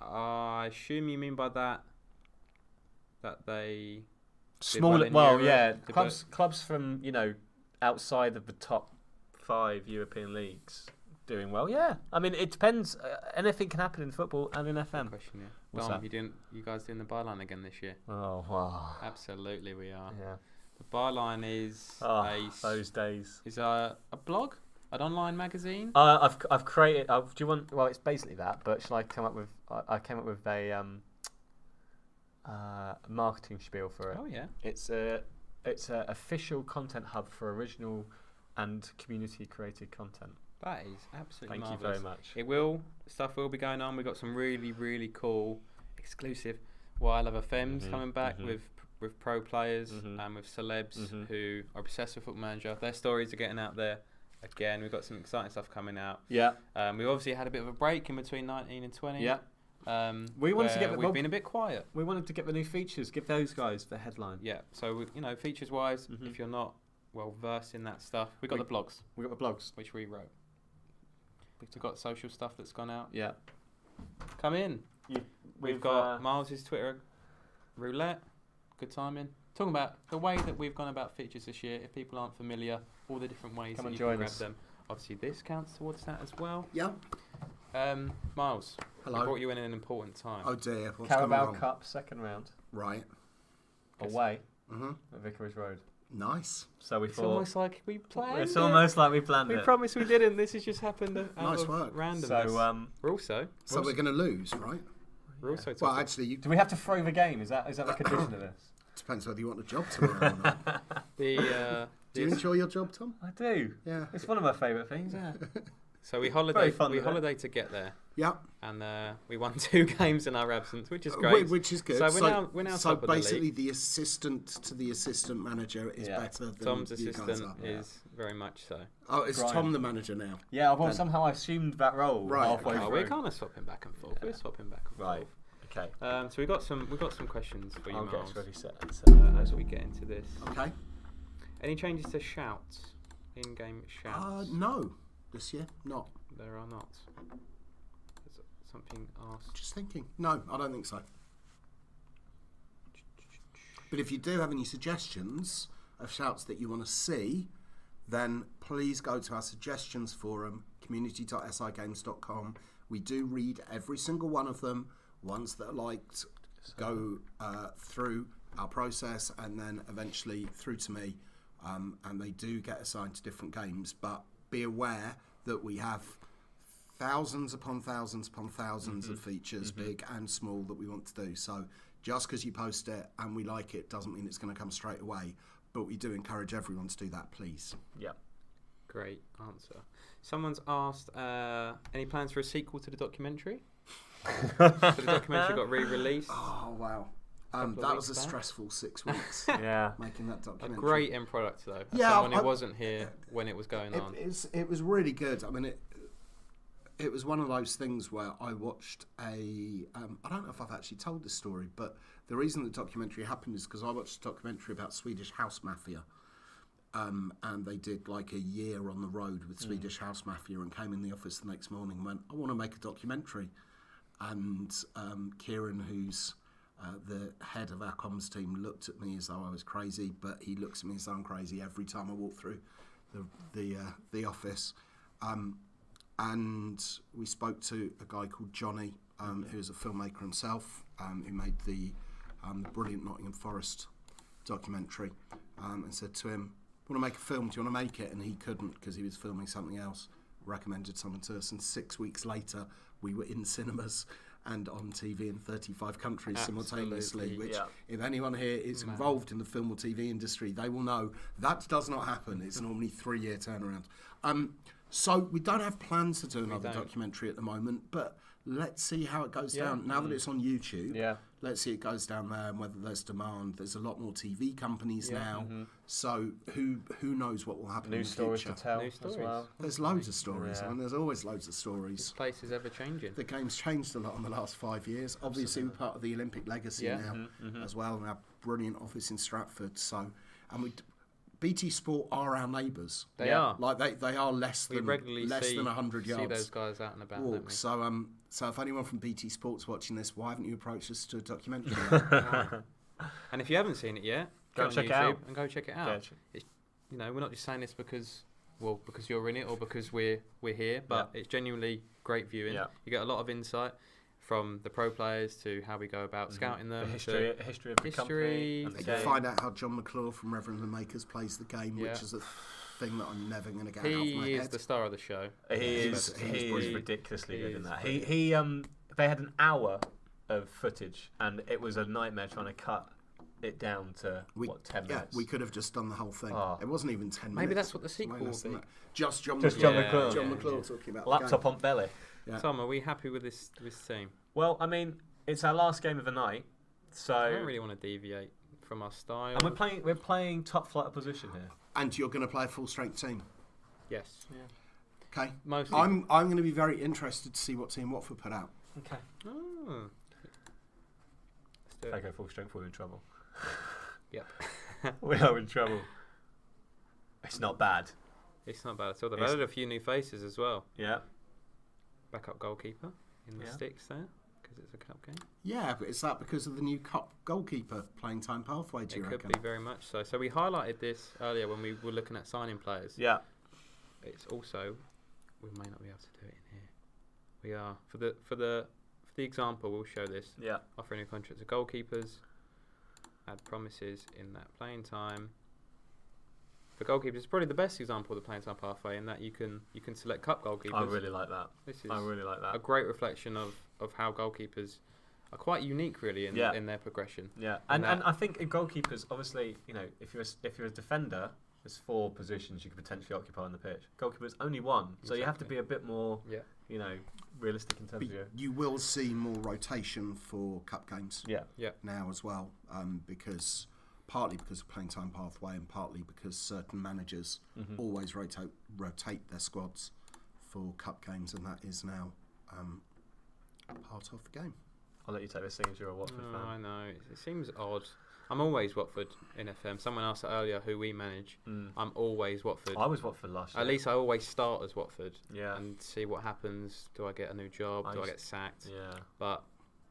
I assume you mean by that they... Small, well in Europe, yeah. did Clubs from, outside of the top 5 European leagues doing well, yeah. I mean, it depends. Anything can happen in football and in FM. Question, yeah. What's Dom, that? you guys doing the byline again this year? Oh, wow. Absolutely, we are. Yeah. The byline is Those days. is a blog, an online magazine. I've created. Do you want? Well, it's basically that. But shall I come up with? I came up with a marketing spiel for it. Oh yeah. It's a official content hub for original and community created content. That is absolutely Thank marvellous. you very much. It will. Stuff will be going on. We've got some really, really cool, exclusive Wild Love FMs coming back with pro players and with celebs who are obsessed with Football Manager. Their stories are getting out there. Again, we've got some exciting stuff coming out. Yeah. We've obviously had a bit of a break in between 19 and 20. Yeah. We've been a bit quiet. We wanted to get the new features. Give those guys the headline. Yeah. So features wise, if you're not well versed in that stuff, we got the blogs. We got the blogs, which we wrote. We've got social stuff that's gone out. Yeah. Come in. We've got Miles's Twitter roulette. Good timing. Talking about the way that we've gone about features this year. If people aren't familiar, all the different ways that you can grab them. Obviously, this counts towards that as well. Yeah. Miles. Hello. We brought you in at an important time. Oh dear. What's Carabao going on? Cup second round Right. away Mm-hmm. at Vicarage Road. Nice. So we It's thought almost like we planned it's it. almost like we planned We it. promised we didn't. This has just happened out Nice of work. randomness. So we're also So we're going to lose, right? we're also Well, talking- actually, do we have to throw the game? Is that the condition of this? depends whether you want a job tomorrow or not. Do Do you enjoy your job, Tom? I do. Yeah. It's one of my favourite things. Yeah. So we Very holiday fond of it. to get there, Yeah. and we won 2 games in our absence, which is great. Which is good. So we're now so top of the basically, league. the assistant to the assistant manager is better than Tom's you guys assistant are. is very much so. Oh, is Brian. Tom the manager now? Yeah. Well, Then- somehow I assumed that role Right, halfway okay. Oh, through. we're kind of swapping back and forth. We're swapping back and Right. forth. Okay. So we got some questions for you, I'll get Miles, us ready set. as we get into this. Okay. Any changes to shouts? In-game shouts? No, this year not. There are not. There's something asked. Just thinking. No, I don't think so. But if you do have any suggestions of shouts that you want to see, then please go to our suggestions forum, community.sigames.com. We do read every single one of them. Ones that are liked go through our process and then eventually through to me. And they do get assigned to different games. But be aware that we have thousands upon thousands upon thousands of features, big and small, that we want to do. So just because you post it and we like it doesn't mean it's going to come straight away. But we do encourage everyone to do that, please. Yeah. Great answer. Someone's asked, any plans for a sequel to the documentary? So the documentary got re-released. Oh, wow. Couple of That was a weeks back. stressful 6 weeks Yeah. making that A documentary. great end product, though. As Yeah, someone who I- wasn't here when it was going on. It was really good. I mean, it was one of those things where I watched I don't know if I've actually told this story, but the reason the documentary happened is because I watched a documentary about Swedish house mafia. And they did like a year on the road with Swedish house mafia and came in the office the next morning and went, I want to make a documentary. And Kieran, who's the head of our comms team, looked at me as though I was crazy, but he looks at me as though I'm crazy every time I walk through the office. And we spoke to a guy called Johnny, who's a filmmaker himself, who made the brilliant Nottingham Forest documentary, and said to him, want to make a film, do you want to make it? And he couldn't because he was filming something else. recommended someone to us, and 6 weeks later we were in cinemas and on TV in 35 countries simultaneously, which if anyone here is involved in the film or TV industry, they will know that does not happen. It's normally 3-year turnaround. So we don't have plans to do another documentary at the moment, but let's see how it goes down. Now that it's on YouTube, let's see it goes down there and whether there's demand. There's a lot more TV companies now, so who knows what will happen in the stories future. to tell New as stories. well. There's loads of stories. I mean, there's always loads of stories. This place is ever changing. The game's changed a lot in the last 5 years. Obviously, we're part of the Olympic legacy now as well, and our brilliant office in Stratford. So, and BT Sport are our neighbours. They are. Like they are less We than regularly less see, than 100 yards. see those guys out and about. walk. Don't we? So if anyone from BT Sport's watching this, why haven't you approached us to a documentary? And if you haven't seen it yet, Go on check it YouTube out. and go check it out. It's, you know, we're not just saying this because you're in it or because we're here, but it's genuinely great viewing. Yeah. You get a lot of insight from the pro players to how we go about scouting them. The history of the company. And the You game. can find out how John McClure from Reverend the Makers plays the game, which is a thing that I'm never going to get out of my He is head. the star of the show. He is brilliant. ridiculously good in is that. brilliant. They had an hour of footage, and it was a nightmare trying to cut it down to 10 minutes. Yeah, we could have just done the whole thing. Oh. It wasn't even 10 minutes. Maybe that's what the Way sequel less will than be. that. Just John Just McClure. John McClure. John Yeah, McClure yeah. talking about Laptop on belly. Yeah. Tom, are we happy with this team? Well, I mean, it's our last game of the night, so I don't really want to deviate from our style. and we're playing top flight opposition here. And you're going to play a full strength team. Yes. Okay. Mostly. I'm going to be very interested to see what Team Watford put out. Okay. Oh. Let's do If I it. go full strength, we're in trouble. Yep. We are in trouble. It's not bad. It's not bad at all. They've It's- added a few new faces as well. Yeah. Backup goalkeeper in the Yeah. sticks there because it's a cup game. Yeah, but is that because of the new cup goalkeeper playing time pathway, do you It reckon? could be very much so. So we highlighted this earlier when we were looking at signing players. Yeah. It's also we may not be able to do it in here. We are for the example. We'll show this. Yeah. Offering a contract to goalkeepers. Add promises in that playing time. For goalkeepers, it's probably the best example of the playing time pathway in that you can select cup goalkeepers. I really like that. This is I really like a that. great reflection of how goalkeepers are quite unique, really, in their progression. Yeah, and I think in goalkeepers, obviously, you know, if you're a defender, there's 4 positions you could potentially occupy on the pitch. Goalkeeper's only 1, so you have to be a bit more, you know, realistic in terms But of your. you will see more rotation for cup games Yeah. now as well, because partly because of playing time pathway and partly because certain managers always rotate their squads for cup games, and that is now part of the game. I'll let you take this thing as you're a Watford Oh, fan. I know. It seems odd. I'm always Watford in FM. Someone asked earlier who we manage. I'm always Watford. I was Watford last year. At least I always start as Watford. Yeah. And see what happens. Do I get a new job? Do I get sacked? Yeah. But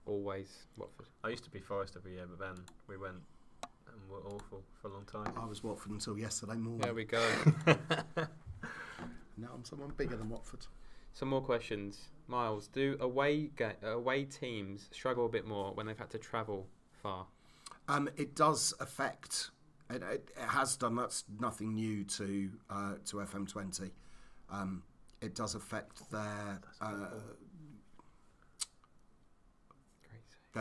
always Watford. I used to be Forest every year, but then we went and were awful for a long time. I was Watford until yesterday morning. There we go. Now I'm someone bigger than Watford. Some more questions. Miles, do away teams struggle a bit more when they've had to travel far? It does affect. It has done. That's nothing new to FM20. It does affect their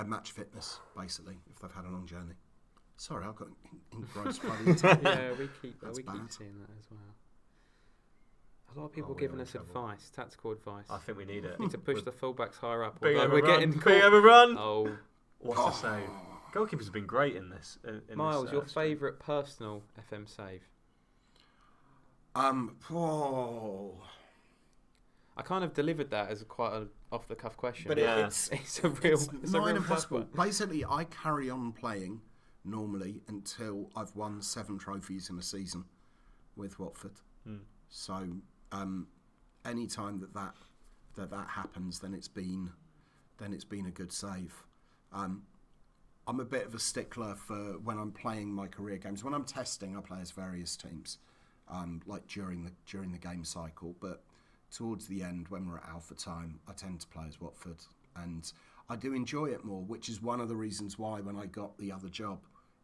match fitness, basically, if they've had a long journey. Sorry, I've got engrossed by the internet. Yeah, we keep That's keep bad. seeing that as well. A lot of people we're giving in us trouble. advice, tactical advice. I think we need it. We need to push the fullbacks higher up. Big although over we're run. getting Big caught. over run. Oh, What's the save? Goalkeepers have been great in this. In Miles, this, your stream. favourite personal FM save? Oh. I kind of delivered that as quite an off-the-cuff question. But Yeah. it's it's a real, it's it's a nigh real impossible. tough one. Basically, I carry on playing normally until I've won 7 trophies in a season with Watford. So, any time that happens, then it's been a good save. I'm a bit of a stickler for when I'm playing my career games. When I'm testing, I play as various teams, like during the game cycle. But towards the end, when we're at alpha time, I tend to play as Watford, and I do enjoy it more, which is one of the reasons why when I got the other job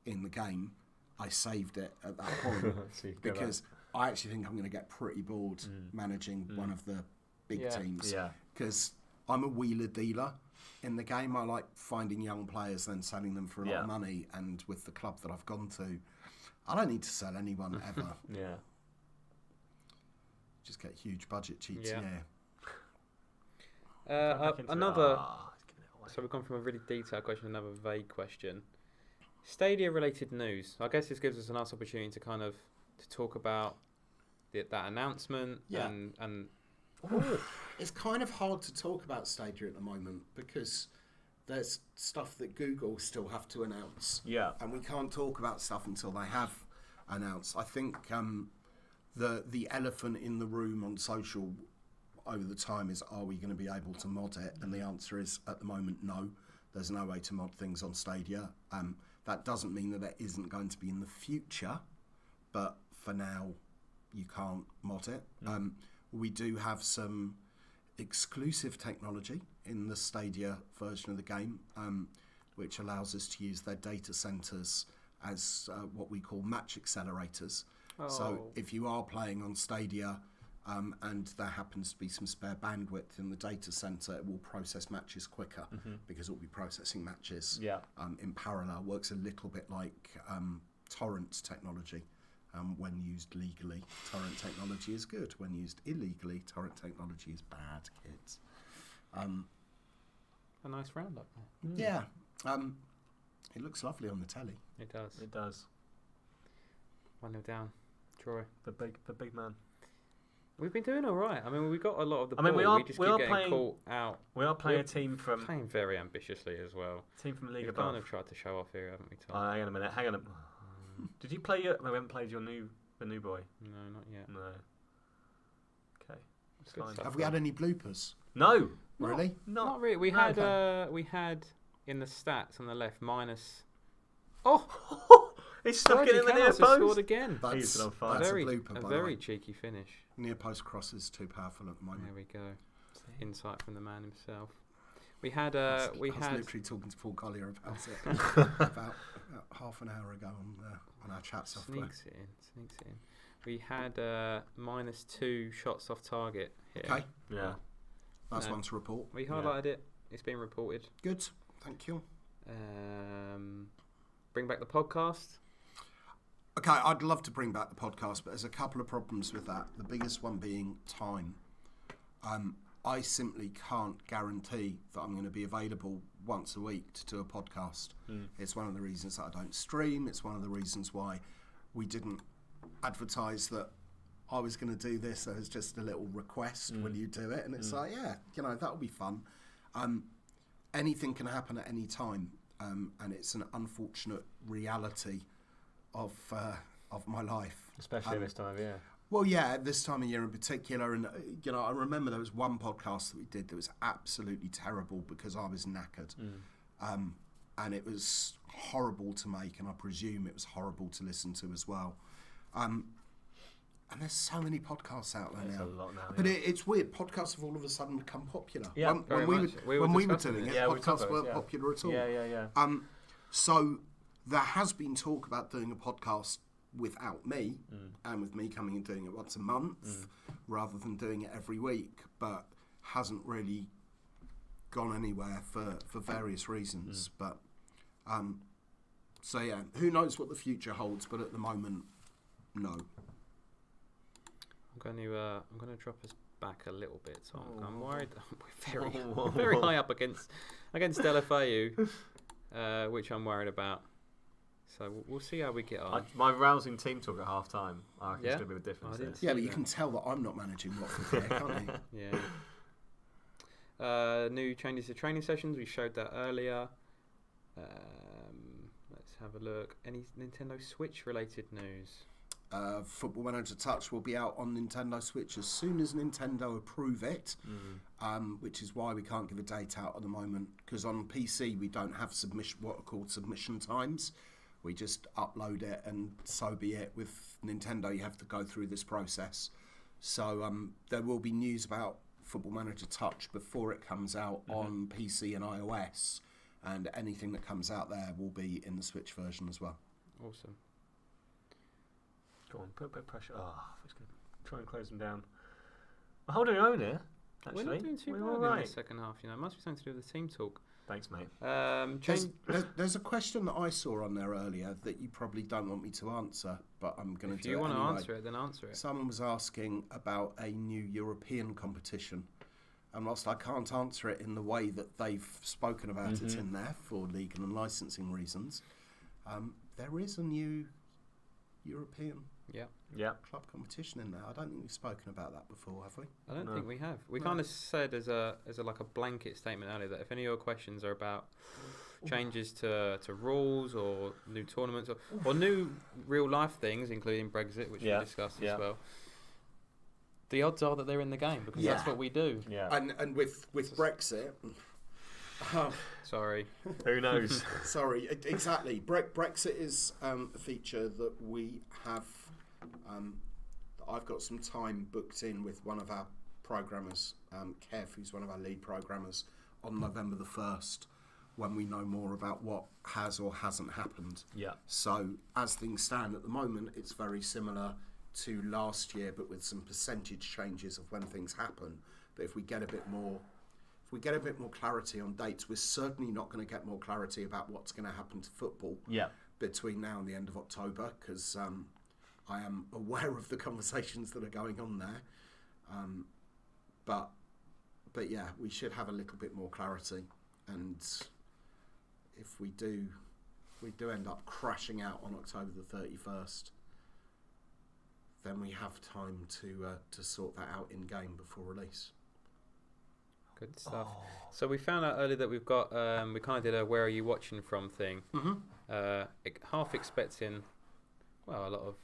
in the game, I saved it at that point So you could go because I actually think I'm going to get pretty bored managing one of the big teams. Yeah. Because I'm a wheeler dealer in the game. I like finding young players, then selling them for a lot of money. And with the club that I've gone to, I don't need to sell anyone ever. Yeah. Just get huge budget cheats. Yeah. Yeah. So we've gone from a really detailed question to another vague question. Stadia-related news. I guess this gives us a nice opportunity to kind of to talk about that announcement. Yeah. And It's kind of hard to talk about Stadia at the moment because there's stuff that Google still have to announce. Yeah. And we can't talk about stuff until they have announced. I think the elephant in the room on social over the time is, are we going to be able to mod it? And the answer is, at the moment, no. There's no way to mod things on Stadia. That doesn't mean that there isn't going to be in the future, but for now, you can't mod it. We do have some exclusive technology in the Stadia version of the game, which allows us to use their data centers as what we call match accelerators. So if you are playing on Stadia and there happens to be some spare bandwidth in the data center, it will process matches quicker because it will be processing matches in parallel. Works a little bit like torrent technology. When used legally, torrent technology is good. When used illegally, torrent technology is bad, kids. a nice roundup. Yeah. It looks lovely on the telly. It does. It does. 1-0 down. Troy. The big man. We've been doing all right. I mean, we got a lot of the I mean, ball. we just are keep getting playing- caught out. We are playing a team from Playing very ambitiously as well. League We've above. kind of tried to show off here, haven't we, Tom? Hang on a minute. Hang on. Did you play we haven't played the new boy. No, not yet. No. Okay. It's Good fine. stuff. Have we had any bloopers? No. Really? Not really. We No, had we had in the stats on the left minus. Oh, He's stuck it in the near Canos has scored post. again. He's been on fire. That's very, a blooper, by the very way. cheeky finish. Near post cross is too powerful at the moment. There we go. Insight from the man himself. We had I was literally talking to Paul Collier about it about half an hour ago on our chat software. Sneaks it in. We had -2 shots off target here. Okay, Yeah. that's No. one to report. We highlighted it. It's been reported. Good, thank you. Bring back the podcast. Okay, I'd love to bring back the podcast, but there's a couple of problems with that. The biggest one being time. I simply can't guarantee that I'm going to be available once a week to do a podcast. It's one of the reasons that I don't stream. It's one of the reasons why we didn't advertise that I was going to do this. There was just a little request, will you do it? And it's like, yeah, that'll be fun. Anything can happen at any time, and it's an unfortunate reality of my life. Especially this time of year. Well, yeah, this time of year in particular, and I remember there was one podcast that we did that was absolutely terrible because I was knackered, and it was horrible to make, and I presume it was horrible to listen to as well. And there's so many podcasts out there There's now. a lot now. But it's weird. Podcasts have all of a sudden become popular. Yeah, when we were discussing doing this. it, Yeah, we were podcasts talking weren't about it, popular at all. Yeah. So there has been talk about doing a podcast without me, and with me coming and doing it once a month rather than doing it every week, but hasn't really gone anywhere for various reasons. But so yeah, who knows what the future holds? But at the moment, no. I'm going to drop us back a little bit, Tom. I'm worried. We're very high up against LFAU, which I'm worried about. So we'll see how we get on. My rousing team talk at half time. I reckon Yeah? it's going to be the difference. I didn't here. Yeah, but you that. can tell that I'm not managing Watford here, can't you? Yeah. New changes to training sessions. We showed that earlier. Let's have a look. Any Nintendo Switch related news? Football Manager Touch will be out on Nintendo Switch as soon as Nintendo approve it, which is why we can't give a date out at the moment, because on PC we don't have what are called submission times. We just upload it and so be it. With Nintendo you have to go through this process. So there will be news about Football Manager Touch before it comes out on PC and iOS, and anything that comes out there will be in the Switch version as well. Awesome. Go on, put a bit of pressure. Oh, I'm just going to try and close them down. We're holding our own here, actually. We're not doing too bad in the second half, you know. It must be something to do with the team talk. Thanks, mate. There's a question that I saw on there earlier that you probably don't want me to answer, but I'm going to do it anyway. If you want to answer it, then answer it. Someone was asking about a new European competition. And whilst I can't answer it in the way that they've spoken about it in there for legal and licensing reasons, there is a new European club competition in there. I don't think we've spoken about that before, have we? I don't think we have. We kind of said as a like a blanket statement earlier that if any of your questions are about changes to rules or new tournaments or new real life things, including Brexit, which we discussed as well, the odds are that they're in the game because that's what we do. Yeah. And with Brexit... Sorry. Who knows? Sorry, exactly. Brexit is a feature that we have... I've got some time booked in with one of our programmers, Kev, who's one of our lead programmers, on November the 1st, when we know more about what has or hasn't happened. Yeah. So, as things stand at the moment, it's very similar to last year, but with some percentage changes of when things happen. But if we get a bit more clarity on dates, we're certainly not going to get more clarity about what's going to happen to football between now and the end of October, because I am aware of the conversations that are going on there. But yeah, we should have a little bit more clarity, and if we do end up crashing out on October the 31st, then we have time to sort that out in game before release. Good stuff. So we found out earlier that we've got we kind of did a "Where are you watching from?" thing. Half expecting, well, a lot of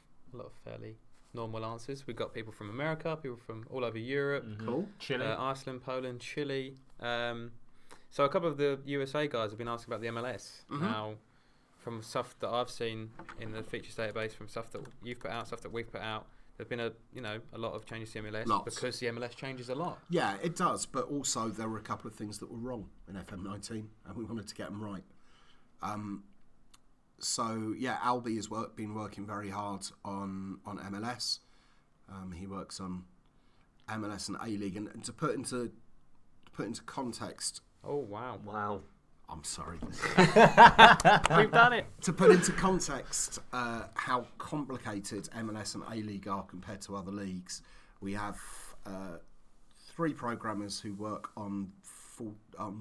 fairly normal answers. We've got people from America, people from all over Europe, Cool. Chile, Iceland, Poland, Chile. So a couple of the USA guys have been asking about the MLS. Now, from stuff that I've seen in the features database, from stuff that you've put out, stuff that we've put out, there's been a lot of changes to MLS because the MLS changes a lot. Yeah, it does, but also there were a couple of things that were wrong in FM19, and we wanted to get them right. So yeah, Albie has been working very hard on MLS. He works on MLS and A-League, and to put into context. Oh wow! I'm sorry. We've done it. To put into context how complicated MLS and A-League are compared to other leagues, we have 3 programmers who work on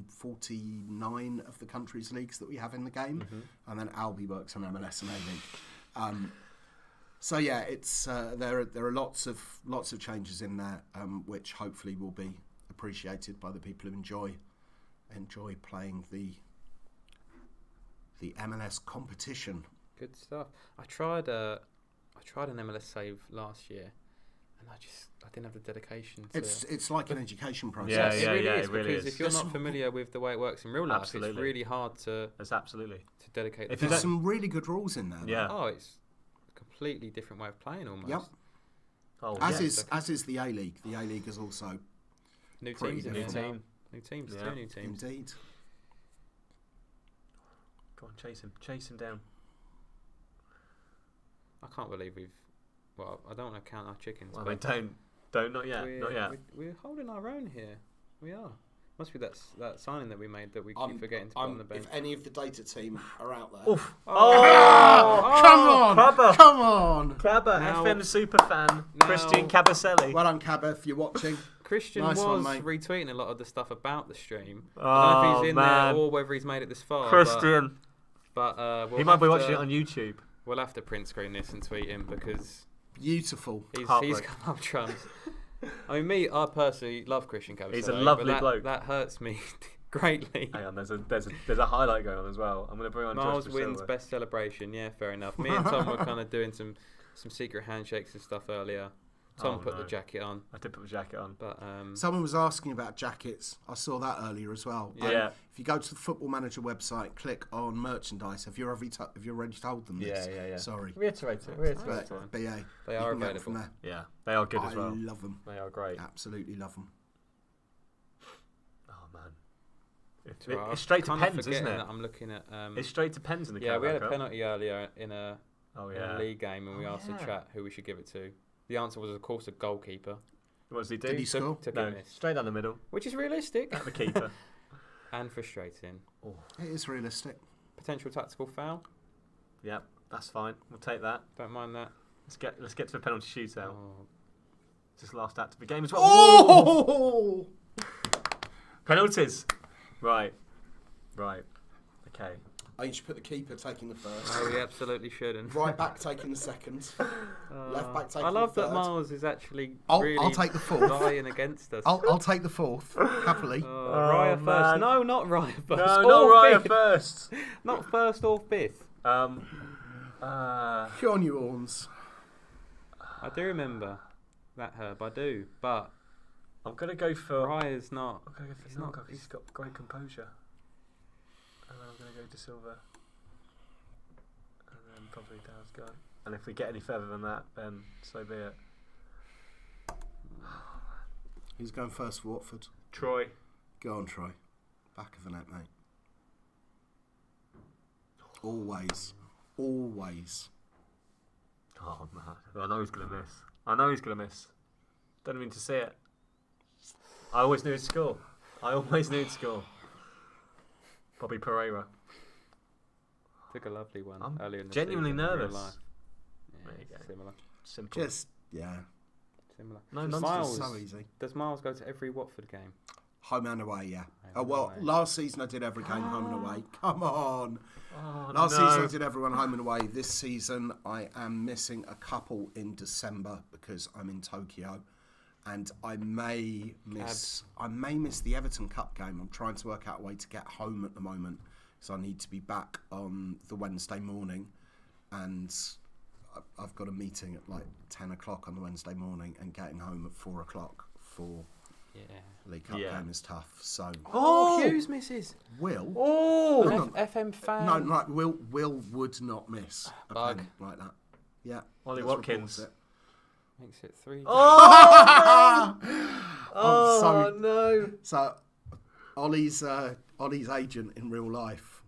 49 of the country's leagues that we have in the game, and then Albie works on MLS and A-League. So yeah, it's there are lots of changes in there, which hopefully will be appreciated by the people who enjoy playing the MLS competition. Good stuff. I tried an MLS save last year, and I didn't have the dedication to... It's like an education process. It really is, it really because is. if you're not familiar with the way it works in real life, it's really hard to... That's absolutely. To dedicate... There's some really good rules in there. Yeah. Oh, it's a completely different way of playing almost. Yep. Oh, as is the A-League. The A-League is also new teams. New team. New teams. Yeah. 2 new teams. Indeed. Go on, chase him down. I can't believe we've... Well, I don't want to count our chickens. Well, but don't, not yet. We're holding our own here. We are. Must be that signing that we made that we keep forgetting to put on the bench. If any of the data team are out there... Oof. Come on! Cabba, Now- FM superfan, Christian Cabaselli. Well done, Cabba, if you're watching. Christian Nice was one, mate. retweeting a lot of the stuff about the stream. I Oh, don't know if he's in man. there or whether he's made it this far. Christian. But we'll He might be have watching to- it on YouTube. We'll have to print screen this and tweet him because Beautiful. he's Heartbreak. come up trumps. I mean, I personally love Christian Cabaselli. He's a lovely but bloke. That hurts me greatly. Hang on, there's a highlight going on as well. I'm going to bring on Miles Josh wins Priscilla. best celebration. Yeah, fair enough. Me and Tom were kind of doing some secret handshakes and stuff earlier. Tom put the jacket on, I did put the jacket on. but Someone was asking about jackets. I saw that earlier as well. Yeah. If you go to the Football Manager website, click on merchandise. Have you already told them this? Yeah. Sorry. Reiterate it. But yeah, they you are can get them from available. there. Yeah, they are good I as well. love them. They are great. Absolutely love them. Oh man, Right, it's straight to I'm kinda pens, isn't forgetting it? that I'm looking at. It's straight to pens in the Yeah, we had a Carabao Cup. penalty earlier in a Oh in yeah. a league game, and we asked the chat who we should give it to. The answer was, of course, a goalkeeper. What does he do? Did he score? Took No, a miss, straight down the middle. which is realistic At the keeper. and frustrating. It is realistic. Potential tactical foul. Yep, that's fine. We'll take that. Don't mind that. Let's get to the penalty shootout. Oh. Just last act of the game as well. Oh! Penalties. Right. Okay. I should put the keeper taking the first. No, we absolutely shouldn't. Right back taking the second. Left back taking I love the that third. Miles is actually I'll really take the fourth. dying against us. I'll take the fourth, happily. Raya first. man. No, not Raya first. No, Or not Raya fifth. first. Not first or fifth. Good on you, Orns. I do remember that Herb. I do, but I'm gonna go for. Raya's not. I'm gonna go for He's not- Ilkok. He's got great composure. And then I'm gonna go to Silva. And then probably Dow's gone. And if we get any further than that, then so be it. Who's going first for Watford? Troy. Go on, Troy. Back of the net, mate. Always. Always. Oh man, I know he's gonna miss. Don't mean to see it. I always knew he'd score. Bobby Pereira. Took a lovely one I'm earlier in the genuinely season, in real nervous. life. There Yeah, you go. similar. Simple. Just, yeah. Similar. No Does nonsense. Miles, So easy. does Miles go to every Watford game? Home and away, yeah. Home Well, and away. last season I did every game home and away. Come on. Oh, Last no. season I did everyone home and away. This season I am missing a couple in December because I'm in Tokyo, and I may miss the Everton Cup game. I'm trying to work out a way to get home at the moment, so I need to be back on the Wednesday morning, and I've got a meeting at like 10 o'clock on the Wednesday morning, and getting home at 4 o'clock for Yeah. League Cup Yeah. game is tough. So Oh, Hughes misses. Will. Oh! Hang on. FM fan. No, like Will would not miss a Bug. pen like that. Yeah. Ollie let's Watkins. report Makes it 3. Oh! Oh, no! So Ollie's agent in real life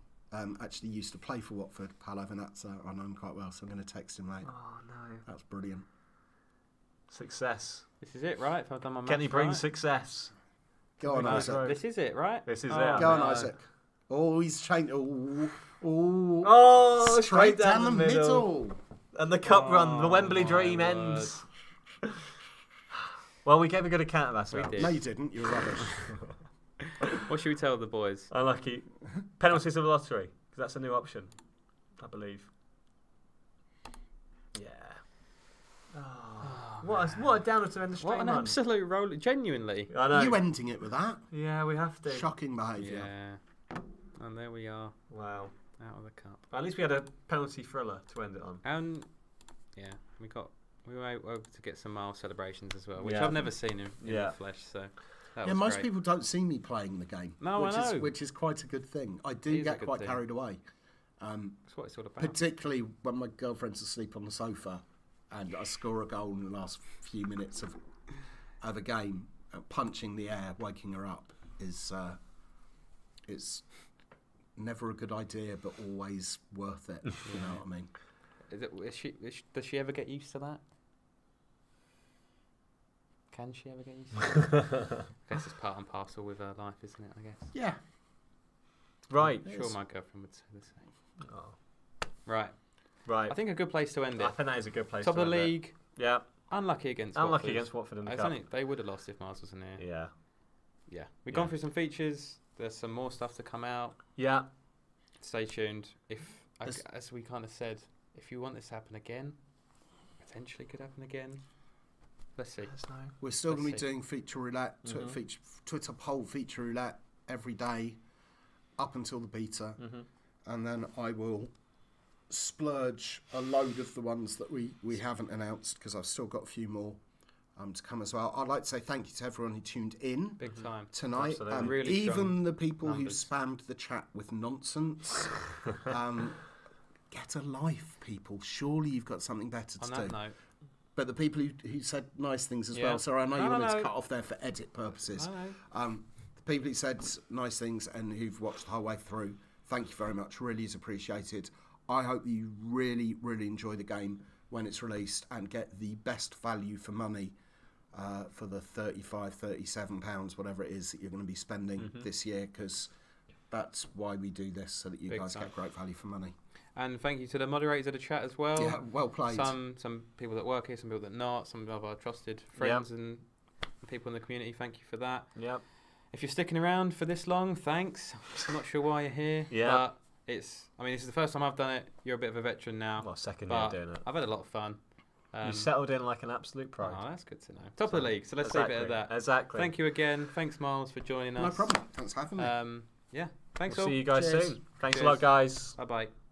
actually used to play for Watford, Paolo Venazza. I know him quite well, so I'm going to text him, mate. Oh no! That's brilliant. Success. This is it, right? If I've done my maths Kenny brings right. success. Go on, No, Isaac. right. This is it, right? This is Oh, it. Go on, no. Isaac. Oh, he's changed. Oh, Oh, straight down the middle. And the cup run, the Oh, Wembley my dream word. ends. Well, we gave a good account of ourselves. We did. No, you didn't. You were rubbish. What should we tell the boys? Unlucky. Penalties of the lottery, because that's a new option, I believe. Yeah. Oh, what a downer to end the stream What an run. absolute roll! Genuinely. I know. You ending it with that? Yeah, we have to. Shocking behaviour. Yeah. And there we are, Wow. out of the cup. At least we had a penalty thriller to end it on. And yeah, we were able to get some Miles celebrations as well, which Yeah. I've never seen in Yeah. the flesh. So that Yeah, was most great. people don't see me playing the game. No, I know. Which is quite a good thing. I It do is a get good quite thing. carried away. That's what it's all about. Particularly when my girlfriend's asleep on the sofa and I score a goal in the last few minutes of a game, punching the air, waking her up is it's never a good idea, but always worth it. You know what I mean? Does she ever get used to that? Can she ever get used to that? I guess it's part and parcel with her life, isn't it? I guess. Yeah. Right. It Sure, is. my girlfriend would say the same. Oh. Right. Right. I think a good place to end I it. think that is a good place Top to of the end it. league. Yeah. Unlucky against Unlucky Watford. against Watford in the It's cup. only, they would have lost if Miles wasn't here. Yeah. Yeah. We've Yeah. gone through some features. There's some more stuff to come out. Yeah. Stay tuned. If, There's- as we kind of said, if you want this to happen again, potentially could happen again. Let's see. Let us know. We're still Let's going to be see. doing feature roulette, Mhm. Twitter poll feature roulette every day up until the beta. Mm-hmm. And then I will splurge a load of the ones that we haven't announced because I've still got a few more to come as well. I'd like to say thank you to everyone who tuned in Big time. tonight. Absolutely. Really Even strong the people numbers. who spammed the chat with nonsense. Get a life, people. Surely you've got something better On to that do. note, But the people who said nice things as Yeah. well. So I know No, you no, wanted no. to cut off there for edit purposes. I know. The people who said nice things and who've watched the whole way through, thank you very much. Really is appreciated. I hope that you really, really enjoy the game when it's released and get the best value for money for the £35, £37, whatever it is that you're going to be spending this year, because that's why we do this, so that you guys get great value for money. And thank you to the moderators of the chat as well. Yeah, well played. Some people that work here, some people that not, some of our trusted friends and people in the community. Thank you for that. Yep. If you're sticking around for this long, thanks. I'm not sure why you're here. Yeah. But this is the first time I've done it. You're a bit of a veteran now. Well, second year doing it. I've had a lot of fun. You settled in like an absolute pro. Oh, that's good to know. Top of the league, so let's leave it at that. Exactly. Thank you again. Thanks, Miles, for joining us. No problem. Thanks for having me. Yeah. Thanks all. See you guys Cheers. soon. Thanks a lot, guys. Bye-bye.